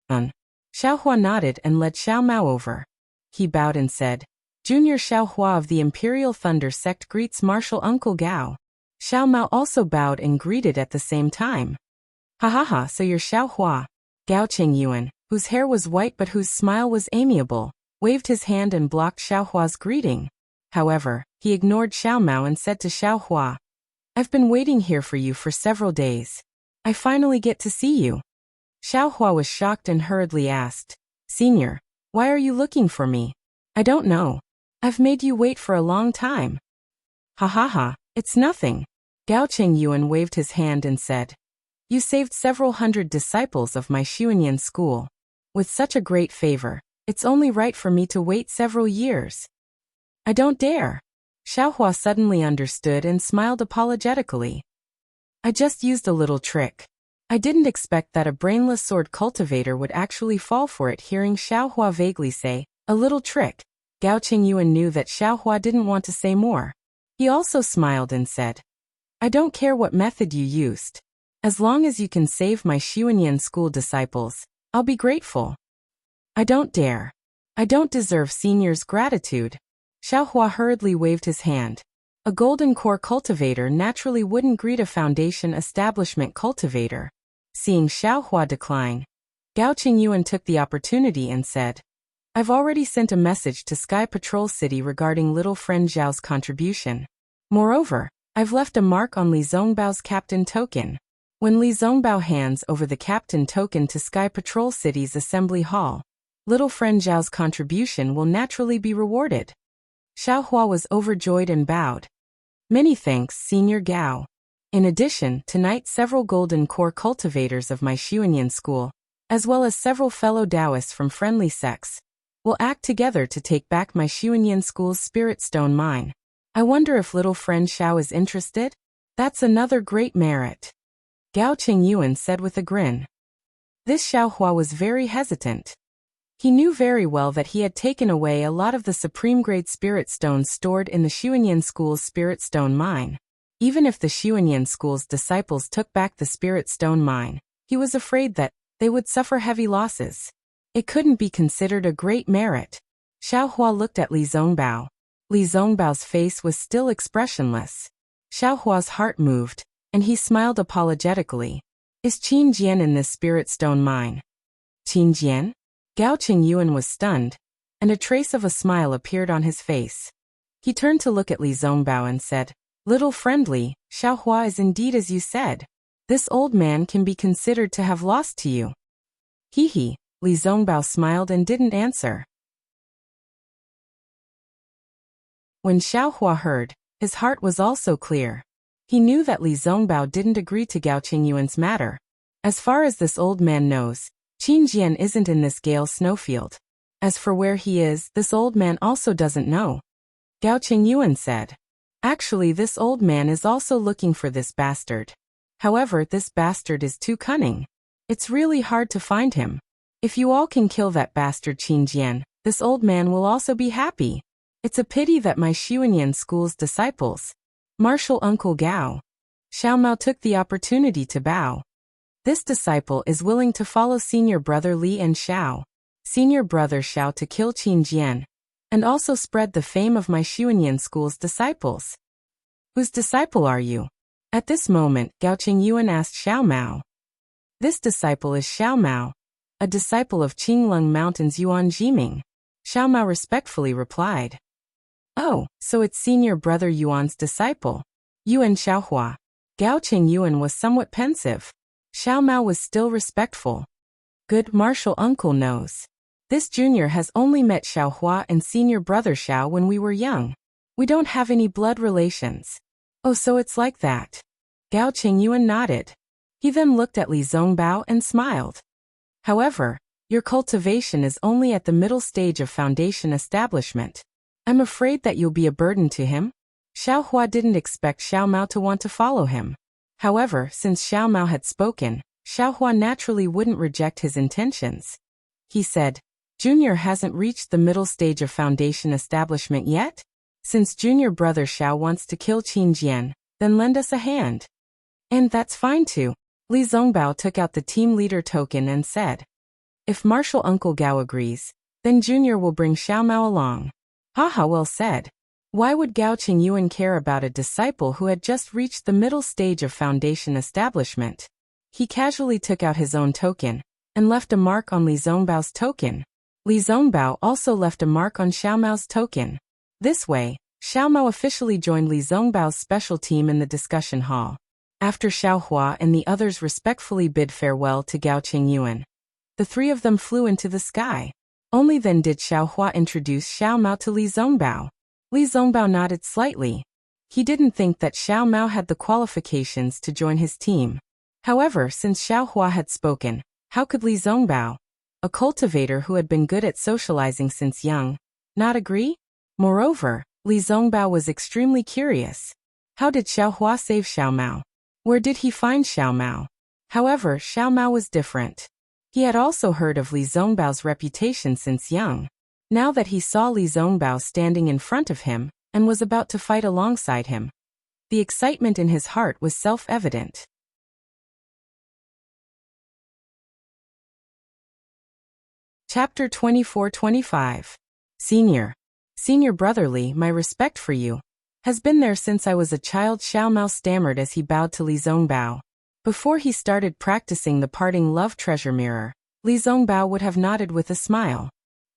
Xiaohua nodded and led Xiao Mao over. He bowed and said, Junior Xiaohua of the Imperial Thunder Sect greets Martial Uncle Gao. Xiao Mao also bowed and greeted at the same time. Ha, so you're Xiaohua. Gao Qingyuan, whose hair was white but whose smile was amiable, waved his hand and blocked Xiaohua's greeting. However, he ignored Xiao Mao and said to Xiaohua, I've been waiting here for you for several days. I finally get to see you. Xiaohua was shocked and hurriedly asked, Senior, why are you looking for me? I don't know. I've made you wait for a long time. Ha, it's nothing. Gao Qingyuan waved his hand and said, You saved several hundred disciples of my Xuanyan school. With such a great favor, it's only right for me to wait several years. I don't dare. Xiaohua suddenly understood and smiled apologetically. I just used a little trick. I didn't expect that a brainless sword cultivator would actually fall for it. Hearing Xiaohua vaguely say, a little trick, Gao Qingyuan knew that Xiaohua didn't want to say more. He also smiled and said, I don't care what method you used. As long as you can save my Xuanyan school disciples, I'll be grateful. I don't dare. I don't deserve Senior's gratitude. Xiaohua hurriedly waved his hand. A golden core cultivator naturally wouldn't greet a foundation establishment cultivator. Seeing Xiaohua decline, Gao Qingyuan took the opportunity and said, I've already sent a message to Sky Patrol City regarding little friend Zhao's contribution. Moreover, I've left a mark on Li Zongbao's captain token. When Li Zongbao hands over the captain token to Sky Patrol City's assembly hall, little friend Zhao's contribution will naturally be rewarded. Xiaohua was overjoyed and bowed. Many thanks, Senior Gao. In addition, tonight several golden core cultivators of my Xuanyan school, as well as several fellow Taoists from friendly sects, will act together to take back my Xuanyan school's spirit stone mine. I wonder if little friend Xiao is interested? That's another great merit. Gao Qingyuan said with a grin. This Xiaohua was very hesitant. He knew very well that he had taken away a lot of the supreme-grade spirit stones stored in the Xuanyan School's spirit stone mine. Even if the Xuanyan School's disciples took back the spirit stone mine, he was afraid that they would suffer heavy losses. It couldn't be considered a great merit. Xiaohua looked at Li Zongbao. Li Zongbao's face was still expressionless. Xiaohua's heart moved, and he smiled apologetically. Is Qin Jian in this spirit stone mine? Qin Jian? Gao Qingyuan was stunned, and a trace of a smile appeared on his face. He turned to look at Li Zongbao and said, Little friendly, Xiaohua is indeed as you said. This old man can be considered to have lost to you. Li Zongbao smiled and didn't answer. When Xiaohua heard, his heart was also clear. He knew that Li Zongbao didn't agree to Gao Qingyuan's matter. As far as this old man knows, Qin Jian isn't in this Gale snowfield. As for where he is, this old man also doesn't know. Gao Qingyuan said. Actually, this old man is also looking for this bastard. However, this bastard is too cunning. It's really hard to find him. If you all can kill that bastard Qin Jian, this old man will also be happy. It's a pity that my Xuanyan school's disciples. Martial Uncle Gao. Xiao Mao took the opportunity to bow. This disciple is willing to follow senior brother Li and Xiao, senior brother Xiao, to kill Qin Jian, and also spread the fame of my Xuanyan school's disciples. Whose disciple are you? At this moment, Gao Qingyuan asked Xiao Mao. This disciple is Xiao Mao, a disciple of Qinglong Mountain's Yuan Jiming. Xiao Mao respectfully replied. Oh, so it's senior brother Yuan's disciple. Yuan Xiaohua. Gao Qingyuan was somewhat pensive. Xiao Mao was still respectful. Good martial uncle knows. This junior has only met Xiaohua and senior brother Xiao when we were young. We don't have any blood relations. Oh, so it's like that. Gao Qingyuan nodded. He then looked at Li Zongbao and smiled. However, your cultivation is only at the middle stage of foundation establishment. I'm afraid that you'll be a burden to him. Xiaohua didn't expect Xiao Mao to want to follow him. However, since Xiao Mao had spoken, Xiaohua naturally wouldn't reject his intentions. He said, Junior hasn't reached the middle stage of foundation establishment yet? Since junior brother Xiao wants to kill Qin Jian, then lend us a hand. And that's fine too. Li Zongbao took out the team leader token and said, if martial uncle Gao agrees, then junior will bring Xiao Mao along. Haha, well said. Why would Gao Qingyuan care about a disciple who had just reached the middle stage of foundation establishment? He casually took out his own token and left a mark on Li Zongbao's token. Li Zongbao also left a mark on Xiao Mao's token. This way, Xiao Mao officially joined Li Zongbao's special team in the discussion hall. After Xiaohua and the others respectfully bid farewell to Gao Qingyuan, the three of them flew into the sky. Only then did Xiaohua introduce Xiao Mao to Li Zongbao. Li Zongbao nodded slightly. He didn't think that Xiao Mao had the qualifications to join his team. However, since Xiaohua had spoken, how could Li Zongbao, a cultivator who had been good at socializing since young, not agree? Moreover, Li Zongbao was extremely curious. How did Xiaohua save Xiao Mao? Where did he find Xiao Mao? However, Xiao Mao was different. He had also heard of Li Zongbao's reputation since young. Now that he saw Li Zongbao standing in front of him and was about to fight alongside him, the excitement in his heart was self-evident. Chapter 24-25. Senior brother Li, my respect for you has been there since I was a child, Xiao Mao stammered as he bowed to Li Zongbao. Before he started practicing the parting love treasure mirror, Li Zongbao would have nodded with a smile.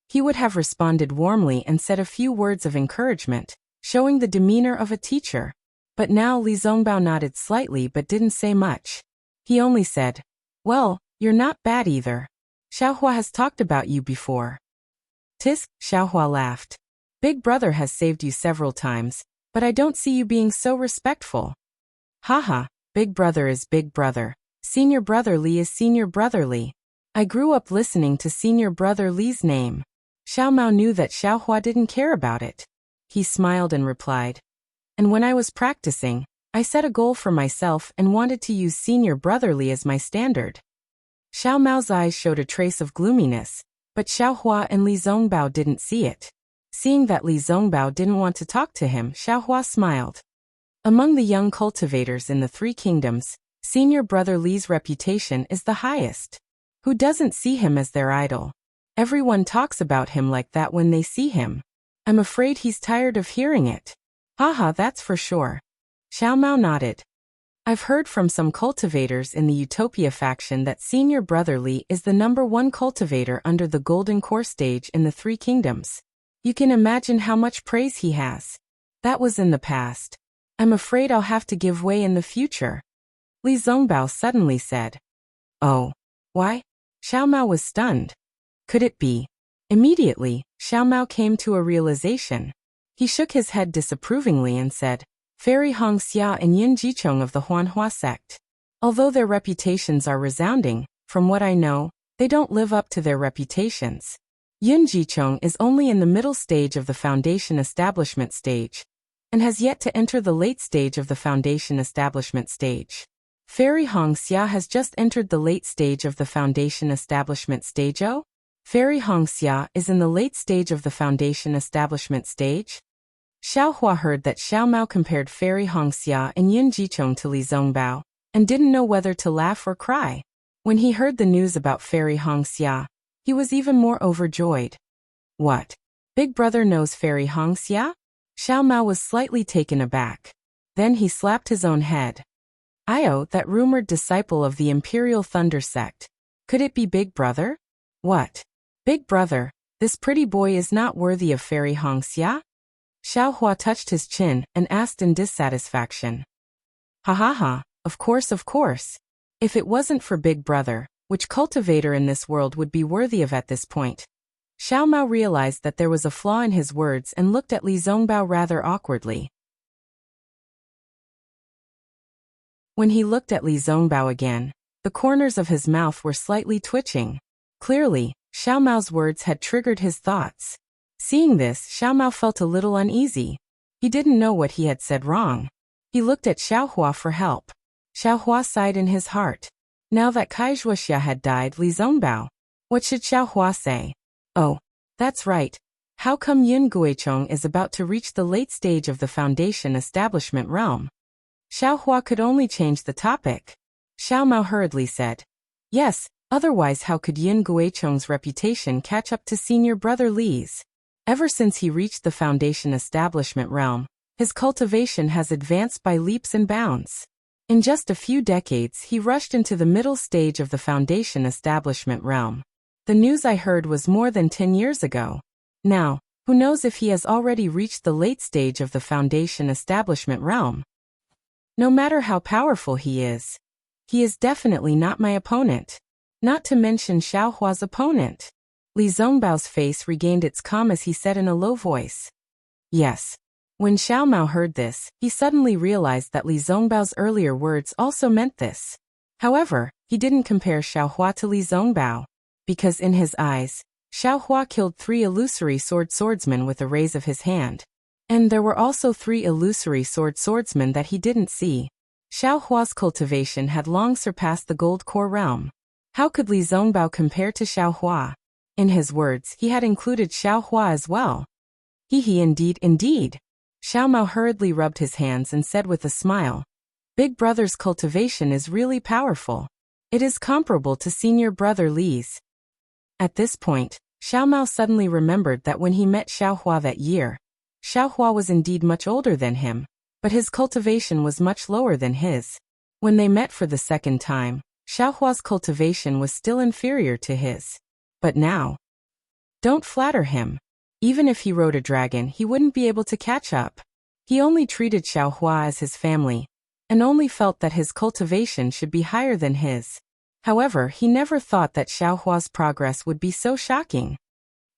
He would have responded warmly and said a few words of encouragement, showing the demeanor of a teacher. But now Li Zongbao nodded slightly but didn't say much. He only said, well, you're not bad either. Xiaohua has talked about you before. Tisk, Xiaohua laughed. Big brother has saved you several times, but I don't see you being so respectful. Haha, big brother is big brother. Senior brother Li is senior brother Li. I grew up listening to senior brother Li's name. Xiao Mao knew that Xiaohua didn't care about it. He smiled and replied, and when I was practicing, I set a goal for myself and wanted to use senior brother Li as my standard. Xiao Mao's eyes showed a trace of gloominess, but Xiaohua and Li Zongbao didn't see it. Seeing that Li Zongbao didn't want to talk to him, Xiaohua smiled. Among the young cultivators in the Three Kingdoms, senior brother Li's reputation is the highest. Who doesn't see him as their idol? Everyone talks about him like that when they see him. I'm afraid he's tired of hearing it. Haha, that's for sure. Xiao Mao nodded. I've heard from some cultivators in the Utopia faction that senior brother Li is the #1 cultivator under the Golden Core stage in the Three Kingdoms. You can imagine how much praise he has. That was in the past. I'm afraid I'll have to give way in the future. Li Zongbao suddenly said. Oh. Why? Xiao Mao was stunned. Could it be? Immediately, Xiao Mao came to a realization. He shook his head disapprovingly and said, Fairy Hong Xia and Yin Jichong of the Huanhua sect. Although their reputations are resounding, from what I know, they don't live up to their reputations. Yin Jichong is only in the middle stage of the foundation establishment stage, and has yet to enter the late stage of the foundation establishment stage. Fairy Hongxia has just entered the late stage of the foundation establishment stage. Oh? Fairy Hongxia is in the late stage of the foundation establishment stage? Xiao Hua heard that Xiao Mao compared Fairy Hongxia and Yin Jichong to Li Zongbao, and didn't know whether to laugh or cry. When he heard the news about Fairy Hongxia, he was even more overjoyed. What? Big brother knows Fairy Hongxia? Xiao Mao was slightly taken aback. Then he slapped his own head. Io, that rumored disciple of the Imperial Thunder sect. Could it be Big Brother? What? Big Brother, this pretty boy is not worthy of Fairy Hongxia? Xiao Hua touched his chin and asked in dissatisfaction. Ha ha ha, of course of course. If it wasn't for Big Brother, which cultivator in this world would be worthy of at this point? Xiao Mao realized that there was a flaw in his words and looked at Li Zongbao rather awkwardly. When he looked at Li Zongbao again, the corners of his mouth were slightly twitching. Clearly, Xiao Mao's words had triggered his thoughts. Seeing this, Xiao Mao felt a little uneasy. He didn't know what he had said wrong. He looked at Xiao Hua for help. Xiao Hua sighed in his heart. Now that Wuxia had died, Li Zongbao. What should Xiao Hua say? Oh, that's right. How come Yin Guichong is about to reach the late stage of the foundation establishment realm? Xiao Hua could only change the topic. Xiao Mao hurriedly said, yes, otherwise how could Yin Guichong's reputation catch up to senior brother Li's? Ever since he reached the foundation establishment realm, his cultivation has advanced by leaps and bounds. In just a few decades, he rushed into the middle stage of the foundation establishment realm. The news I heard was more than 10 years ago. Now, who knows if he has already reached the late stage of the foundation establishment realm? No matter how powerful he is definitely not my opponent. Not to mention Xiao Hua's opponent. Li Zongbao's face regained its calm as he said in a low voice. Yes. When Xiao Mao heard this, he suddenly realized that Li Zongbao's earlier words also meant this. However, he didn't compare Xiao Hua to Li Zongbao, because in his eyes, Xiao Hua killed 3 illusory swordsmen with a raise of his hand. And there were also 3 illusory swordsmen that he didn't see. Xiao Hua's cultivation had long surpassed the gold core realm. How could Li Zongbao compare to Xiao Hua? In his words, he had included Xiao Hua as well. Indeed, indeed. Xiao Mao hurriedly rubbed his hands and said with a smile, Big Brother's cultivation is really powerful. It is comparable to senior brother Li's. At this point, Xiao Mao suddenly remembered that when he met Xiao Hua that year, Xiao Hua was indeed much older than him, but his cultivation was much lower than his. When they met for the second time, Xiao Hua's cultivation was still inferior to his. But now, don't flatter him. Even if he rode a dragon, he wouldn't be able to catch up. He only treated Xiao Hua as his family, and only felt that his cultivation should be higher than his. However, he never thought that Xiao Hua's progress would be so shocking.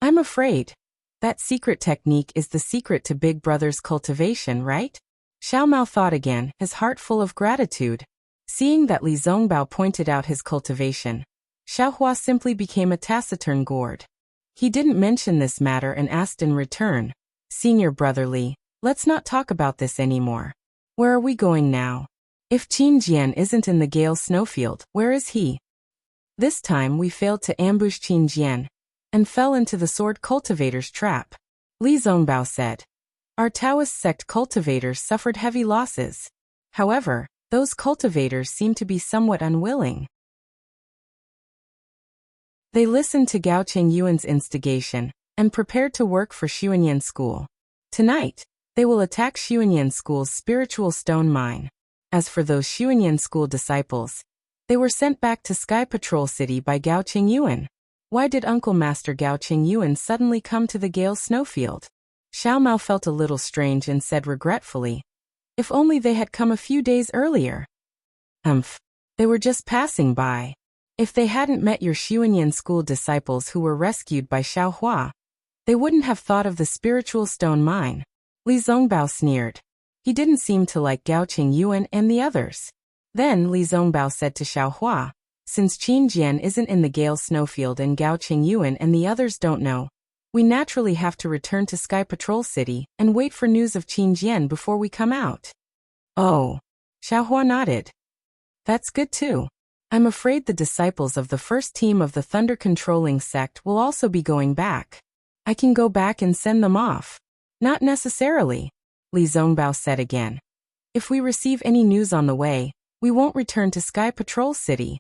I'm afraid that secret technique is the secret to Big Brother's cultivation, right? Xiao Mao thought again, his heart full of gratitude. Seeing that Li Zongbao pointed out his cultivation, Xiao Hua simply became a taciturn gourd. He didn't mention this matter and asked in return, Senior Brother Li, let's not talk about this anymore. Where are we going now? If Qin Jian isn't in the Gale Snowfield, where is he? This time we failed to ambush Qin Jian, and fell into the sword cultivator's trap. Li Zongbao said. Our Taoist sect cultivators suffered heavy losses. However, those cultivators seem to be somewhat unwilling. They listened to Gao Qingyuan's instigation, and prepared to work for Xuanyan School. Tonight, they will attack Xuanyan School's spiritual stone mine. As for those Xuanyan School disciples, they were sent back to Sky Patrol City by Gao Qingyuan. Why did Uncle Master Gao Qingyuan suddenly come to the Gale Snowfield? Xiao Mao felt a little strange and said regretfully, if only they had come a few days earlier. They were just passing by. If they hadn't met your Xuanyan School disciples who were rescued by Xiao Hua, they wouldn't have thought of the spiritual stone mine. Li Zongbao sneered. He didn't seem to like Gao Qingyuan and the others. Then Li Zongbao said to Xiao Hua, since Qin Jian isn't in the Gale Snowfield and Gao Qingyuan and the others don't know, we naturally have to return to Sky Patrol City and wait for news of Qin Jian before we come out. Oh. Xiao Hua nodded. That's good too. I'm afraid the disciples of the first team of the thunder-controlling sect will also be going back. I can go back and send them off. Not necessarily, Li Zongbao said again. If we receive any news on the way, we won't return to Sky Patrol City.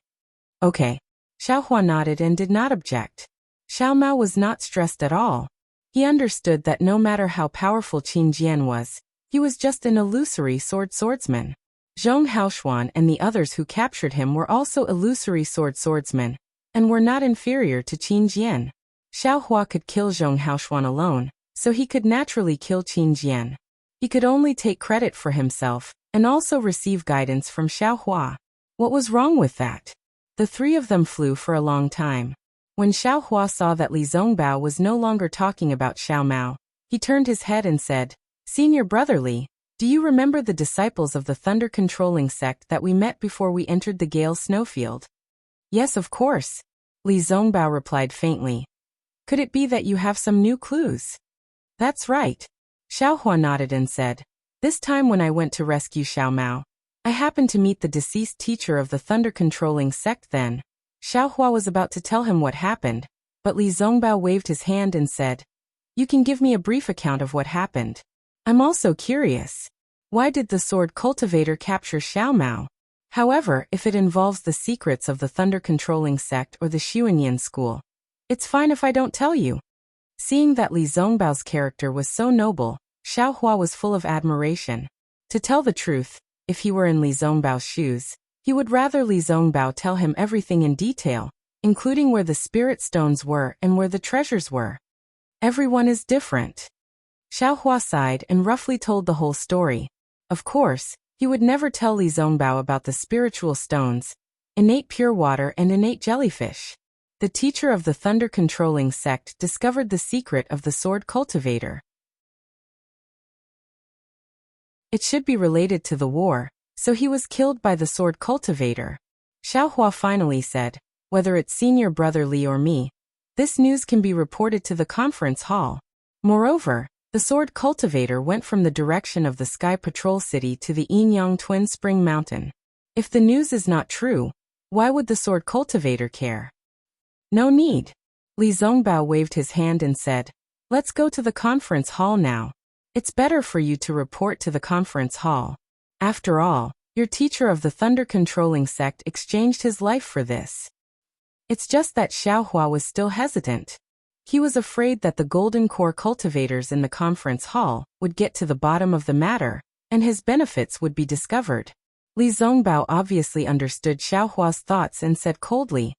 Okay. Xiaohua nodded and did not object. Xiao Mao was not stressed at all. He understood that no matter how powerful Qin Jian was, he was just an illusory swordsman. Zhong Haoshuan and the others who captured him were also illusory swordsmen, and were not inferior to Qin Jian. Xiaohua could kill Zhong Haoshuan alone, so he could naturally kill Qin Jian. He could only take credit for himself, and also receive guidance from Xiaohua. What was wrong with that? The three of them flew for a long time. When Xiaohua saw that Li Zongbao was no longer talking about Xiao Mao, he turned his head and said, "Senior brother Li, do you remember the disciples of the thunder-controlling sect that we met before we entered the Gale snowfield?" "Yes, of course," Li Zongbao replied faintly. "Could it be that you have some new clues?" "That's right." Xiaohua nodded and said, "This time when I went to rescue Xiao Mao, I happened to meet the deceased teacher of the thunder-controlling sect then." Xiaohua was about to tell him what happened, but Li Zongbao waved his hand and said, "You can give me a brief account of what happened. I'm also curious. Why did the sword cultivator capture Xiao Mao? However, if it involves the secrets of the thunder-controlling sect or the Xuanyan school, it's fine if I don't tell you." Seeing that Li Zongbao's character was so noble, Xiaohua was full of admiration. To tell the truth, if he were in Li Zongbao's shoes, he would rather Li Zongbao tell him everything in detail, including where the spirit stones were and where the treasures were. Everyone is different. Xiaohua sighed and roughly told the whole story. Of course, he would never tell Li Zongbao about the spiritual stones, innate pure water and innate jellyfish. The teacher of the thunder-controlling sect discovered the secret of the sword cultivator. It should be related to the war, so he was killed by the sword cultivator. Xiaohua finally said, "Whether it's senior brother Li or me, this news can be reported to the conference hall." Moreover, the sword cultivator went from the direction of the Sky Patrol City to the Yinyang Twin Spring Mountain. If the news is not true, why would the sword cultivator care? "No need." Li Zongbao waved his hand and said, "Let's go to the conference hall now. It's better for you to report to the conference hall. After all, your teacher of the thunder-controlling sect exchanged his life for this." It's just that Xiaohua was still hesitant. He was afraid that the golden core cultivators in the conference hall would get to the bottom of the matter, and his benefits would be discovered. Li Zongbao obviously understood Xiaohua's thoughts and said coldly,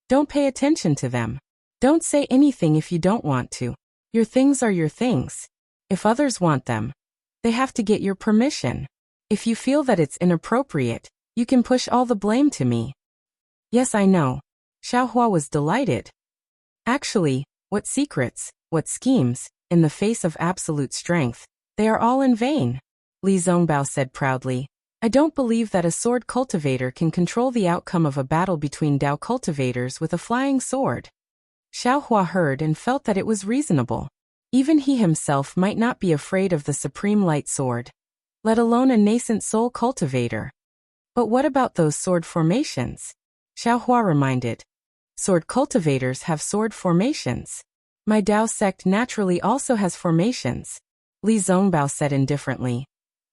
"Don't pay attention to them. Don't say anything if you don't want to. Your things are your things. If others want them, they have to get your permission. If you feel that it's inappropriate, you can push all the blame to me." "Yes, I know." Xiaohua was delighted. Actually, what secrets, what schemes, in the face of absolute strength, they are all in vain, Li Zongbao said proudly. "I don't believe that a sword cultivator can control the outcome of a battle between Dao cultivators with a flying sword." Xiaohua heard and felt that it was reasonable. Even he himself might not be afraid of the supreme light sword, let alone a nascent soul cultivator. "But what about those sword formations?" Xiaohua reminded. "Sword cultivators have sword formations. My Dao sect naturally also has formations," Li Zongbao said indifferently.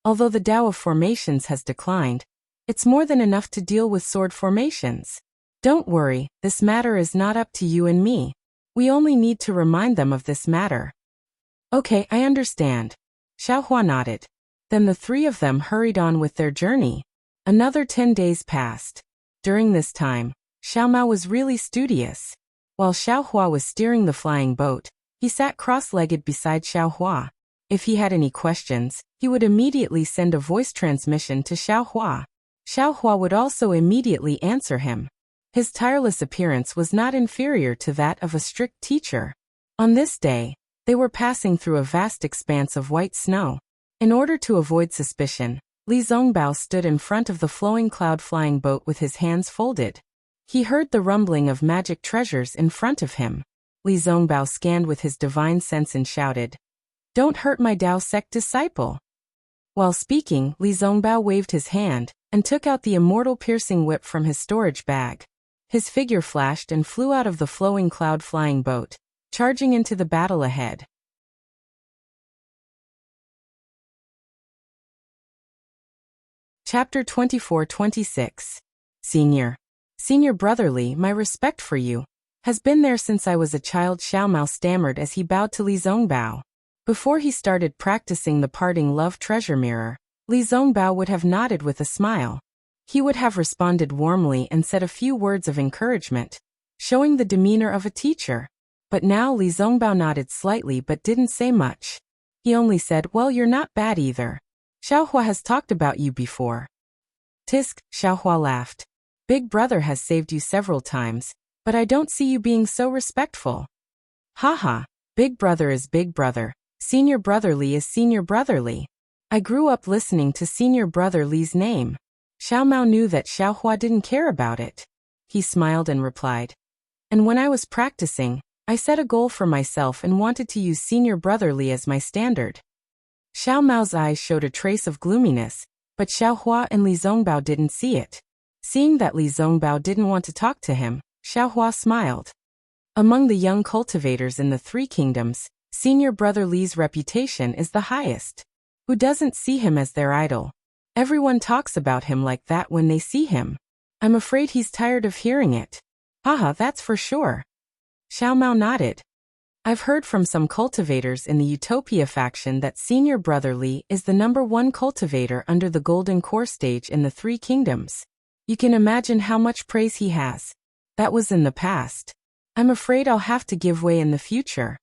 "Although the Dao of formations has declined, it's more than enough to deal with sword formations. Don't worry, this matter is not up to you and me. We only need to remind them of this matter." "Okay, I understand." Xiaohua nodded. Then the three of them hurried on with their journey. Another 10 days passed. During this time, Xiao Mao was really studious. While Xiaohua was steering the flying boat, he sat cross-legged beside Xiaohua. If he had any questions, he would immediately send a voice transmission to Xiaohua. Xiaohua would also immediately answer him. His tireless appearance was not inferior to that of a strict teacher. On this day, they were passing through a vast expanse of white snow. In order to avoid suspicion, Li Zongbao stood in front of the flowing cloud-flying boat with his hands folded. He heard the rumbling of magic treasures in front of him. Li Zongbao scanned with his divine sense and shouted, "Don't hurt my Dao sect disciple." While speaking, Li Zongbao waved his hand, and took out the immortal piercing whip from his storage bag. His figure flashed and flew out of the flowing cloud-flying boat, charging into the battle ahead. Chapter 24-26. Senior brotherly, my respect for you has been there since I was a child, Xiao Mao stammered as he bowed to Li Zongbao. Before he started practicing the parting love treasure mirror, Li Zongbao would have nodded with a smile. He would have responded warmly and said a few words of encouragement, showing the demeanor of a teacher. But now Li Zongbao nodded slightly but didn't say much. He only said, well, you're not bad either. Xiaohua has talked about you before. Tisk, Xiaohua laughed. Big brother has saved you several times, but I don't see you being so respectful. Haha, big brother is big brother, senior brotherly is senior brotherly. I grew up listening to senior brother Li's name. Xiao Mao knew that Xiaohua didn't care about it. He smiled and replied. And when I was practicing, I set a goal for myself and wanted to use senior brotherly as my standard. Xiao Mao's eyes showed a trace of gloominess, but Xiaohua and Li Zongbao didn't see it. Seeing that Li Zongbao didn't want to talk to him, Xiaohua smiled. Among the young cultivators in the Three Kingdoms, senior brother Li's reputation is the highest. Who doesn't see him as their idol? Everyone talks about him like that when they see him. I'm afraid he's tired of hearing it. Haha, that's for sure. Xiao Mao nodded. I've heard from some cultivators in the Utopia faction that senior brother Li is the #1 cultivator under the Golden Core stage in the Three Kingdoms. You can imagine how much praise he has. That was in the past. I'm afraid I'll have to give way in the future.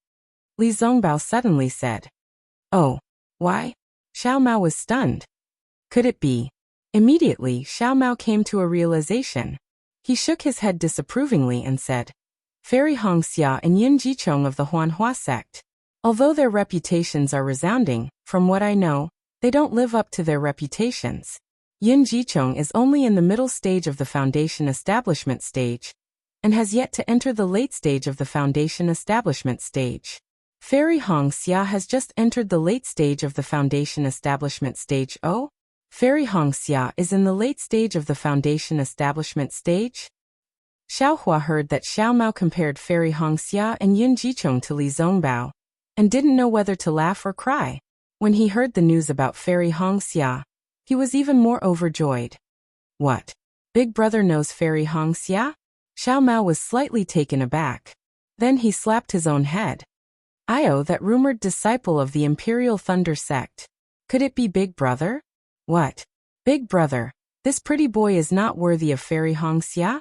Li Zongbao suddenly said. Oh, why? Xiao Mao was stunned. Could it be? Immediately, Xiao Mao came to a realization. He shook his head disapprovingly and said, Fairy Hongxia and Yin Jichong of the Huanhua sect. Although their reputations are resounding, from what I know, they don't live up to their reputations. Yin Jichong is only in the middle stage of the foundation establishment stage, and has yet to enter the late stage of the foundation establishment stage. Fairy Hongxia has just entered the late stage of the foundation establishment stage. Oh? Fairy Hongxia is in the late stage of the foundation establishment stage? Xiaohua heard that Xiao Mao compared Fairy Hongxia and Yin Jichong to Li Zongbao, and didn't know whether to laugh or cry. When he heard the news about Fairy Hongxia, he was even more overjoyed. What? Big brother knows Fairy Hongxia? Xiao Mao was slightly taken aback. Then he slapped his own head. Io, that rumored disciple of the Imperial Thunder sect. Could it be Big brother? What? Big brother, this pretty boy is not worthy of Fairy Hongxia?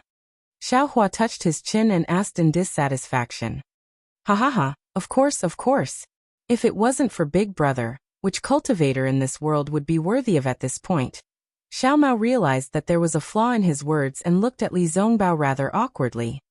Xiaohua touched his chin and asked in dissatisfaction. Ha ha ha, of course. If it wasn't for Big brother, which cultivator in this world would be worthy of at this point? Xiao Mao realized that there was a flaw in his words and looked at Li Zongbao rather awkwardly.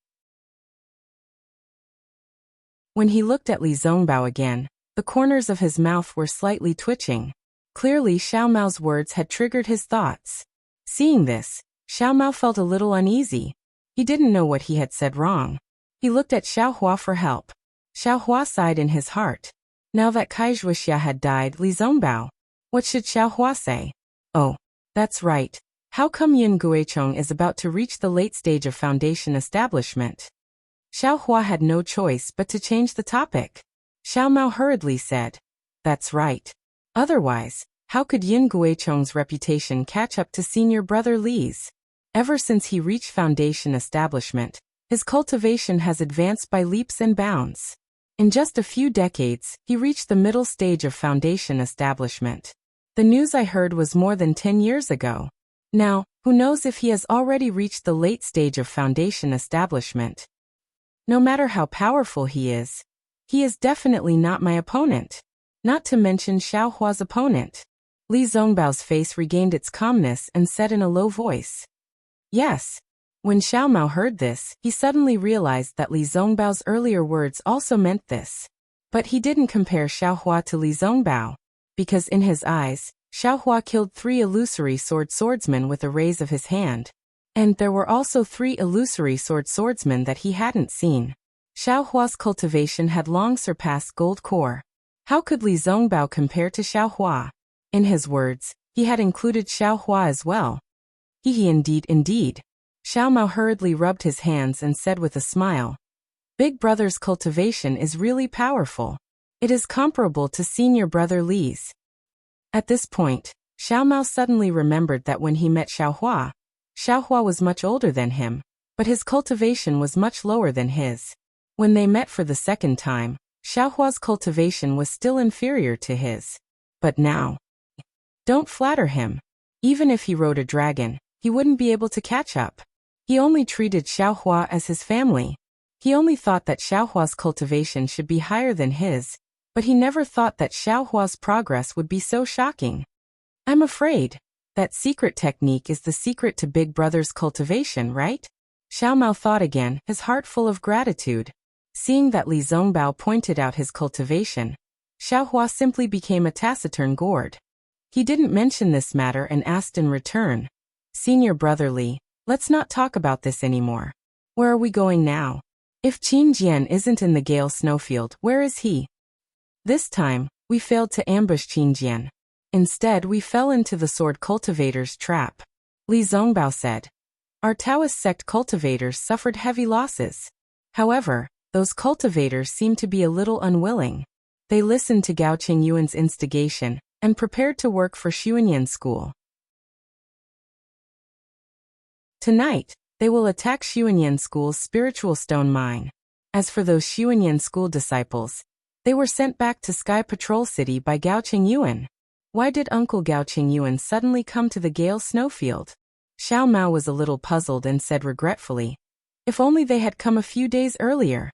When he looked at Li Zongbao again, the corners of his mouth were slightly twitching. Clearly Xiao Mao's words had triggered his thoughts. Seeing this, Xiao Mao felt a little uneasy. He didn't know what he had said wrong. He looked at Xiaohua for help. Xiaohua sighed in his heart. Now that Wuxia had died, Li Zongbao. What should Xiaohua say? Oh, that's right. How come Yin Guichong is about to reach the late stage of foundation establishment? Xiaohua had no choice but to change the topic. Xiao Mao hurriedly said, That's right. Otherwise, how could Yin Guichong's reputation catch up to senior brother Li's? Ever since he reached foundation establishment, his cultivation has advanced by leaps and bounds. In just a few decades, he reached the middle stage of foundation establishment. The news I heard was more than 10 years ago. Now, who knows if he has already reached the late stage of foundation establishment? No matter how powerful he is definitely not my opponent. Not to mention Xiaohua's opponent. Li Zongbao's face regained its calmness and said in a low voice. Yes. When Xiao Mao heard this, he suddenly realized that Li Zongbao's earlier words also meant this. But he didn't compare Xiaohua to Li Zongbao, because in his eyes, Xiaohua killed 3 illusory swordsmen with a raise of his hand. And there were also 3 illusory swordsmen that he hadn't seen. Xiaohua's cultivation had long surpassed gold core. How could Li Zongbao compare to Xiaohua? In his words, he had included Xiaohua as well. Indeed, indeed. Xiao Mao hurriedly rubbed his hands and said with a smile, Big Brother's cultivation is really powerful. It is comparable to senior brother Li's. At this point, Xiao Mao suddenly remembered that when he met Xiao Hua was much older than him, but his cultivation was much lower than his. When they met for the second time, Xiao Hua's cultivation was still inferior to his. But now, don't flatter him. Even if he rode a dragon, he wouldn't be able to catch up. He only treated Xiao Hua as his family. He only thought that Xiao Hua's cultivation should be higher than his, but he never thought that Xiao Hua's progress would be so shocking. I'm afraid that secret technique is the secret to Big Brother's cultivation, right? Xiao Mao thought again, his heart full of gratitude. Seeing that Li Zongbao pointed out his cultivation, Xiao Hua simply became a taciturn gourd. He didn't mention this matter and asked in return, Senior Brother Li, let's not talk about this anymore. Where are we going now? If Qin Jian isn't in the Gale snowfield, where is he? This time, we failed to ambush Qin Jian. Instead, we fell into the sword cultivator's trap. Li Zongbao said. Our Taoist sect cultivators suffered heavy losses. However, those cultivators seemed to be a little unwilling. They listened to Gao Qingyuan's instigation and prepared to work for Xuanyan School. Tonight, they will attack Xuanyan School's spiritual stone mine. As for those Xuanyan School disciples, they were sent back to Sky Patrol City by Gao Qingyuan. Why did Uncle Gao Qingyuan suddenly come to the Gale snowfield? Xiao Mao was a little puzzled and said regretfully, if only they had come a few days earlier.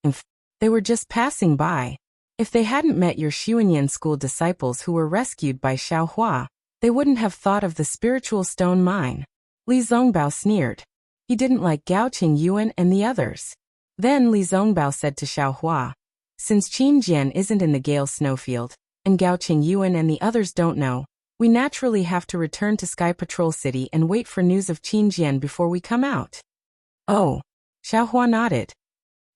If they were just passing by. If they hadn't met your Xuanyan School disciples who were rescued by Xiao Hua, they wouldn't have thought of the spiritual stone mine. Li Zongbao sneered. He didn't like Gao Qingyuan and the others. Then Li Zongbao said to Xiao Hua, since Qin Jian isn't in the Gale snowfield, and Gao Qingyuan and the others don't know, we naturally have to return to Sky Patrol City and wait for news of Qin Jian before we come out. Oh. Xiao Hua nodded.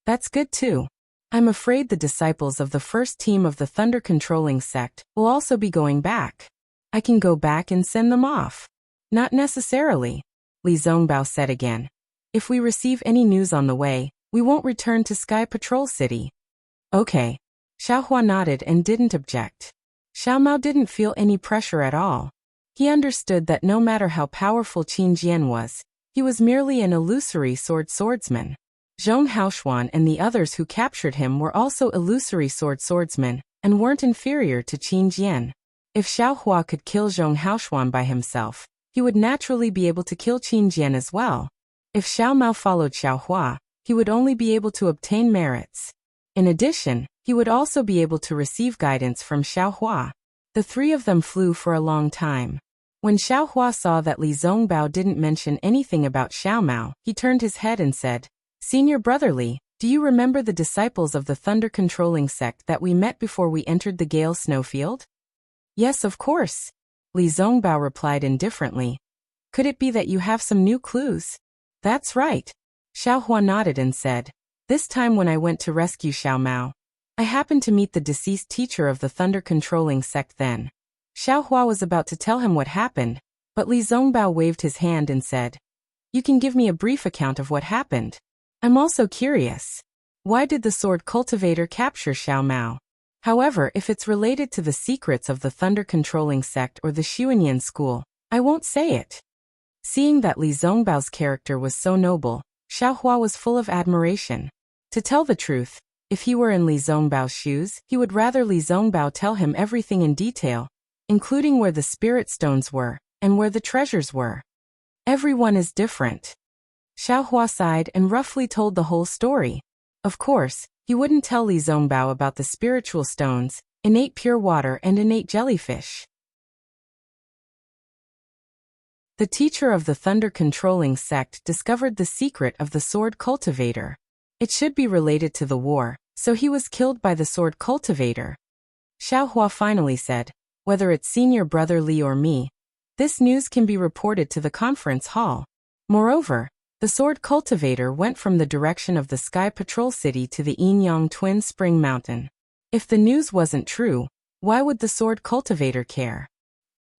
That's good too. I'm afraid the disciples of the first team of the Thunder Controlling Sect will also be going back. I can go back and send them off. Not necessarily, Li Zongbao said again. If we receive any news on the way, we won't return to Sky Patrol City. Okay. Xiao Hua nodded and didn't object. Xiao Mao didn't feel any pressure at all. He understood that no matter how powerful Qin Jian was, he was merely an illusory swordsman. Zhong Haoshuan and the others who captured him were also illusory swordsmen, and weren't inferior to Qin Jian. If Xiao Hua could kill Zhong Haoshuan by himself, he would naturally be able to kill Qin Jian as well. If Xiao Mao followed Xiao Hua, he would only be able to obtain merits. In addition, he would also be able to receive guidance from Xiao Hua. The three of them flew for a long time. When Xiao Hua saw that Li Zongbao didn't mention anything about Xiao Mao, he turned his head and said, Senior Brother Li, do you remember the disciples of the Thunder Controlling Sect that we met before we entered the Gale snowfield? Yes, of course. Li Zongbao replied indifferently. Could it be that you have some new clues? That's right. Xiao Hua nodded and said, this time when I went to rescue Xiao Mao, I happened to meet the deceased teacher of the Thunder Controlling Sect then. Xiao Hua was about to tell him what happened, but Li Zongbao waved his hand and said, you can give me a brief account of what happened. I'm also curious. Why did the sword cultivator capture Xiao Mao? However, if it's related to the secrets of the Thunder Controlling Sect or the Xuanyan School, I won't say it. Seeing that Li Zongbao's character was so noble, Xiao Hua was full of admiration. To tell the truth, if he were in Li Zongbao's shoes, he would rather Li Zongbao tell him everything in detail, including where the spirit stones were, and where the treasures were. Everyone is different. Xiao Hua sighed and roughly told the whole story. Of course, he wouldn't tell Li Zongbao about the spiritual stones, innate pure water and innate jellyfish. The teacher of the Thunder Controlling Sect discovered the secret of the sword cultivator. It should be related to the war, so he was killed by the sword cultivator. Xiao Hua finally said, whether it's Senior Brother Li or me, this news can be reported to the conference hall. Moreover, the sword cultivator went from the direction of the Sky Patrol City to the Yinyang Twin Spring Mountain. If the news wasn't true, why would the sword cultivator care?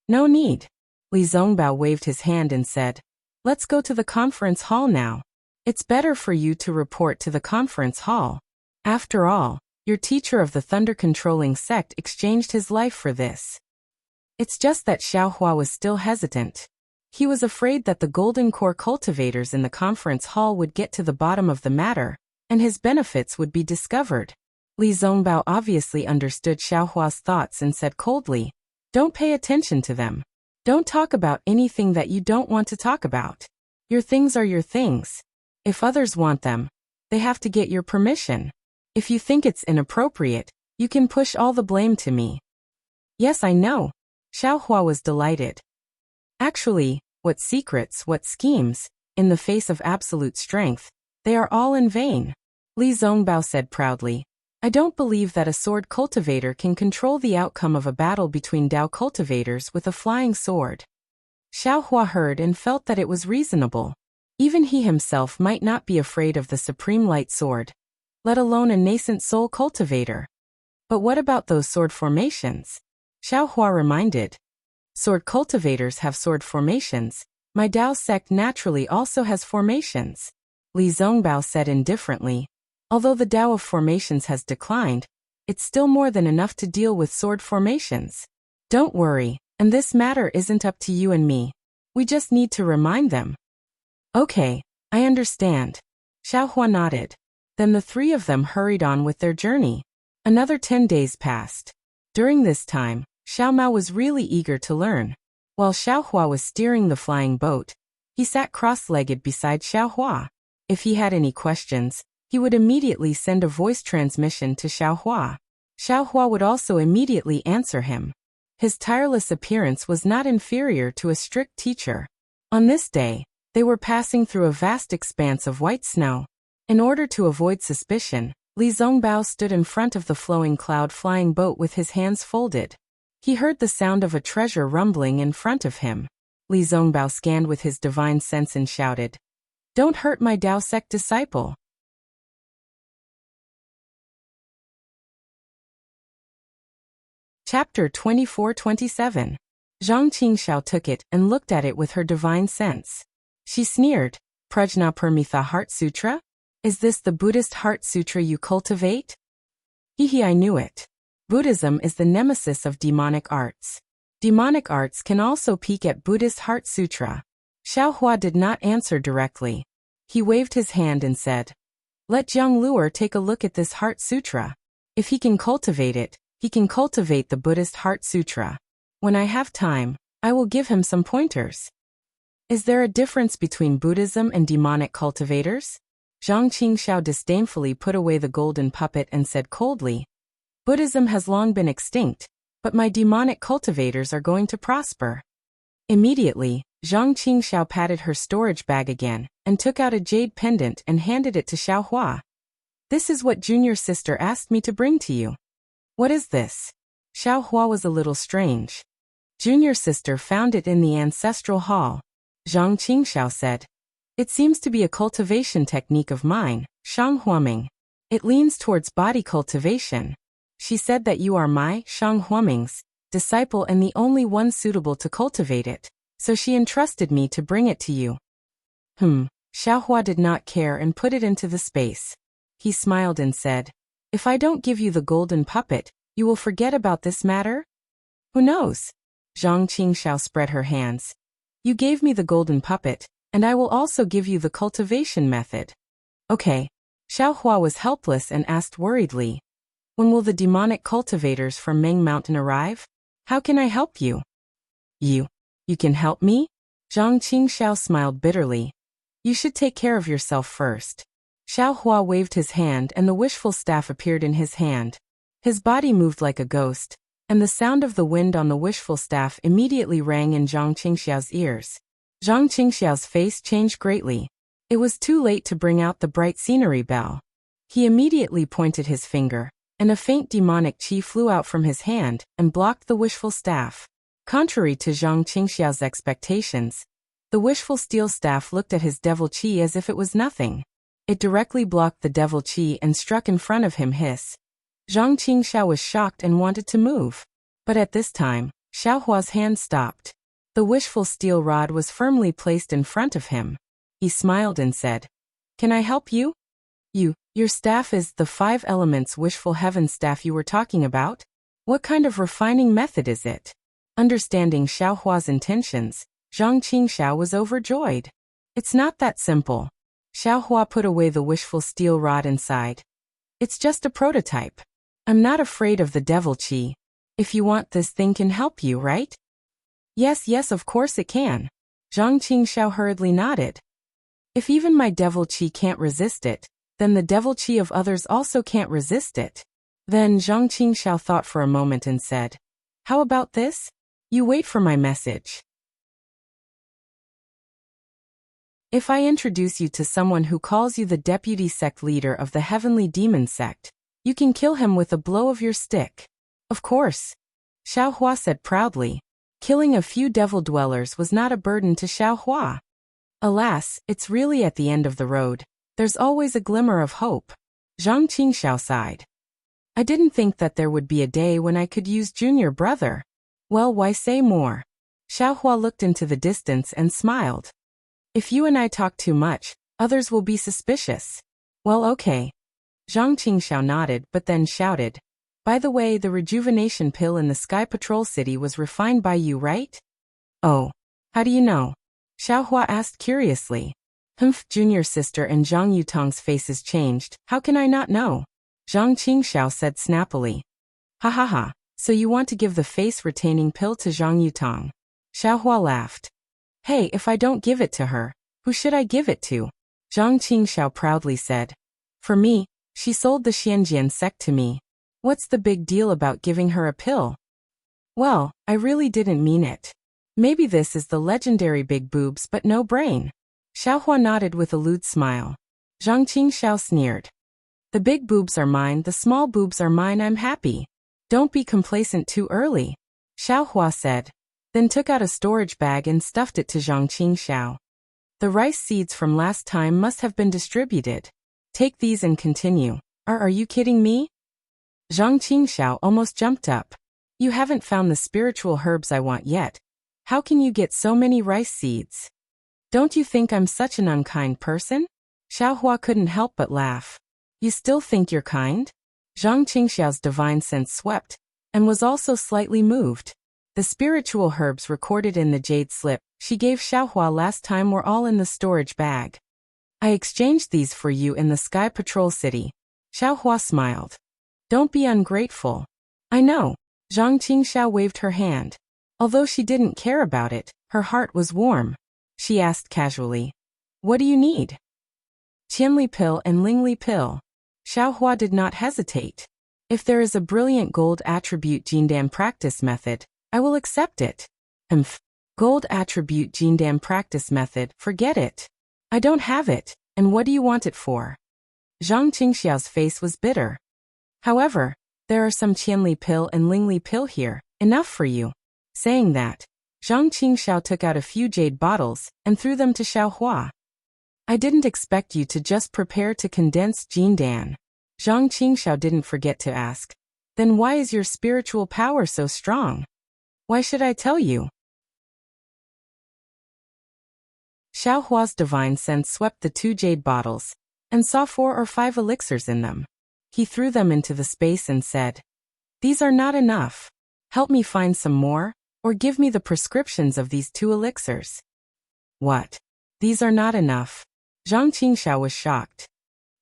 No need. Li Zongbao waved his hand and said, "Let's go to the conference hall now. It's better for you to report to the conference hall. After all, your teacher of the thunder-controlling sect exchanged his life for this." It's just that Xiaohua was still hesitant. He was afraid that the golden core cultivators in the conference hall would get to the bottom of the matter, and his benefits would be discovered. Li Zongbao obviously understood Xiaohua's thoughts and said coldly, "Don't pay attention to them. Don't talk about anything that you don't want to talk about. Your things are your things. If others want them, they have to get your permission. If you think it's inappropriate, you can push all the blame to me." "Yes, I know." Xiaohua was delighted. Actually, what secrets, what schemes, in the face of absolute strength, they are all in vain. Li Zongbao said proudly, "I don't believe that a sword cultivator can control the outcome of a battle between Dao cultivators with a flying sword." Xiaohua heard and felt that it was reasonable. Even he himself might not be afraid of the supreme light sword, let alone a nascent soul cultivator. But what about those sword formations? Xiaohua reminded. Sword cultivators have sword formations. My Dao sect naturally also has formations. Li Zongbao said indifferently. Although the Dao of formations has declined, it's still more than enough to deal with sword formations. Don't worry, and this matter isn't up to you and me. We just need to remind them. Okay, I understand. Xiaohua nodded. Then the three of them hurried on with their journey. Another 10 days passed. During this time, Xiao Mao was really eager to learn. While Xiaohua was steering the flying boat, he sat cross-legged beside Xiaohua. If he had any questions, he would immediately send a voice transmission to Xiaohua. Xiaohua would also immediately answer him. His tireless appearance was not inferior to a strict teacher. On this day, they were passing through a vast expanse of white snow. In order to avoid suspicion, Li Zongbao stood in front of the flowing cloud-flying boat with his hands folded. He heard the sound of a treasure rumbling in front of him. Li Zongbao scanned with his divine sense and shouted, "Don't hurt my Dao sect disciple." Chapter 24-27. Zhang Qingxiao took it and looked at it with her divine sense. She sneered, "Prajna Parmitha Heart Sutra? Is this the Buddhist Heart Sutra you cultivate?" Hehe, I knew it. Buddhism is the nemesis of demonic arts. Demonic arts can also peek at Buddhist Heart Sutra. Xiaohua did not answer directly. He waved his hand and said, "Let Jiang Luer take a look at this Heart Sutra. If he can cultivate it, he can cultivate the Buddhist Heart Sutra. When I have time, I will give him some pointers." Is there a difference between Buddhism and demonic cultivators? Zhang Qingxiao disdainfully put away the golden puppet and said coldly, "Buddhism has long been extinct, but my demonic cultivators are going to prosper." Immediately, Zhang Qingxiao patted her storage bag again, and took out a jade pendant and handed it to Xiaohua. "This is what junior sister asked me to bring to you." "What is this?" Xiaohua was a little strange. "Junior sister found it in the ancestral hall," Zhang Qingxiao said. "It seems to be a cultivation technique of mine, Shanghuaming. It leans towards body cultivation. She said that you are my Shanghuaming's disciple and the only one suitable to cultivate it, so she entrusted me to bring it to you." Xiaohua did not care and put it into the space. He smiled and said, "If I don't give you the golden puppet, you will forget about this matter?" "Who knows?" Zhang Qingxiao spread her hands. "You gave me the golden puppet, and I will also give you the cultivation method." "Okay." Xiaohua was helpless and asked worriedly, "When will the demonic cultivators from Meng Mountain arrive? How can I help you?" You can help me?" Zhang Qingxiao smiled bitterly. "You should take care of yourself first." Xiaohua waved his hand and the wishful staff appeared in his hand. His body moved like a ghost, and the sound of the wind on the wishful staff immediately rang in Zhang Qingxiao's ears. Zhang Qingxiao's face changed greatly. It was too late to bring out the bright scenery bell. He immediately pointed his finger, and a faint demonic chi flew out from his hand and blocked the wishful staff. Contrary to Zhang Qingxiao's expectations, the wishful steel staff looked at his devil chi as if it was nothing. It directly blocked the devil chi and struck in front of him. Hiss. Zhang Qingxiao was shocked and wanted to move. But at this time, Xiaohua's hand stopped. The wishful steel rod was firmly placed in front of him. He smiled and said, "Can I help you?" Your staff is the 5 elements wishful heaven staff you were talking about? What kind of refining method is it?" Understanding Xiaohua's intentions, Zhang Qingxiao was overjoyed. "It's not that simple." Xiaohua put away the wishful steel rod and sighed. "It's just a prototype. I'm not afraid of the devil chi. If you want, this thing can help you, right?" Yes, of course it can." Zhang Qingxiao hurriedly nodded. "If even my devil chi can't resist it, then the devil chi of others also can't resist it." Then Zhang Qingxiao thought for a moment and said, "How about this? You wait for my message. If I introduce you to someone who calls you the deputy sect leader of the heavenly demon sect, you can kill him with a blow of your stick." "Of course," Xiaohua said proudly. Killing a few devil dwellers was not a burden to Xiaohua. Alas, it's really at the end of the road. There's always a glimmer of hope. Zhang Qingxiao sighed. "I didn't think that there would be a day when I could use junior brother." "Well, why say more?" Xiaohua looked into the distance and smiled. "If you and I talk too much, others will be suspicious." "Well, okay." Zhang Qingxiao nodded but then shouted, "By the way, the rejuvenation pill in the Sky Patrol City was refined by you, right?" "Oh, how do you know?" Xiaohua asked curiously. Junior sister and Zhang Yutong's faces changed. "How can I not know?" Zhang Qingxiao said snappily. "Ha ha ha, so you want to give the face-retaining pill to Zhang Yutong?" Xiaohua laughed. "Hey, if I don't give it to her, who should I give it to?" Zhang Qingxiao proudly said. "For me, she sold the Xianjian sect to me. What's the big deal about giving her a pill?" "Well, I really didn't mean it. Maybe this is the legendary big boobs but no brain." Xiaohua nodded with a lewd smile. Zhang Qingxiao sneered. "The big boobs are mine, the small boobs are mine, I'm happy. Don't be complacent too early," Xiaohua said, then took out a storage bag and stuffed it to Zhang Qingxiao. "The rice seeds from last time must have been distributed. Take these and continue." Are you kidding me?" Zhang Qingxiao almost jumped up. "You haven't found the spiritual herbs I want yet. How can you get so many rice seeds? Don't you think I'm such an unkind person?" Xiaohua couldn't help but laugh. "You still think you're kind?" Zhang Qingxiao's divine sense swept, and was also slightly moved. The spiritual herbs recorded in the jade slip she gave Xiaohua last time were all in the storage bag. "I exchanged these for you in the Sky Patrol City." Xiaohua smiled. "Don't be ungrateful." "I know." Zhang Qingxiao waved her hand. Although she didn't care about it, her heart was warm. She asked casually, "What do you need?" "Qianli pill and Lingli pill." Xiaohua did not hesitate. "If there is a brilliant gold attribute Jindan practice method, I will accept it." Gold attribute Jindan practice method, forget it. I don't have it, and what do you want it for? Zhang Qingxiao's face was bitter. "However, there are some Qianli pill and Lingli pill here, enough for you." Saying that, Zhang Qingxiao took out a few jade bottles and threw them to Xiaohua. "I didn't expect you to just prepare to condense Jindan." Zhang Qingxiao didn't forget to ask, "Then why is your spiritual power so strong?" "Why should I tell you?" Xiaohua's divine sense swept the 2 jade bottles, and saw 4 or 5 elixirs in them. He threw them into the space and said, "These are not enough. Help me find some more, or give me the prescriptions of these 2 elixirs." "What? These are not enough?" Zhang Qingxiao was shocked.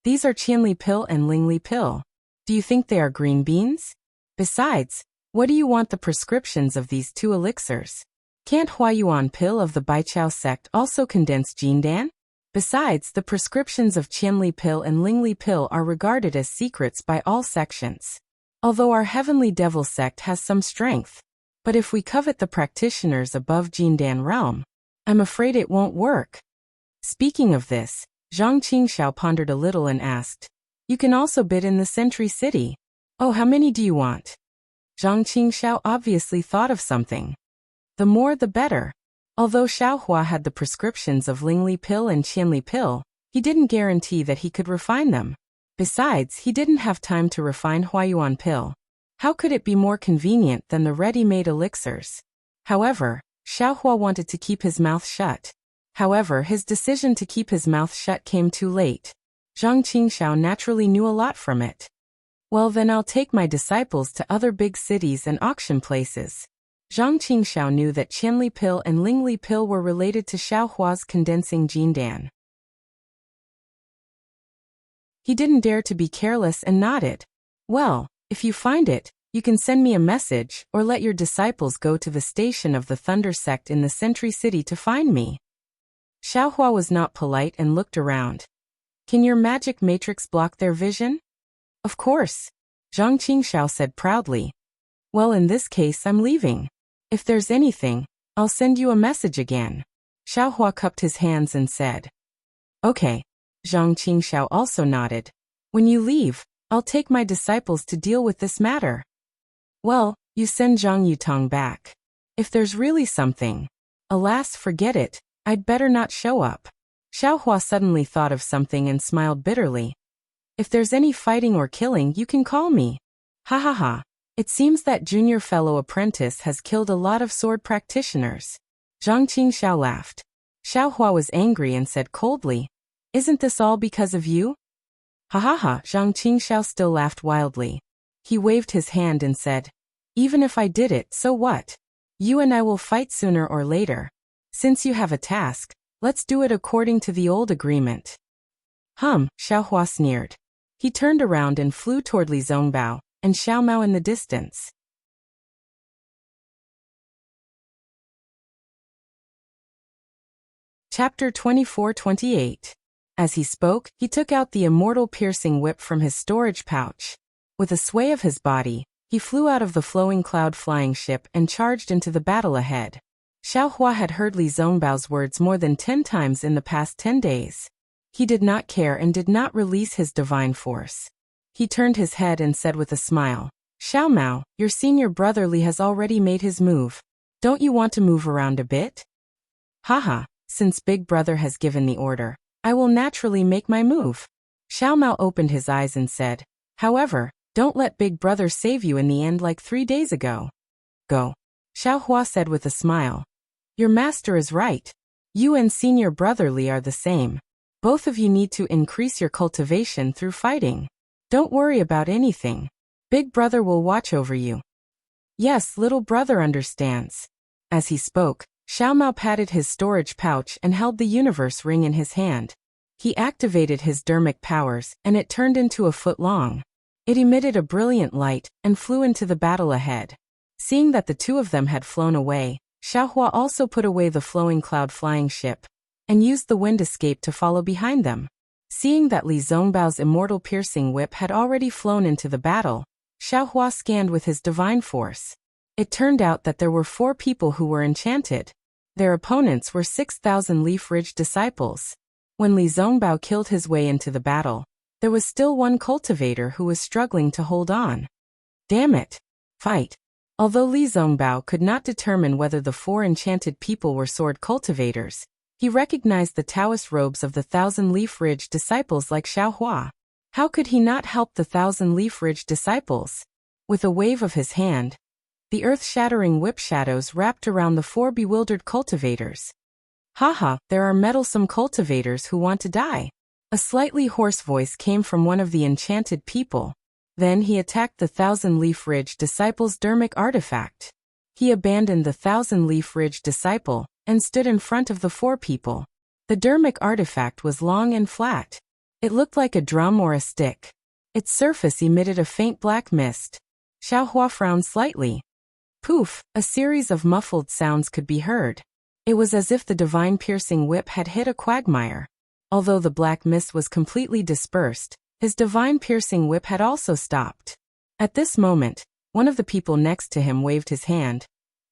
"These are Qianli pill and Lingli pill. Do you think they are green beans? Besides, what do you want the prescriptions of these 2 elixirs? Can't Huayuan pill of the Baiqiao sect also condense Jindan? Besides, the prescriptions of Qianli pill and Lingli pill are regarded as secrets by all sections. Although our heavenly devil sect has some strength, but if we covet the practitioners above Jindan realm, I'm afraid it won't work." Speaking of this, Zhang Qingxiao pondered a little and asked, "You can also bid in the Sentry City. Oh, how many do you want?" Zhang Qingxiao obviously thought of something. The more the better. Although Xiaohua had the prescriptions of Lingli pill and Qianli pill, he didn't guarantee that he could refine them. Besides, he didn't have time to refine Huayuan pill. How could it be more convenient than the ready-made elixirs? However, Xiaohua wanted to keep his mouth shut. However, his decision to keep his mouth shut came too late. Zhang Qingxiao naturally knew a lot from it. Well, then I'll take my disciples to other big cities and auction places. Zhang Qingxiao knew that Qianli pill and Lingli pill were related to Xiaohua's condensing jindan. He didn't dare to be careless and nodded. Well, if you find it, you can send me a message or let your disciples go to the station of the Thunder Sect in the Sentry City to find me. Xiaohua was not polite and looked around. Can your magic matrix block their vision? Of course, Zhang Qingxiao said proudly. Well, in this case I'm leaving. If there's anything, I'll send you a message again. Xiaohua cupped his hands and said. Okay. Zhang Qingxiao also nodded. When you leave, I'll take my disciples to deal with this matter. Well, you send Zhang Yutong back. If there's really something. Alas, forget it, I'd better not show up. Xiaohua suddenly thought of something and smiled bitterly. If there's any fighting or killing, you can call me. Ha ha ha. It seems that junior fellow apprentice has killed a lot of sword practitioners. Zhang Qingxiao laughed. Xiaohua was angry and said coldly, Isn't this all because of you? Ha ha ha. Zhang Qingxiao still laughed wildly. He waved his hand and said, Even if I did it, so what? You and I will fight sooner or later. Since you have a task, let's do it according to the old agreement. Xiaohua sneered. He turned around and flew toward Li Zongbao and Xiao Mao in the distance. Chapter 24-28. As he spoke, he took out the immortal piercing whip from his storage pouch. With a sway of his body, he flew out of the flowing cloud flying ship and charged into the battle ahead. Xiaohua had heard Li Zongbao's words more than 10 times in the past 10 days. He did not care and did not release his divine force. He turned his head and said with a smile, Xiao Mao, your senior brother Li has already made his move. Don't you want to move around a bit? Haha, since Big Brother has given the order, I will naturally make my move. Xiao Mao opened his eyes and said, However, don't let Big Brother save you in the end like 3 days ago. Go. Xiaohua said with a smile. Your master is right. You and senior brother Li are the same. Both of you need to increase your cultivation through fighting. Don't worry about anything. Big Brother will watch over you. Yes, little brother understands. As he spoke, Xiao Mao patted his storage pouch and held the universe ring in his hand. He activated his dermic powers and it turned into a foot long. It emitted a brilliant light and flew into the battle ahead. Seeing that the two of them had flown away, Xiaohua also put away the flowing cloud flying ship and used the wind escape to follow behind them. Seeing that Li Zongbao's immortal piercing whip had already flown into the battle, Xiaohua scanned with his divine force. It turned out that there were 4 people who were enchanted. Their opponents were 6,000 Leaf Ridge disciples. When Li Zongbao killed his way into the battle, there was still one cultivator who was struggling to hold on. Damn it! Fight! Although Li Zongbao could not determine whether the 4 enchanted people were sword cultivators, he recognized the Taoist robes of the 1,000 Leaf Ridge disciples like Xiaohua. How could he not help the 1,000 Leaf Ridge disciples? With a wave of his hand, the earth-shattering whip shadows wrapped around the 4 bewildered cultivators. Haha, there are meddlesome cultivators who want to die. A slightly hoarse voice came from one of the enchanted people. Then he attacked the 1,000 Leaf Ridge disciple's dermic artifact. He abandoned the 1,000 Leaf Ridge disciple and stood in front of the 4 people. The dermic artifact was long and flat. It looked like a drum or a stick. Its surface emitted a faint black mist. Xiaohua frowned slightly. Poof, a series of muffled sounds could be heard. It was as if the divine piercing whip had hit a quagmire. Although the black mist was completely dispersed, his divine piercing whip had also stopped. At this moment, one of the people next to him waved his hand,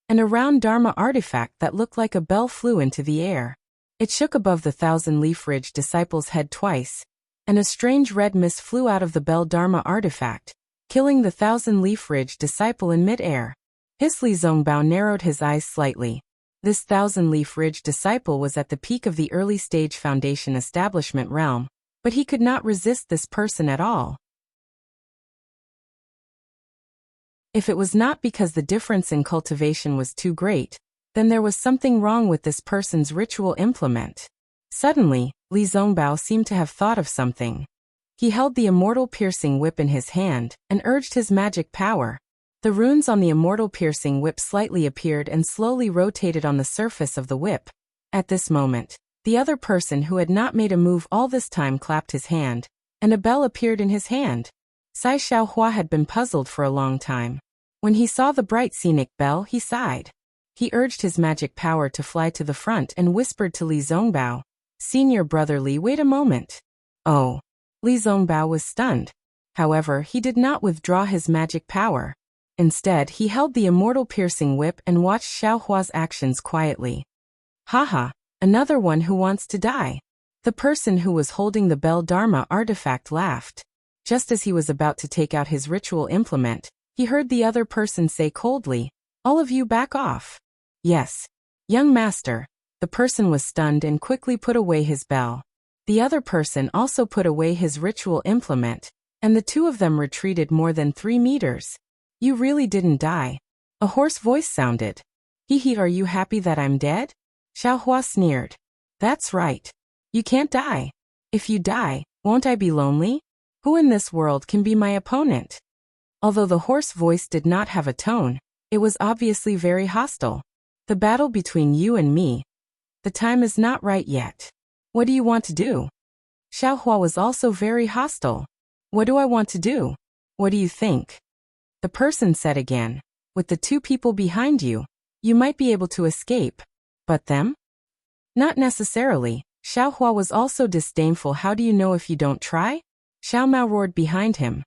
and a round Dharma artifact that looked like a bell flew into the air. It shook above the 1,000 Leaf Ridge disciple's head twice, and a strange red mist flew out of the bell Dharma artifact, killing the 1,000 Leaf Ridge disciple in mid-air. Li Zongbao narrowed his eyes slightly. This 1,000 Leaf Ridge disciple was at the peak of the early-stage foundation establishment realm, but he could not resist this person at all. If it was not because the difference in cultivation was too great, Then there was something wrong with this person's ritual implement. Suddenly, Li Zongbao seemed to have thought of something. He held the immortal piercing whip in his hand and urged his magic power. The runes on the immortal piercing whip slightly appeared and slowly rotated on the surface of the whip. At this moment, the other person who had not made a move all this time clapped his hand, and a bell appeared in his hand. Sai Xiaohua had been puzzled for a long time. When he saw the bright scenic bell, he sighed. He urged his magic power to fly to the front and whispered to Li Zongbao, "Senior brother Li, wait a moment." Oh. Li Zongbao was stunned. However, he did not withdraw his magic power. Instead, he held the immortal piercing whip and watched Xiaohua's actions quietly. Haha, another one who wants to die. The person who was holding the bell Dharma artifact laughed. Just as he was about to take out his ritual implement, he heard the other person say coldly, "All of you back off." Yes. Young master. The person was stunned and quickly put away his bell. The other person also put away his ritual implement, and the two of them retreated more than 3 meters. You really didn't die. A hoarse voice sounded. Hee, are you happy that I'm dead? Xiaohua sneered. That's right. You can't die. If you die, won't I be lonely? Who in this world can be my opponent? Although the hoarse voice did not have a tone, it was obviously very hostile. The battle between you and me. The time is not right yet. What do you want to do? Xiaohua was also very hostile. What do I want to do? What do you think? The person said again. With the 2 people behind you, you might be able to escape. But them? Not necessarily. Xiaohua was also disdainful. How do you know if you don't try? Xiao Mao roared behind him.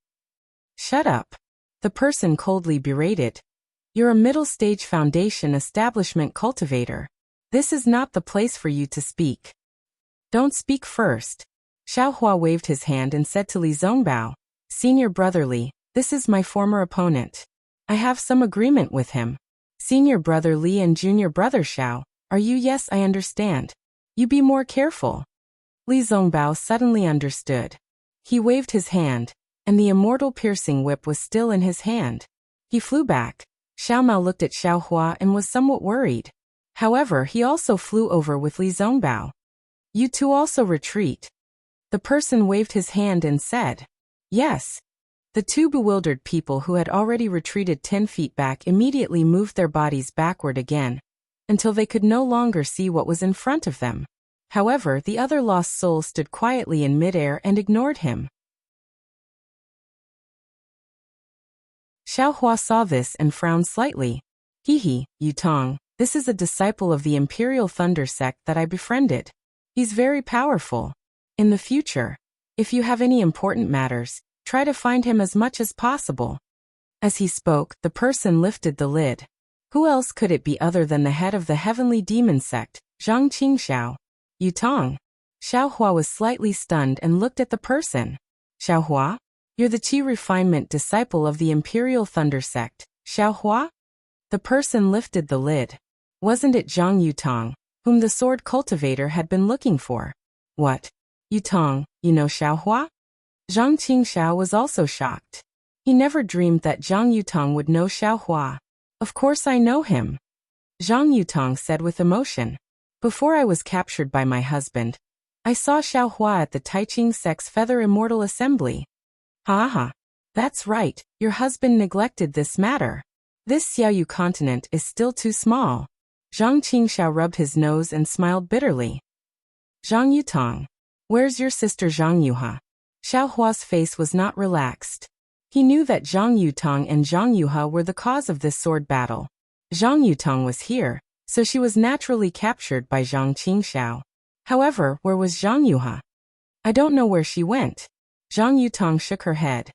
Shut up. The person coldly berated. You're a middle-stage foundation establishment cultivator. This is not the place for you to speak. Don't speak first. Xiaohua waved his hand and said to Li Zongbao, Senior brother Li, this is my former opponent. I have some agreement with him. Senior brother Li and junior brother Xiao, are you? Yes, I understand. You be more careful. Li Zongbao suddenly understood. He waved his hand, and the immortal piercing whip was still in his hand. He flew back. Xiao Mao looked at Xiaohua and was somewhat worried. However, he also flew over with Li Zongbao. You two also retreat. The person waved his hand and said, Yes. The 2 bewildered people who had already retreated 10 feet back immediately moved their bodies backward again, until they could no longer see what was in front of them. However, the other lost soul stood quietly in midair and ignored him. Xiaohua saw this and frowned slightly. Hehe, Yutong, this is a disciple of the Imperial Thunder sect that I befriended. He's very powerful. In the future, if you have any important matters, try to find him as much as possible. As he spoke, the person lifted the lid. Who else could it be other than the head of the Heavenly Demon sect, Zhang Qingxiao? Yutong. Xiaohua was slightly stunned and looked at the person. Xiaohua? You're the Qi refinement disciple of the Imperial Thunder sect, Xiaohua? The person lifted the lid. Wasn't it Zhang Yutong, whom the sword cultivator had been looking for? What? Yutong, you know Xiaohua? Zhang Qingxiao was also shocked. He never dreamed that Zhang Yutong would know Xiaohua. Of course I know him. Zhang Yutong said with emotion. Before I was captured by my husband, I saw Xiaohua at the Taiqing Sect's Feather Immortal Assembly. Ha. That's right, your husband neglected this matter. This Xiaoyu continent is still too small. Zhang Qingxiao rubbed his nose and smiled bitterly. Zhang Yutong. Where's your sister Zhang Yuha? Xiaohua's face was not relaxed. He knew that Zhang Yutong and Zhang Yuha were the cause of this sword battle. Zhang Yutong was here, so she was naturally captured by Zhang Qingxiao. However, where was Zhang Yuha? I don't know where she went. Zhang Yutong shook her head.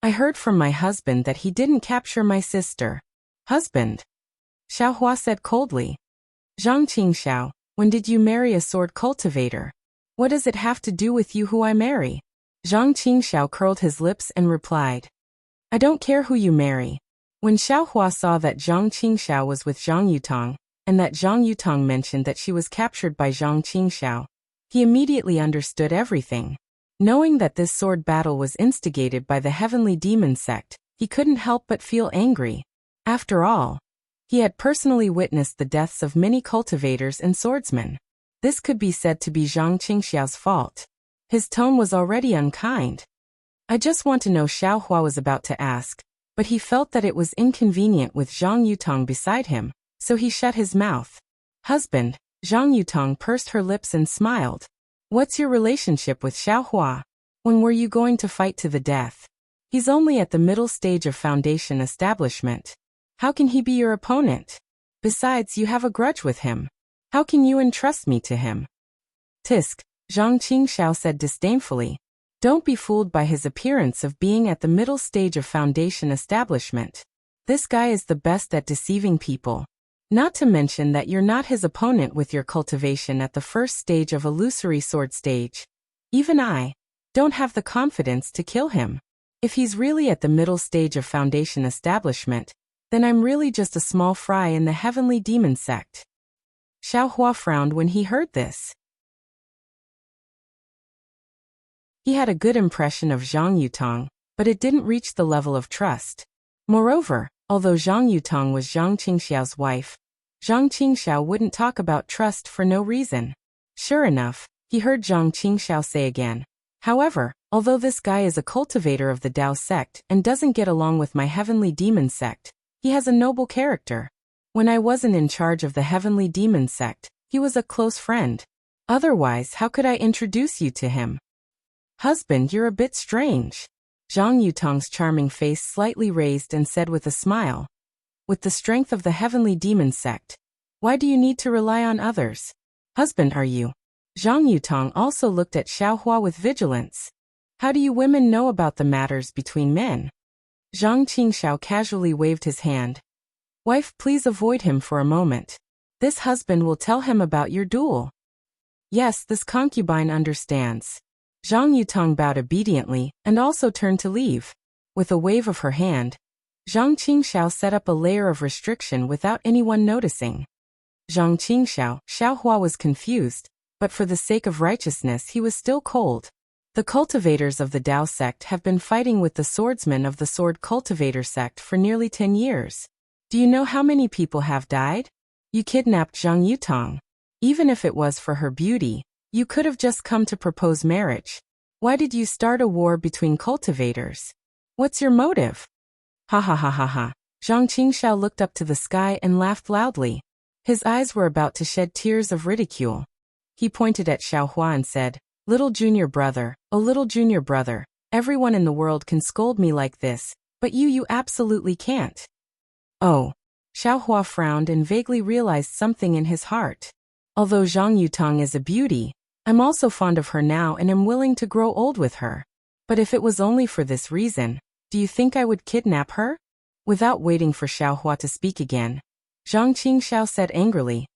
I heard from my husband that he didn't capture my sister. Husband? Xiaohua said coldly. Zhang Qingxiao, when did you marry a sword cultivator? What does it have to do with you who I marry? Zhang Qingxiao curled his lips and replied. I don't care who you marry. When Xiaohua saw that Zhang Qingxiao was with Zhang Yutong, and that Zhang Yutong mentioned that she was captured by Zhang Qingxiao, he immediately understood everything. Knowing that this sword battle was instigated by the Heavenly Demon sect, he couldn't help but feel angry. After all, He had personally witnessed the deaths of many cultivators and swordsmen. This could be said to be Zhang Qingxiao's fault. His tone was already unkind. I just want to know, Xiaohua was about to ask, but he felt that it was inconvenient with Zhang Yutong beside him, so he shut his mouth. Husband, Zhang Yutong pursed her lips and smiled. What's your relationship with Xiaohua? When were you going to fight to the death? He's only at the middle stage of foundation establishment. How can he be your opponent? Besides, you have a grudge with him. How can you entrust me to him? Tisk, Zhang Qingxiao said disdainfully. Don't be fooled by his appearance of being at the middle stage of foundation establishment. This guy is the best at deceiving people. Not to mention that you're not his opponent with your cultivation at the first stage of illusory sword stage. Even I don't have the confidence to kill him. If he's really at the middle stage of foundation establishment, then I'm really just a small fry in the heavenly demon sect. Xiaohua frowned when he heard this. He had a good impression of Zhang Yutong, but it didn't reach the level of trust. Moreover, although Zhang Yutong was Zhang Qingxiao's wife, Zhang Qingxiao wouldn't talk about trust for no reason. Sure enough, he heard Zhang Qingxiao say again, however, although this guy is a cultivator of the Dao sect and doesn't get along with my heavenly demon sect, he has a noble character. When I wasn't in charge of the heavenly demon sect, he was a close friend. Otherwise, how could I introduce you to him? Husband, you're a bit strange. Zhang Yutong's charming face slightly raised and said with a smile. With the strength of the heavenly demon sect, why do you need to rely on others? Husband, are you? Zhang Yutong also looked at Xiaohua with vigilance. How do you women know about the matters between men? Zhang Qingxiao casually waved his hand. Wife, please avoid him for a moment. This husband will tell him about your duel. Yes, this concubine understands. Zhang Yutong bowed obediently and also turned to leave. With a wave of her hand, Zhang Qingxiao set up a layer of restriction without anyone noticing. Zhang Qingxiao, Xiaohua was confused, but for the sake of righteousness he was still cold. The cultivators of the Dao sect have been fighting with the swordsmen of the Sword Cultivator sect for nearly 10 years. Do you know how many people have died? You kidnapped Zhang Yutong. Even if it was for her beauty, you could have just come to propose marriage. Why did you start a war between cultivators? What's your motive? Ha ha ha ha ha. Zhang Qingxiao looked up to the sky and laughed loudly. His eyes were about to shed tears of ridicule. He pointed at Xiaohua and said, Little junior brother, oh little junior brother, everyone in the world can scold me like this, but you absolutely can't. Oh. Xiaohua frowned and vaguely realized something in his heart. Although Zhang Yutong is a beauty, I'm also fond of her now and am willing to grow old with her. But if it was only for this reason, do you think I would kidnap her? Without waiting for Xiaohua to speak again, Zhang Qingxiao said angrily,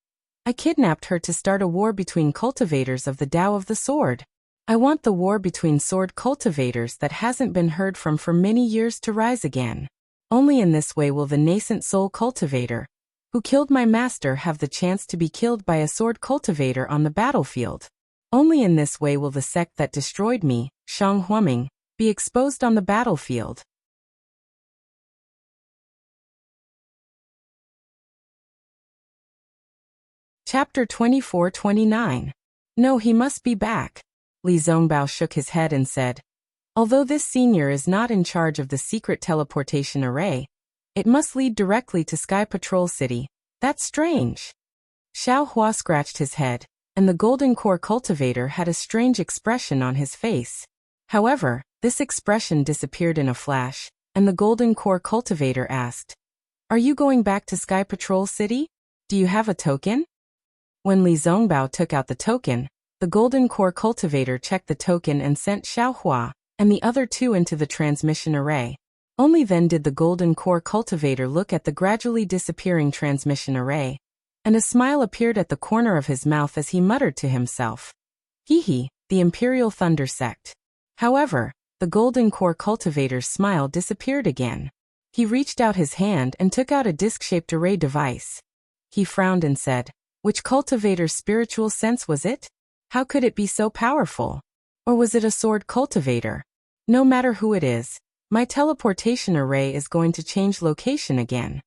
I kidnapped her to start a war between cultivators of the Tao of the Sword. I want the war between sword cultivators that hasn't been heard from for many years to rise again. Only in this way will the nascent soul cultivator, who killed my master, have the chance to be killed by a sword cultivator on the battlefield. Only in this way will the sect that destroyed me, Shang Huaming, be exposed on the battlefield. Chapter 24-29. No, he must be back. Li Zongbao shook his head and said, although this senior is not in charge of the secret teleportation array, it must lead directly to Sky Patrol City. That's strange. Xiaohua scratched his head, and the Golden Core Cultivator had a strange expression on his face. However, this expression disappeared in a flash, and the Golden Core Cultivator asked, Are you going back to Sky Patrol City? Do you have a token? When Li Zongbao took out the token, the Golden Core Cultivator checked the token and sent Xiaohua and the other two into the transmission array. Only then did the Golden Core Cultivator look at the gradually disappearing transmission array, and a smile appeared at the corner of his mouth as he muttered to himself, Hee, the Imperial Thunder Sect. However, the Golden Core Cultivator's smile disappeared again. He reached out his hand and took out a disc-shaped array device. He frowned and said, Which cultivator's spiritual sense was it? How could it be so powerful? Or was it a sword cultivator? No matter who it is, my teleportation array is going to change location again.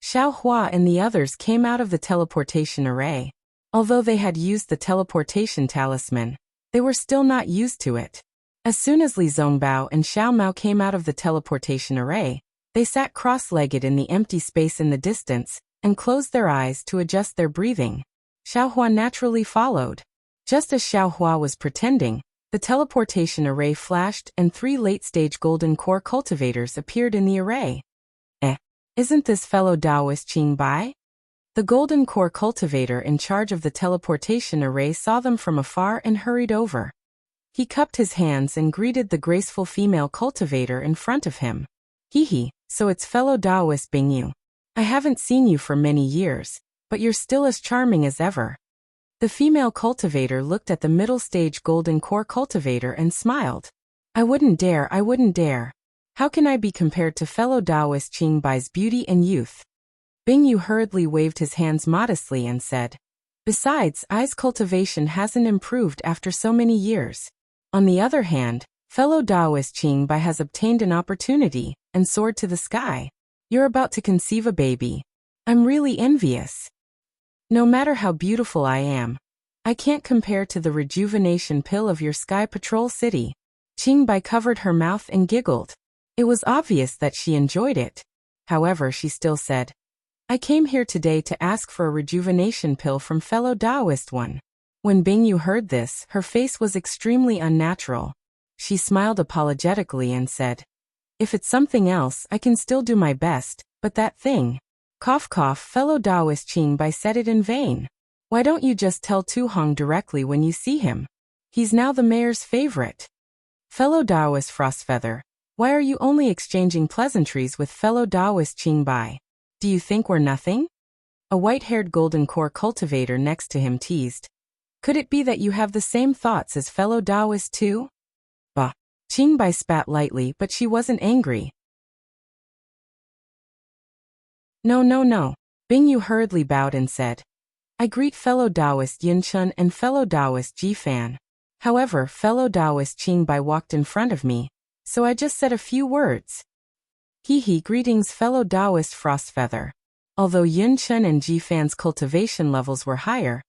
Xiao Hua and the others came out of the teleportation array. Although they had used the teleportation talisman, they were still not used to it. As soon as Li Zongbao and Xiao Mao came out of the teleportation array, they sat cross-legged in the empty space in the distance and closed their eyes to adjust their breathing. Xiao Hua naturally followed. Just as Xiao Hua was pretending, the teleportation array flashed and 3 late-stage golden core cultivators appeared in the array. Isn't this fellow Taoist Qing Bai? The golden core cultivator in charge of the teleportation array saw them from afar and hurried over. He cupped his hands and greeted the graceful female cultivator in front of him. So it's fellow Taoist Bingyu. I haven't seen you for many years, but you're still as charming as ever. The female cultivator looked at the middle-stage golden core cultivator and smiled. I wouldn't dare. How can I be compared to fellow Taoist Qing Bai's beauty and youth? Bingyu hurriedly waved his hands modestly and said, Besides, I's cultivation hasn't improved after so many years. On the other hand, fellow Taoist Qing Bai has obtained an opportunity and soared to the sky. You're about to conceive a baby. I'm really envious. No matter how beautiful I am, I can't compare to the rejuvenation pill of your Sky Patrol City. Qing Bai covered her mouth and giggled. It was obvious that she enjoyed it. However, she still said, I came here today to ask for a rejuvenation pill from fellow Taoist one. When Bingyu heard this, her face was extremely unnatural. She smiled apologetically and said, If it's something else, I can still do my best, but that thing. Cough cough, fellow Taoist Qing Bai said it in vain. Why don't you just tell Tu Hong directly when you see him? He's now the mayor's favorite. Fellow Taoist Frostfeather, why are you only exchanging pleasantries with fellow Taoist Qing Bai? Do you think we're nothing? A white-haired golden core cultivator next to him teased. Could it be that you have the same thoughts as fellow Taoist too? Bah. Qing Bai spat lightly, but she wasn't angry. No. Bingyu hurriedly bowed and said, I greet fellow Taoist Yunchun and fellow Taoist Jifan. However, fellow Taoist Qing Bai walked in front of me, so I just said a few words. Greetings fellow Taoist Frostfeather. Although Yunchun and Jifan's cultivation levels were higher,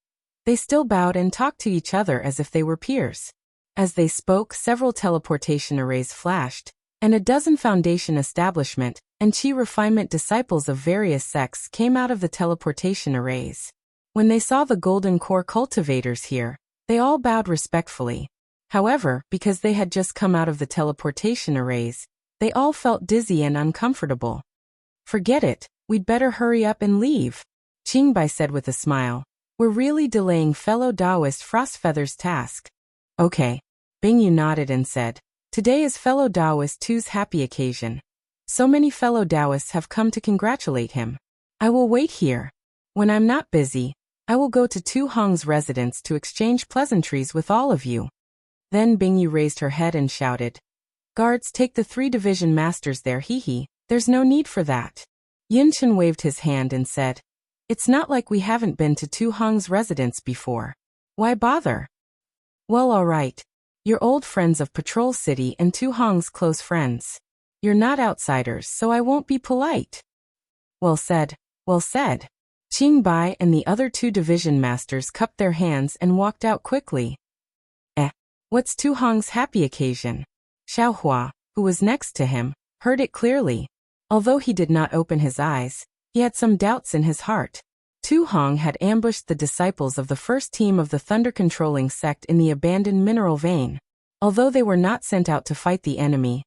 they still bowed and talked to each other as if they were peers. As they spoke, several teleportation arrays flashed, and a dozen foundation establishment and Qi refinement disciples of various sects came out of the teleportation arrays. When they saw the golden core cultivators here, they all bowed respectfully. However, because they had just come out of the teleportation arrays, they all felt dizzy and uncomfortable. Forget it, we'd better hurry up and leave, Qing Bai said with a smile. We're really delaying fellow Taoist Frostfeather's task. Okay. Bingyu nodded and said, Today is fellow Taoist Tu's happy occasion. So many fellow Taoists have come to congratulate him. I will wait here. When I'm not busy, I will go to Tu Hong's residence to exchange pleasantries with all of you. Then Bingyu raised her head and shouted, Guards, take the 3 division masters there. There's no need for that. Yunchen waved his hand and said, It's not like we haven't been to Tu Hong's residence before. Why bother? Well, all right. You're old friends of Patrol City and Tu Hong's close friends. You're not outsiders, so I won't be polite. Well said. Qing Bai and the other 2 division masters cupped their hands and walked out quickly. What's Tu Hong's happy occasion? Xiao Hua, who was next to him, heard it clearly. Although he did not open his eyes, he had some doubts in his heart. Tu Hong had ambushed the disciples of the first team of the thunder-controlling sect in the abandoned mineral vein. Although they were not sent out to fight the enemy,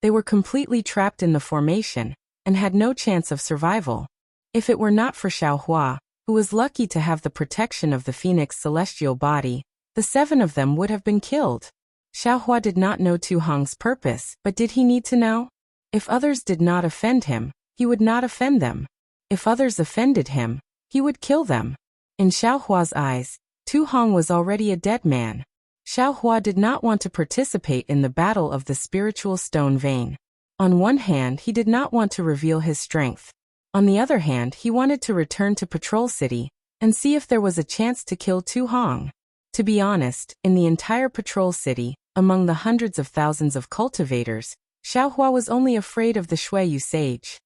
they were completely trapped in the formation and had no chance of survival. If it were not for Xiao Hua, who was lucky to have the protection of the Phoenix celestial body, the 7 of them would have been killed. Xiao Hua did not know Tu Hong's purpose, but did he need to know? If others did not offend him, he would not offend them. If others offended him, he would kill them. In Xiao Hua's eyes, Tu Hong was already a dead man. Xiao Hua did not want to participate in the battle of the spiritual stone vein. On one hand, he did not want to reveal his strength. On the other hand, he wanted to return to Patrol City and see if there was a chance to kill Tu Hong. To be honest, in the entire Patrol City, among the hundreds of thousands of cultivators, Xiao Hua was only afraid of the Xueyu sage.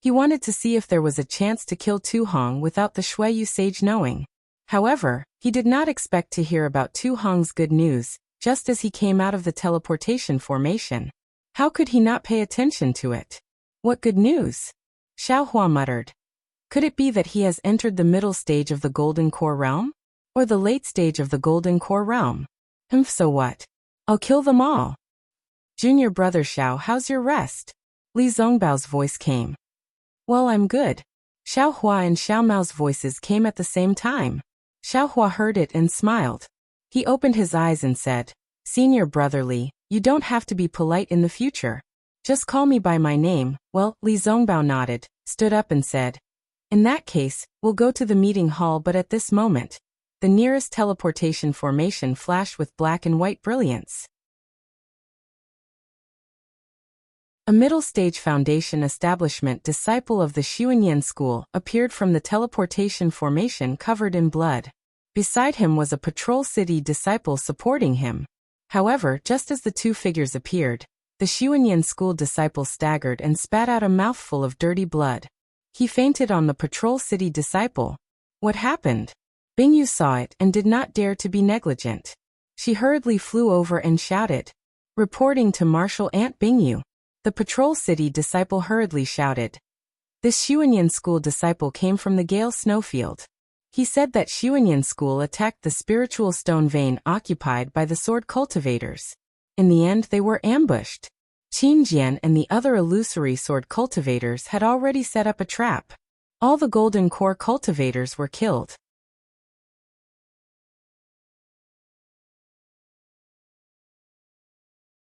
He wanted to see if there was a chance to kill Tu Hong without the Shuiyu sage knowing. However, he did not expect to hear about Tu Hong's good news, just as he came out of the teleportation formation. How could he not pay attention to it? What good news? Xiaohua muttered. Could it be that he has entered the middle stage of the Golden Core Realm? Or the late stage of the Golden Core Realm? So what? I'll kill them all. Junior brother Xiao, how's your rest? Li Zongbao's voice came. Well, I'm good. Xiaohua and Xiao Mao's voices came at the same time. Xiaohua heard it and smiled. He opened his eyes and said, Senior brother Li, you don't have to be polite in the future. Just call me by my name. Well, Li Zongbao nodded, stood up and said, in that case, we'll go to the meeting hall, but at this moment, the nearest teleportation formation flashed with black and white brilliance. A middle-stage foundation establishment disciple of the Xuanyan school appeared from the teleportation formation covered in blood. Beside him was a patrol city disciple supporting him. However, just as the two figures appeared, the Xuanyan school disciple staggered and spat out a mouthful of dirty blood. He fainted on the patrol city disciple. What happened? Bingyu saw it and did not dare to be negligent. She hurriedly flew over and shouted, reporting to Marshal Aunt Bingyu. The patrol city disciple hurriedly shouted. This Xuanyan school disciple came from the Gale snowfield. He said that Xuanyan school attacked the spiritual stone vein occupied by the sword cultivators. In the end, they were ambushed. Qin Jian and the other illusory sword cultivators had already set up a trap. All the golden core cultivators were killed.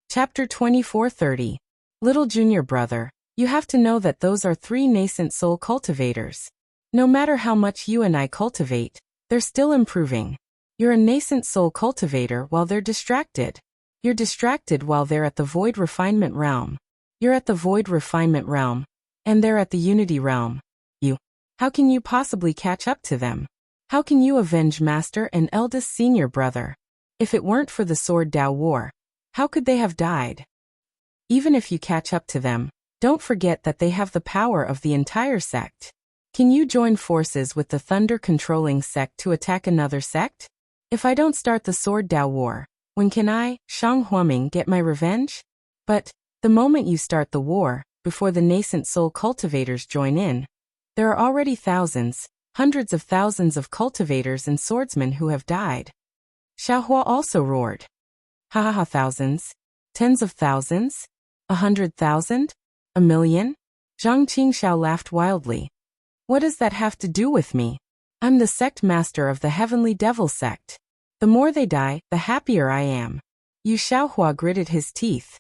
Chapter 24:30. Little junior brother, you have to know that those are 3 nascent soul cultivators. No matter how much you and I cultivate, they're still improving. You're a nascent soul cultivator while they're distracted. You're distracted while they're at the void refinement realm. You're at the void refinement realm, and they're at the unity realm. How can you possibly catch up to them? How can you avenge master and eldest senior brother? If it weren't for the Sword Dao War, how could they have died? Even if you catch up to them, don't forget that they have the power of the entire sect. Can you join forces with the thunder-controlling sect to attack another sect? If I don't start the Sword Dao War, when can I, Shang Huaming, get my revenge? But, the moment you start the war, before the nascent soul cultivators join in, there are already thousands, hundreds of thousands of cultivators and swordsmen who have died. Xiaohua also roared. Ha ha ha, thousands? Tens of thousands? 100,000? A million? Zhang Qingxiao laughed wildly. What does that have to do with me? I'm the sect master of the Heavenly Devil sect. The more they die, the happier I am. Yu Xiaohua gritted his teeth.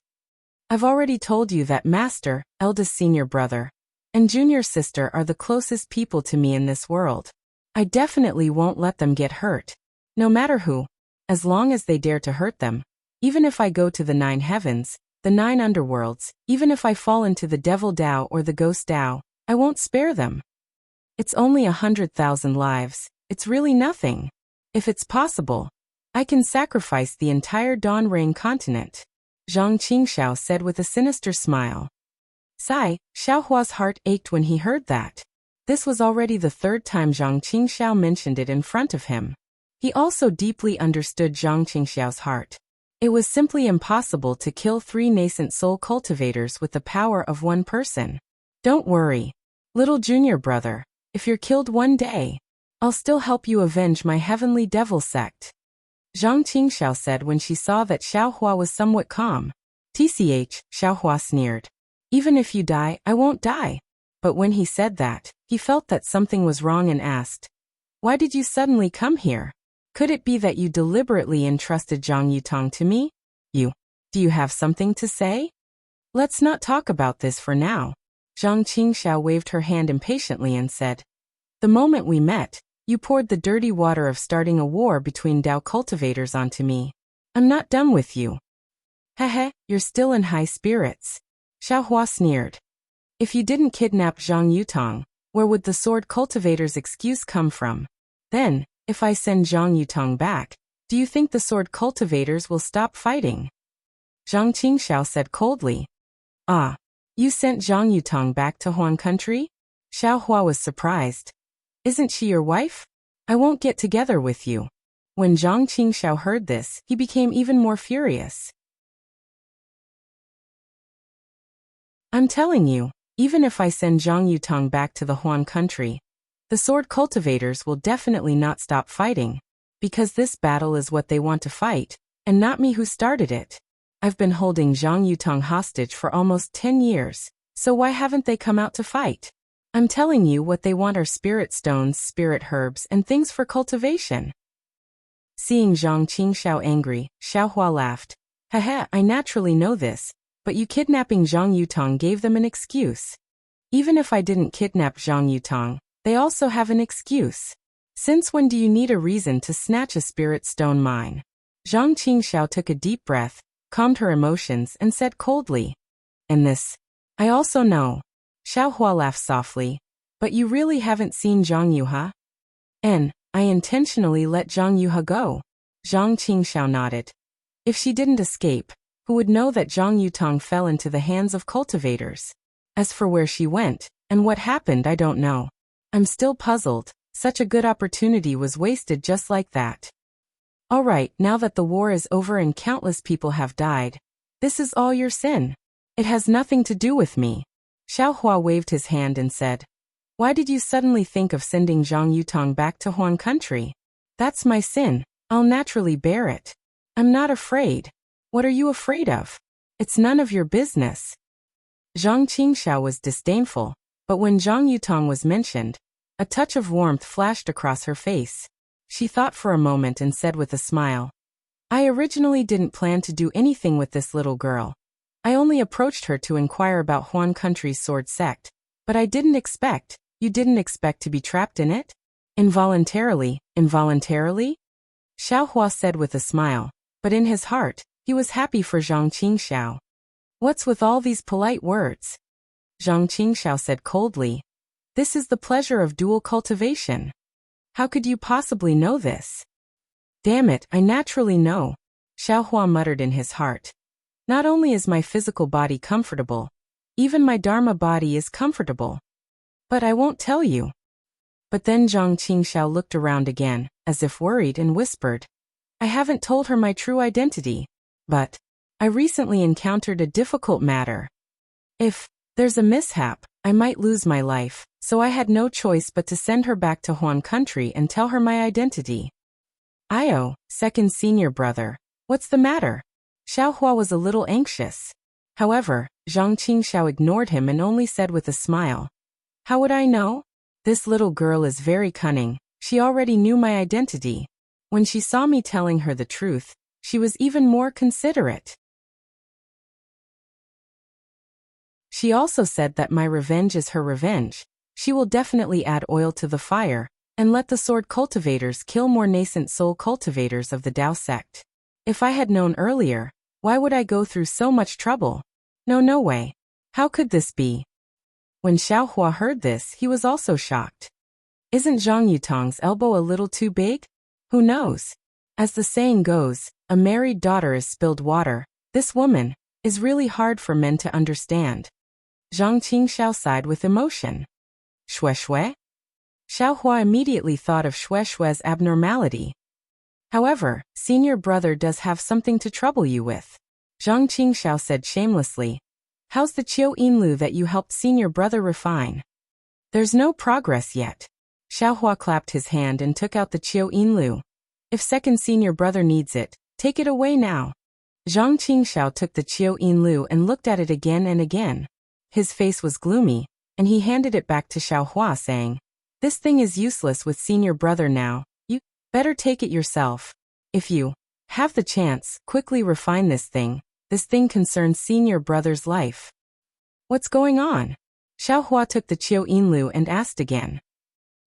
I've already told you that master, eldest senior brother, and junior sister are the closest people to me in this world. I definitely won't let them get hurt. No matter who. As long as they dare to hurt them. Even if I go to the 9 heavens, the 9 underworlds, even if I fall into the Devil Dao or the Ghost Dao, I won't spare them. It's only 100,000 lives. It's really nothing. If it's possible, I can sacrifice the entire Dawn Rain continent. Zhang Qingxiao said with a sinister smile. Sigh, Xiaohua's heart ached when he heard that. This was already the 3rd time Zhang Qingxiao mentioned it in front of him. He also deeply understood Zhang Qingxiao's heart. It was simply impossible to kill 3 nascent soul cultivators with the power of one person. Don't worry, little junior brother. If you're killed one day, I'll still help you avenge my heavenly devil sect. Zhang Qingxiao said when she saw that Xiaohua was somewhat calm. TCH, Xiaohua sneered. Even if you die, I won't die. But when he said that, he felt that something was wrong and asked, why did you suddenly come here? Could it be that you deliberately entrusted Zhang Yutong to me? Do you have something to say? Let's not talk about this for now. Zhang Qingxiao waved her hand impatiently and said, the moment we met, you poured the dirty water of starting a war between Dao cultivators onto me. I'm not done with you. Hehe, you're still in high spirits. Xiaohua sneered. If you didn't kidnap Zhang Yutong, where would the sword cultivator's excuse come from? Then, if I send Zhang Yutong back, do you think the sword cultivators will stop fighting? Zhang Qingxiao said coldly. Ah. You sent Zhang Yutong back to Huan country? Xiao Hua was surprised. Isn't she your wife? I won't get together with you. When Zhang Qingxiao heard this, he became even more furious. I'm telling you, even if I send Zhang Yutong back to the Huan country, the sword cultivators will definitely not stop fighting, because this battle is what they want to fight, and not me who started it. I've been holding Zhang Yutong hostage for almost 10 years, so why haven't they come out to fight? I'm telling you what they want are spirit stones, spirit herbs, and things for cultivation. Seeing Zhang Qingxiao angry, Xiao Hua laughed. Haha, I naturally know this, but you kidnapping Zhang Yutong gave them an excuse. Even if I didn't kidnap Zhang Yutong, they also have an excuse. Since when do you need a reason to snatch a spirit stone mine? Zhang Qingxiao took a deep breath, calmed her emotions, and said coldly. And this, I also know. Xiao Hua laughed softly. But you really haven't seen Zhang Yuha? I intentionally let Zhang Yuha go. Zhang Qingxiao nodded. If she didn't escape, who would know that Zhang Yutong fell into the hands of cultivators? As for where she went, and what happened, I don't know. I'm still puzzled. Such a good opportunity was wasted just like that. Alright, now that the war is over and countless people have died, this is all your sin. It has nothing to do with me. Xiao Hua waved his hand and said, Why did you suddenly think of sending Zhang Yutong back to Huan country? That's my sin. I'll naturally bear it. I'm not afraid. What are you afraid of? It's none of your business. Zhang Qingxiao was disdainful, but when Zhang Yutong was mentioned, a touch of warmth flashed across her face. She thought for a moment and said with a smile, I originally didn't plan to do anything with this little girl. I only approached her to inquire about Huan country's sword sect, but I didn't expect. You didn't expect to be trapped in it? Involuntarily? Xiao Hua said with a smile, but in his heart, he was happy for Zhang Qingxiao. What's with all these polite words? Zhang Qingxiao said coldly. This is the pleasure of dual cultivation. How could you possibly know this? Damn it, I naturally know. Xiao Hua muttered in his heart. Not only is my physical body comfortable, even my Dharma body is comfortable. But I won't tell you. But then Zhang Qingxiao looked around again, as if worried, and whispered, I haven't told her my true identity. But I recently encountered a difficult matter. If there's a mishap, I might lose my life, so I had no choice but to send her back to Huan country and tell her my identity. Io, second senior brother, what's the matter? Xiao Hua was a little anxious. However, Zhang Qingxiao ignored him and only said with a smile, How would I know? This little girl is very cunning. She already knew my identity. When she saw me telling her the truth, she was even more considerate. She also said that my revenge is her revenge. She will definitely add oil to the fire, and let the sword cultivators kill more nascent soul cultivators of the Tao sect. If I had known earlier, why would I go through so much trouble? No way. How could this be? When Xiao Hua heard this, he was also shocked. Isn't Zhang Yutong's elbow a little too big? Who knows? As the saying goes, a married daughter is spilled water. This woman is really hard for men to understand. Zhang Qingxiao sighed with emotion. Shui? Xiao Hua immediately thought of Shui's abnormality. However, senior brother does have something to trouble you with. Zhang Qingxiao said shamelessly. How's the Qiu Yinlu that you helped senior brother refine? There's no progress yet. Xiao Hua clapped his hand and took out the Qiu Yinlu. If second senior brother needs it, take it away now. Zhang Qingxiao took the Qiu Yinlu and looked at it again and again. His face was gloomy, and he handed it back to Xiao Hua saying, This thing is useless with senior brother now. You better take it yourself. If you have the chance, quickly refine this thing. This thing concerns senior brother's life. What's going on? Xiao Hua took the Qiu Yinlu and asked again.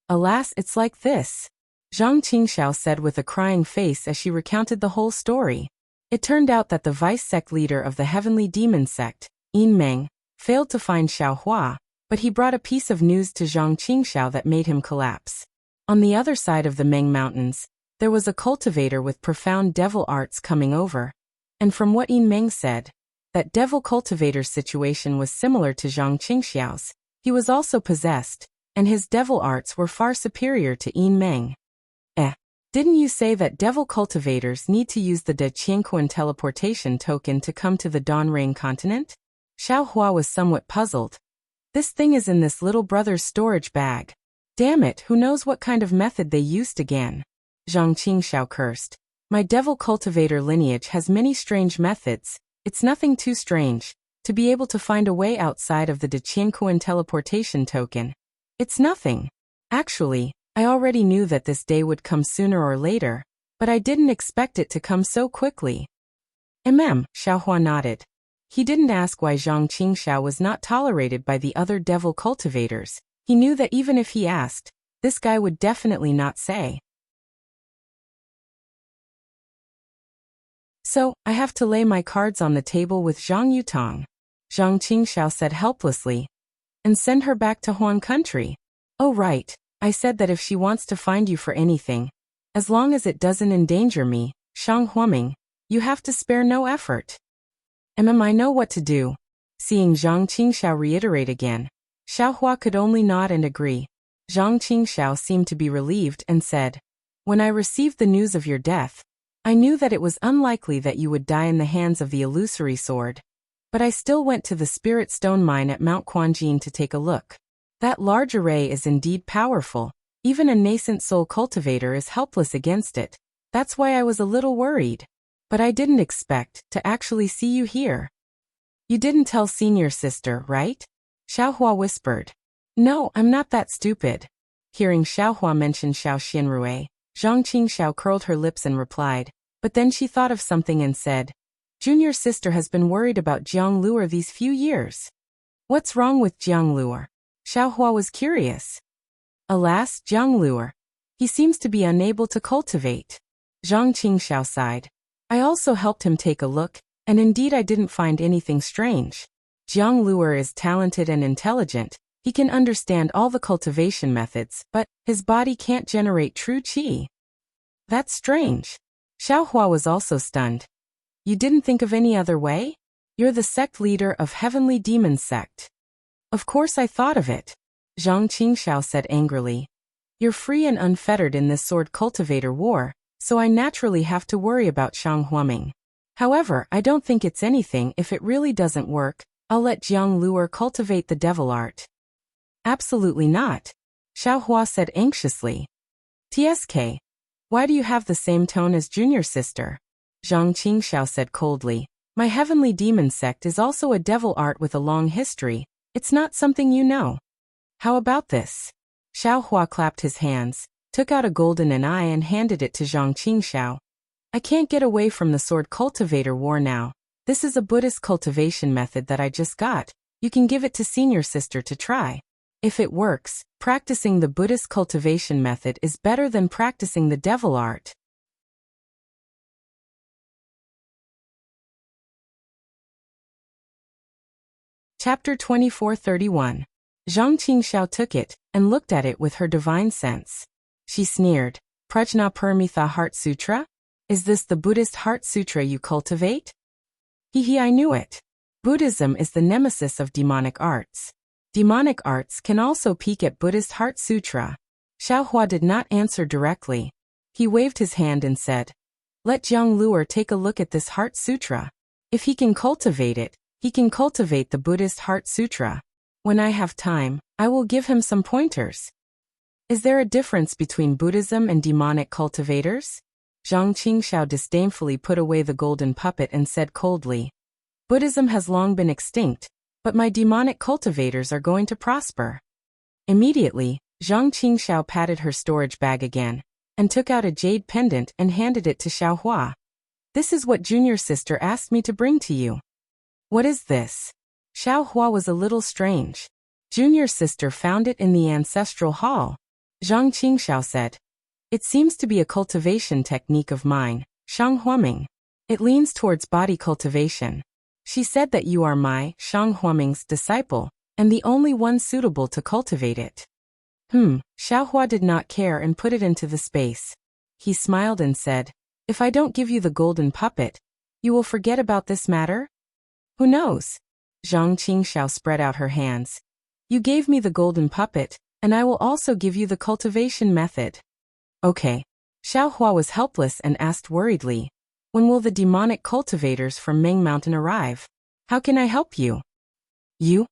Alas, it's like this. Zhang Qingxiao said with a crying face as she recounted the whole story. It turned out that the vice sect leader of the heavenly demon sect, Yin Meng, failed to find Xiao Hua, but he brought a piece of news to Zhang Qingxiao that made him collapse. On the other side of the Meng Mountains, there was a cultivator with profound devil arts coming over. And from what Yin Meng said, that devil cultivator's situation was similar to Zhang Qingxiao's. He was also possessed, and his devil arts were far superior to Yin Meng. Didn't you say that devil cultivators need to use the De Qianquan teleportation token to come to the Dawn Rain continent? Xiao Hua was somewhat puzzled. This thing is in this little brother's storage bag. Damn it, who knows what kind of method they used again? Zhang Qingxiao cursed. My devil cultivator lineage has many strange methods. It's nothing too strange to be able to find a way outside of the De Qianquan teleportation token. It's nothing. Actually, I already knew that this day would come sooner or later, but I didn't expect it to come so quickly. Xiao Hua nodded. He didn't ask why Zhang Qingxiao was not tolerated by the other devil cultivators. He knew that even if he asked, this guy would definitely not say. So, I have to lay my cards on the table with Zhang Yutong, Zhang Qingxiao said helplessly, and send her back to Huan country. Oh right, I said that if she wants to find you for anything, as long as it doesn't endanger me, Shang Huaming, you have to spare no effort. I know what to do. Seeing Zhang Qingxiao reiterate again, Xiao Hua could only nod and agree. Zhang Qingxiao seemed to be relieved and said, when I received the news of your death, I knew that it was unlikely that you would die in the hands of the illusory sword. But I still went to the Spirit Stone mine at Mount Quanjin to take a look. That large array is indeed powerful. Even a nascent soul cultivator is helpless against it. That's why I was a little worried. But I didn't expect to actually see you here. You didn't tell senior sister, right? Xiao Hua whispered. No, I'm not that stupid. Hearing Xiao Hua mention Xiao Xianrui, Zhang Qingxiao curled her lips and replied, but then she thought of something and said, Junior sister has been worried about Jiang Luer these few years. What's wrong with Jiang Luer? Xiao Hua was curious. Alas, Jiang Luer. He seems to be unable to cultivate. Zhang Qingxiao sighed. I also helped him take a look, and indeed I didn't find anything strange. Jiang Luer is talented and intelligent. He can understand all the cultivation methods, but his body can't generate true qi. That's strange. Xiao Hua was also stunned. You didn't think of any other way? You're the sect leader of Heavenly Demon Sect. Of course I thought of it. Zhang Qingxiao said angrily. You're free and unfettered in this sword cultivator war, so I naturally have to worry about Shang Huaming. However, I don't think it's anything. If it really doesn't work, I'll let Jiang Luer cultivate the devil art. Absolutely not. Xiao Hua said anxiously. TSK. Why do you have the same tone as junior sister? Zhang Qingxiao said coldly. My Heavenly Demon Sect is also a devil art with a long history. It's not something you know. How about this? Xiao Hua clapped his hands, took out a golden eye and handed it to Zhang Qingxiao. I can't get away from the sword cultivator war now. This is a Buddhist cultivation method that I just got. You can give it to senior sister to try. If it works, practicing the Buddhist cultivation method is better than practicing the devil art. Chapter 2431. Zhang Qingxiao took it and looked at it with her divine sense. She sneered. Prajna Paramitha Heart Sutra? Is this the Buddhist Heart Sutra you cultivate? I knew it. Buddhism is the nemesis of demonic arts. Demonic arts can also peek at Buddhist Heart Sutra. Xiao Hua did not answer directly. He waved his hand and said, let Jiang Luer take a look at this Heart Sutra. If he can cultivate it, he can cultivate the Buddhist Heart Sutra. When I have time, I will give him some pointers. Is there a difference between Buddhism and demonic cultivators? Zhang Qingxiao disdainfully put away the golden puppet and said coldly, Buddhism has long been extinct, but my demonic cultivators are going to prosper. Immediately, Zhang Qingxiao patted her storage bag again, and took out a jade pendant and handed it to Xiao Hua. This is what junior sister asked me to bring to you. What is this? Xiao Hua was a little strange. Junior sister found it in the ancestral hall. Zhang Qingxiao said. It seems to be a cultivation technique of mine, Shang Huaming. It leans towards body cultivation. She said that you are my, Shang Huaming's, disciple, and the only one suitable to cultivate it. Xiao Hua did not care and put it into the space. He smiled and said, if I don't give you the golden puppet, you will forget about this matter? Who knows? Zhang Qingxiao spread out her hands. You gave me the golden puppet, and I will also give you the cultivation method. Okay. Xiao Hua was helpless and asked worriedly, when will the demonic cultivators from Ming Mountain arrive? How can I help you? You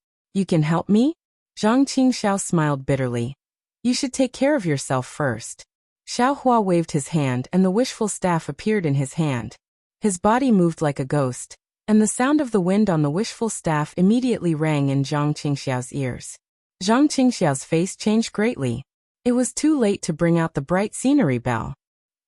can help me? Zhang Qingxiao smiled bitterly. You should take care of yourself first. Xiao Hua waved his hand and the wishful staff appeared in his hand. His body moved like a ghost, and the sound of the wind on the wishful staff immediately rang in Zhang Qingxiao's ears. Zhang Qingxiao's face changed greatly. It was too late to bring out the bright scenery bell.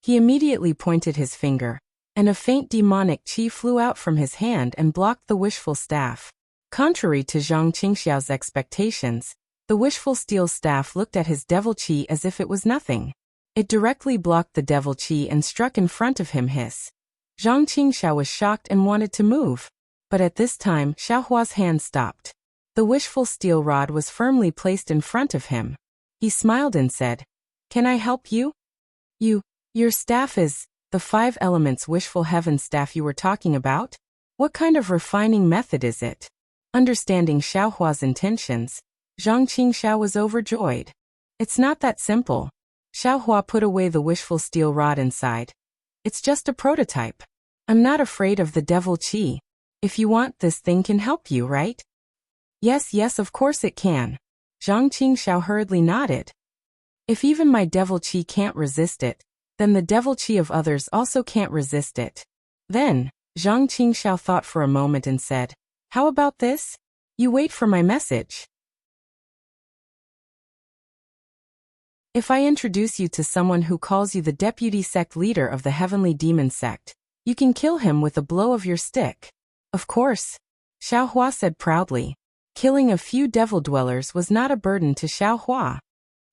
He immediately pointed his finger, and a faint demonic qi flew out from his hand and blocked the wishful staff. Contrary to Zhang Qingxiao's expectations, the wishful steel staff looked at his devil qi as if it was nothing. It directly blocked the devil qi and struck in front of him. Zhang Qingxiao was shocked and wanted to move, but at this time Xiao Hua's hand stopped. The wishful steel rod was firmly placed in front of him. He smiled and said, "Can I help you? Your staff is the 5 elements wishful heaven staff you were talking about? What kind of refining method is it?" Understanding Xiao Hua's intentions, Zhang Qingxiao was overjoyed. It's not that simple. Xiao Hua put away the wishful steel rod inside. It's just a prototype. I'm not afraid of the devil qi. If you want, this thing can help you, right? Yes, of course it can. Zhang Qingxiao hurriedly nodded. If even my devil qi can't resist it, then the devil qi of others also can't resist it. Then, Zhang Qingxiao thought for a moment and said, "How about this? You wait for my message. If I introduce you to someone who calls you the deputy sect leader of the heavenly demon sect, you can kill him with a blow of your stick." Of course, Xiao Hua said proudly. Killing a few devil dwellers was not a burden to Xiao Hua.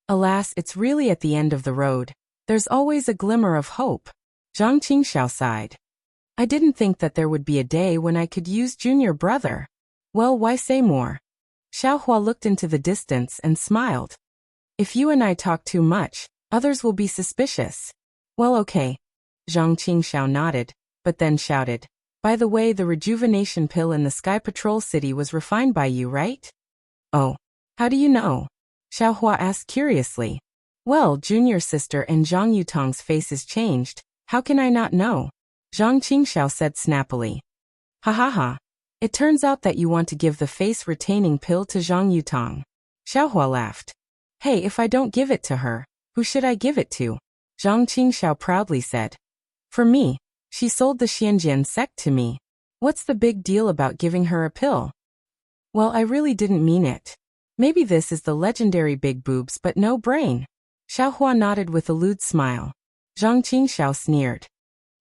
Alas, it's really at the end of the road. There's always a glimmer of hope. Zhang Qingxiao sighed. I didn't think that there would be a day when I could use junior brother. Well, why say more? Xiao Hua looked into the distance and smiled. If you and I talk too much, others will be suspicious. Well, okay. Zhang Qingxiao nodded, but then shouted, "By the way, the rejuvenation pill in the Sky Patrol City was refined by you, right?" "Oh, how do you know?" Xiao Hua asked curiously. Well, junior sister and Zhang Yutong's faces changed. How can I not know? Zhang Qingxiao said snappily. Ha ha ha. It turns out that you want to give the face-retaining pill to Zhang Yutong. Xiao Hua laughed. Hey, if I don't give it to her, who should I give it to? Zhang Qingxiao proudly said. For me. She sold the Xianjian sect to me. What's the big deal about giving her a pill? Well, I really didn't mean it. Maybe this is the legendary big boobs but no brain. Xiao Hua nodded with a lewd smile. Zhang Qingxiao sneered.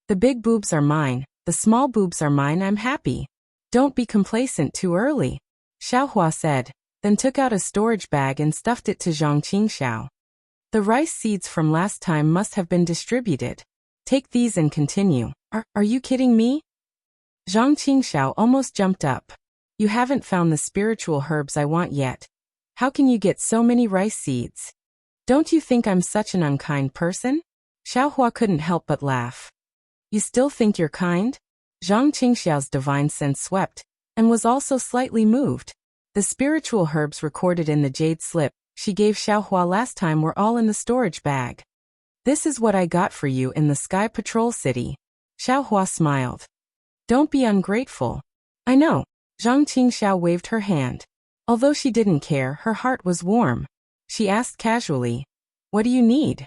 The big boobs are mine, the small boobs are mine, I'm happy. Don't be complacent too early. Xiao Hua said, then took out a storage bag and stuffed it to Zhang Qingxiao. The rice seeds from last time must have been distributed. Take these and continue. Are you kidding me? Zhang Qingxiao almost jumped up. You haven't found the spiritual herbs I want yet. How can you get so many rice seeds? Don't you think I'm such an unkind person? Xiao Hua couldn't help but laugh. You still think you're kind? Zhang Qingxiao's divine sense swept, and was also slightly moved. The spiritual herbs recorded in the jade slip she gave Xiao Hua last time were all in the storage bag. This is what I got for you in the Sky Patrol City. Xiao Hua smiled. Don't be ungrateful. I know. Zhang Qingxiao waved her hand. Although she didn't care, her heart was warm. She asked casually, what do you need?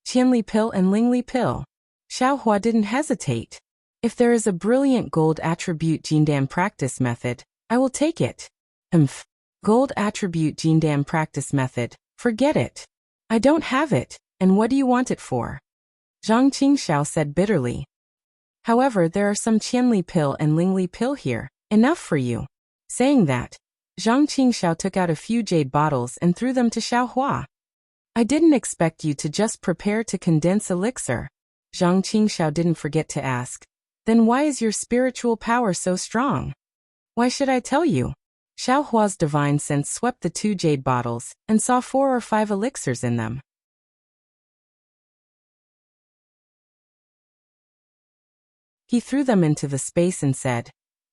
Qianli pill and Lingli pill. Xiao Hua didn't hesitate. If there is a brilliant gold attribute Jindan practice method, I will take it. Gold attribute Jindan practice method, forget it. I don't have it, and what do you want it for? Zhang Qingxiao said bitterly. However, there are some Qianli pill and Lingli pill here, enough for you. Saying that, Zhang Qingxiao took out a few jade bottles and threw them to Xiao Hua. I didn't expect you to just prepare to condense elixir. Zhang Qingxiao didn't forget to ask. Then why is your spiritual power so strong? Why should I tell you? Xiao Hua's divine sense swept the 2 jade bottles and saw 4 or 5 elixirs in them. He threw them into the space and said,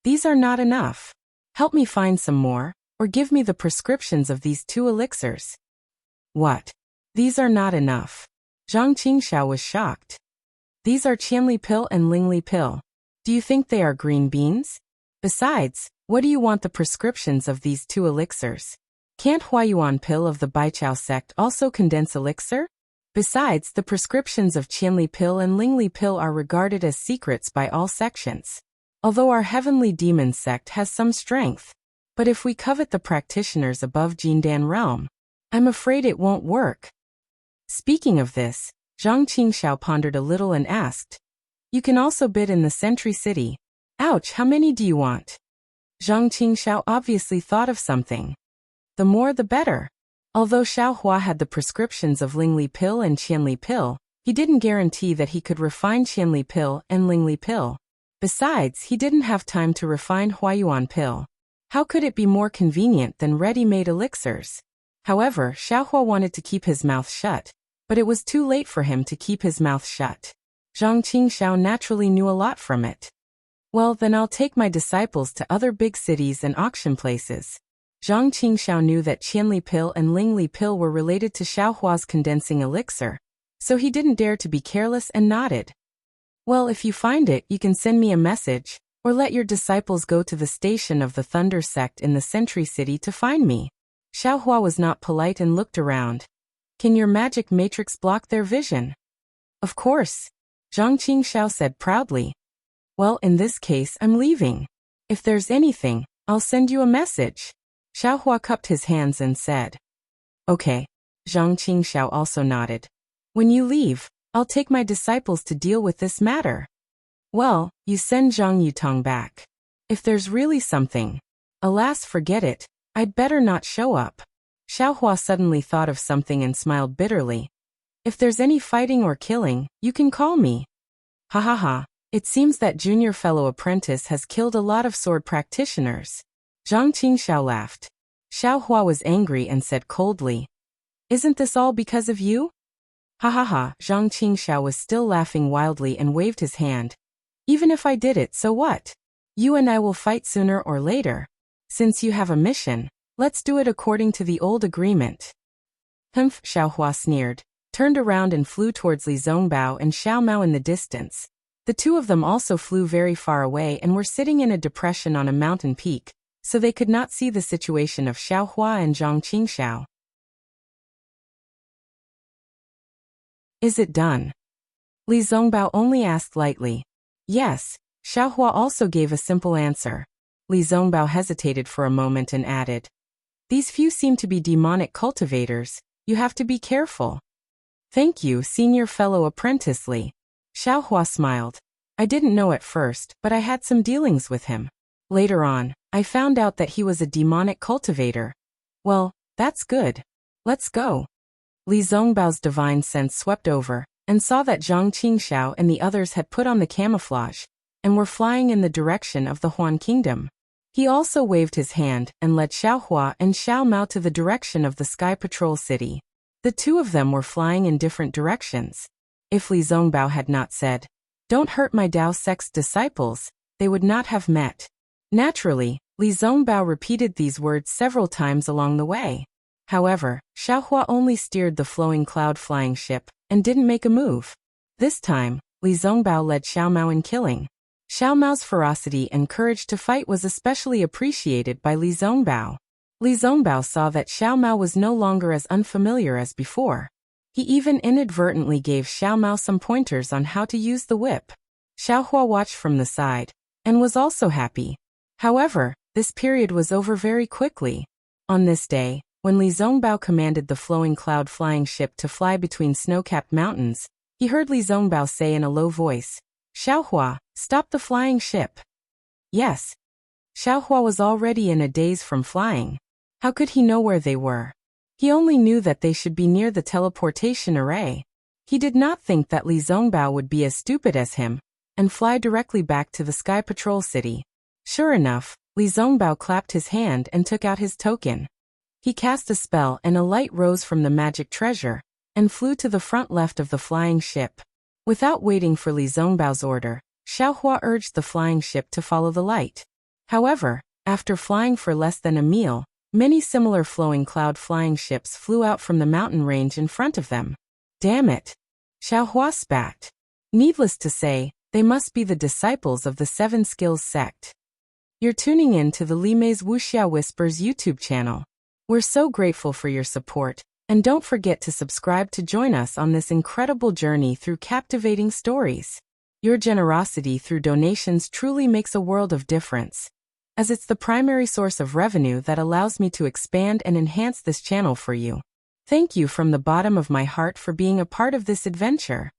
These are not enough. Help me find some more, or give me the prescriptions of these 2 elixirs. What? These are not enough. Zhang Qingxiao was shocked. These are Qianli pill and Lingli pill. Do you think they are green beans? Besides, what do you want the prescriptions of these 2 elixirs? Can't Huayuan pill of the Baichao sect also condense elixir? Besides, the prescriptions of Qianli pill and Lingli pill are regarded as secrets by all sections. Although our heavenly demon sect has some strength. But if we covet the practitioners above Jindan realm, I'm afraid it won't work. Speaking of this, Zhang Qingxiao pondered a little and asked, You can also bid in the Sentry City. Ouch, how many do you want? Zhang Qingxiao obviously thought of something. The more the better. Although Xiaohua had the prescriptions of Lingli pill and Qianli pill, he didn't guarantee that he could refine Qianli pill and Lingli pill. Besides, he didn't have time to refine Huayuan pill. How could it be more convenient than ready-made elixirs? However, Xiaohua wanted to keep his mouth shut, but it was too late for him to keep his mouth shut. Zhang Qingxiao naturally knew a lot from it. Well, then I'll take my disciples to other big cities and auction places. Zhang Qingxiao knew that Qianli pill and Lingli pill were related to Xiaohua's condensing elixir, so he didn't dare to be careless and nodded. Well, if you find it, you can send me a message, or let your disciples go to the station of the Thunder sect in the Sentry City to find me. Xiaohua was not polite and looked around. Can your magic matrix block their vision? Of course, Zhang Qingxiao said proudly. Well, in this case, I'm leaving. If there's anything, I'll send you a message. Xiaohua cupped his hands and said. Okay. Zhang Qingxiao also nodded. When you leave, I'll take my disciples to deal with this matter. Well, you send Zhang Yutong back. If there's really something. Alas, forget it. I'd better not show up. Xiaohua suddenly thought of something and smiled bitterly. If there's any fighting or killing, you can call me. Ha ha ha. It seems that junior fellow apprentice has killed a lot of sword practitioners. Zhang Qingxiao laughed. Xiaohua was angry and said coldly. Isn't this all because of you? Ha ha ha. Zhang Qingxiao was still laughing wildly and waved his hand. Even if I did it, so what? You and I will fight sooner or later. Since you have a mission, let's do it according to the old agreement. Humph, Xiaohua sneered, turned around and flew towards Li Zongbao and Xiao Mao in the distance. The 2 of them also flew very far away and were sitting in a depression on a mountain peak, so they could not see the situation of Xiaohua and Zhang Qingxiao. Is it done? Li Zongbao only asked lightly. Yes, Xiaohua also gave a simple answer. Li Zongbao hesitated for a moment and added. These few seem to be demonic cultivators, you have to be careful. Thank you, senior fellow apprentice Li. Xiaohua smiled. I didn't know at first, but I had some dealings with him. Later on, I found out that he was a demonic cultivator. Well, that's good. Let's go. Li Zongbao's divine sense swept over, and saw that Zhang Qingxiao and the others had put on the camouflage, and were flying in the direction of the Huan Kingdom. He also waved his hand and led Xiaohua and Xiao Mao to the direction of the Sky Patrol City. The 2 of them were flying in different directions. If Li Zongbao had not said, Don't hurt my Dao sect's disciples, they would not have met. Naturally, Li Zongbao repeated these words several times along the way. However, Xiaohua only steered the flowing cloud flying ship, and didn't make a move. This time, Li Zongbao led Xiao Mao in killing. Xiao Mao's ferocity and courage to fight was especially appreciated by Li Zongbao. Li Zongbao saw that Xiao Mao was no longer as unfamiliar as before. He even inadvertently gave Xiao Mao some pointers on how to use the whip. Xiaohua watched from the side, and was also happy. However, this period was over very quickly. On this day, when Li Zongbao commanded the flowing cloud flying ship to fly between snow-capped mountains, he heard Li Zongbao say in a low voice, Xiaohua, stop the flying ship. Yes. Xiaohua was already in a daze from flying. How could he know where they were? He only knew that they should be near the teleportation array. He did not think that Li Zongbao would be as stupid as him, and fly directly back to the Sky Patrol City. Sure enough, Li Zongbao clapped his hand and took out his token. He cast a spell and a light rose from the magic treasure, and flew to the front left of the flying ship. Without waiting for Li Zongbao's order, Xiaohua urged the flying ship to follow the light. However, after flying for less than a meal, many similar flowing cloud flying ships flew out from the mountain range in front of them. Damn it! Xiaohua spat. Needless to say, they must be the disciples of the Seven Skills sect. You're tuning in to the Li Mei's Wuxia Whispers YouTube channel. We're so grateful for your support, and don't forget to subscribe to join us on this incredible journey through captivating stories. Your generosity through donations truly makes a world of difference, as it's the primary source of revenue that allows me to expand and enhance this channel for you. Thank you from the bottom of my heart for being a part of this adventure.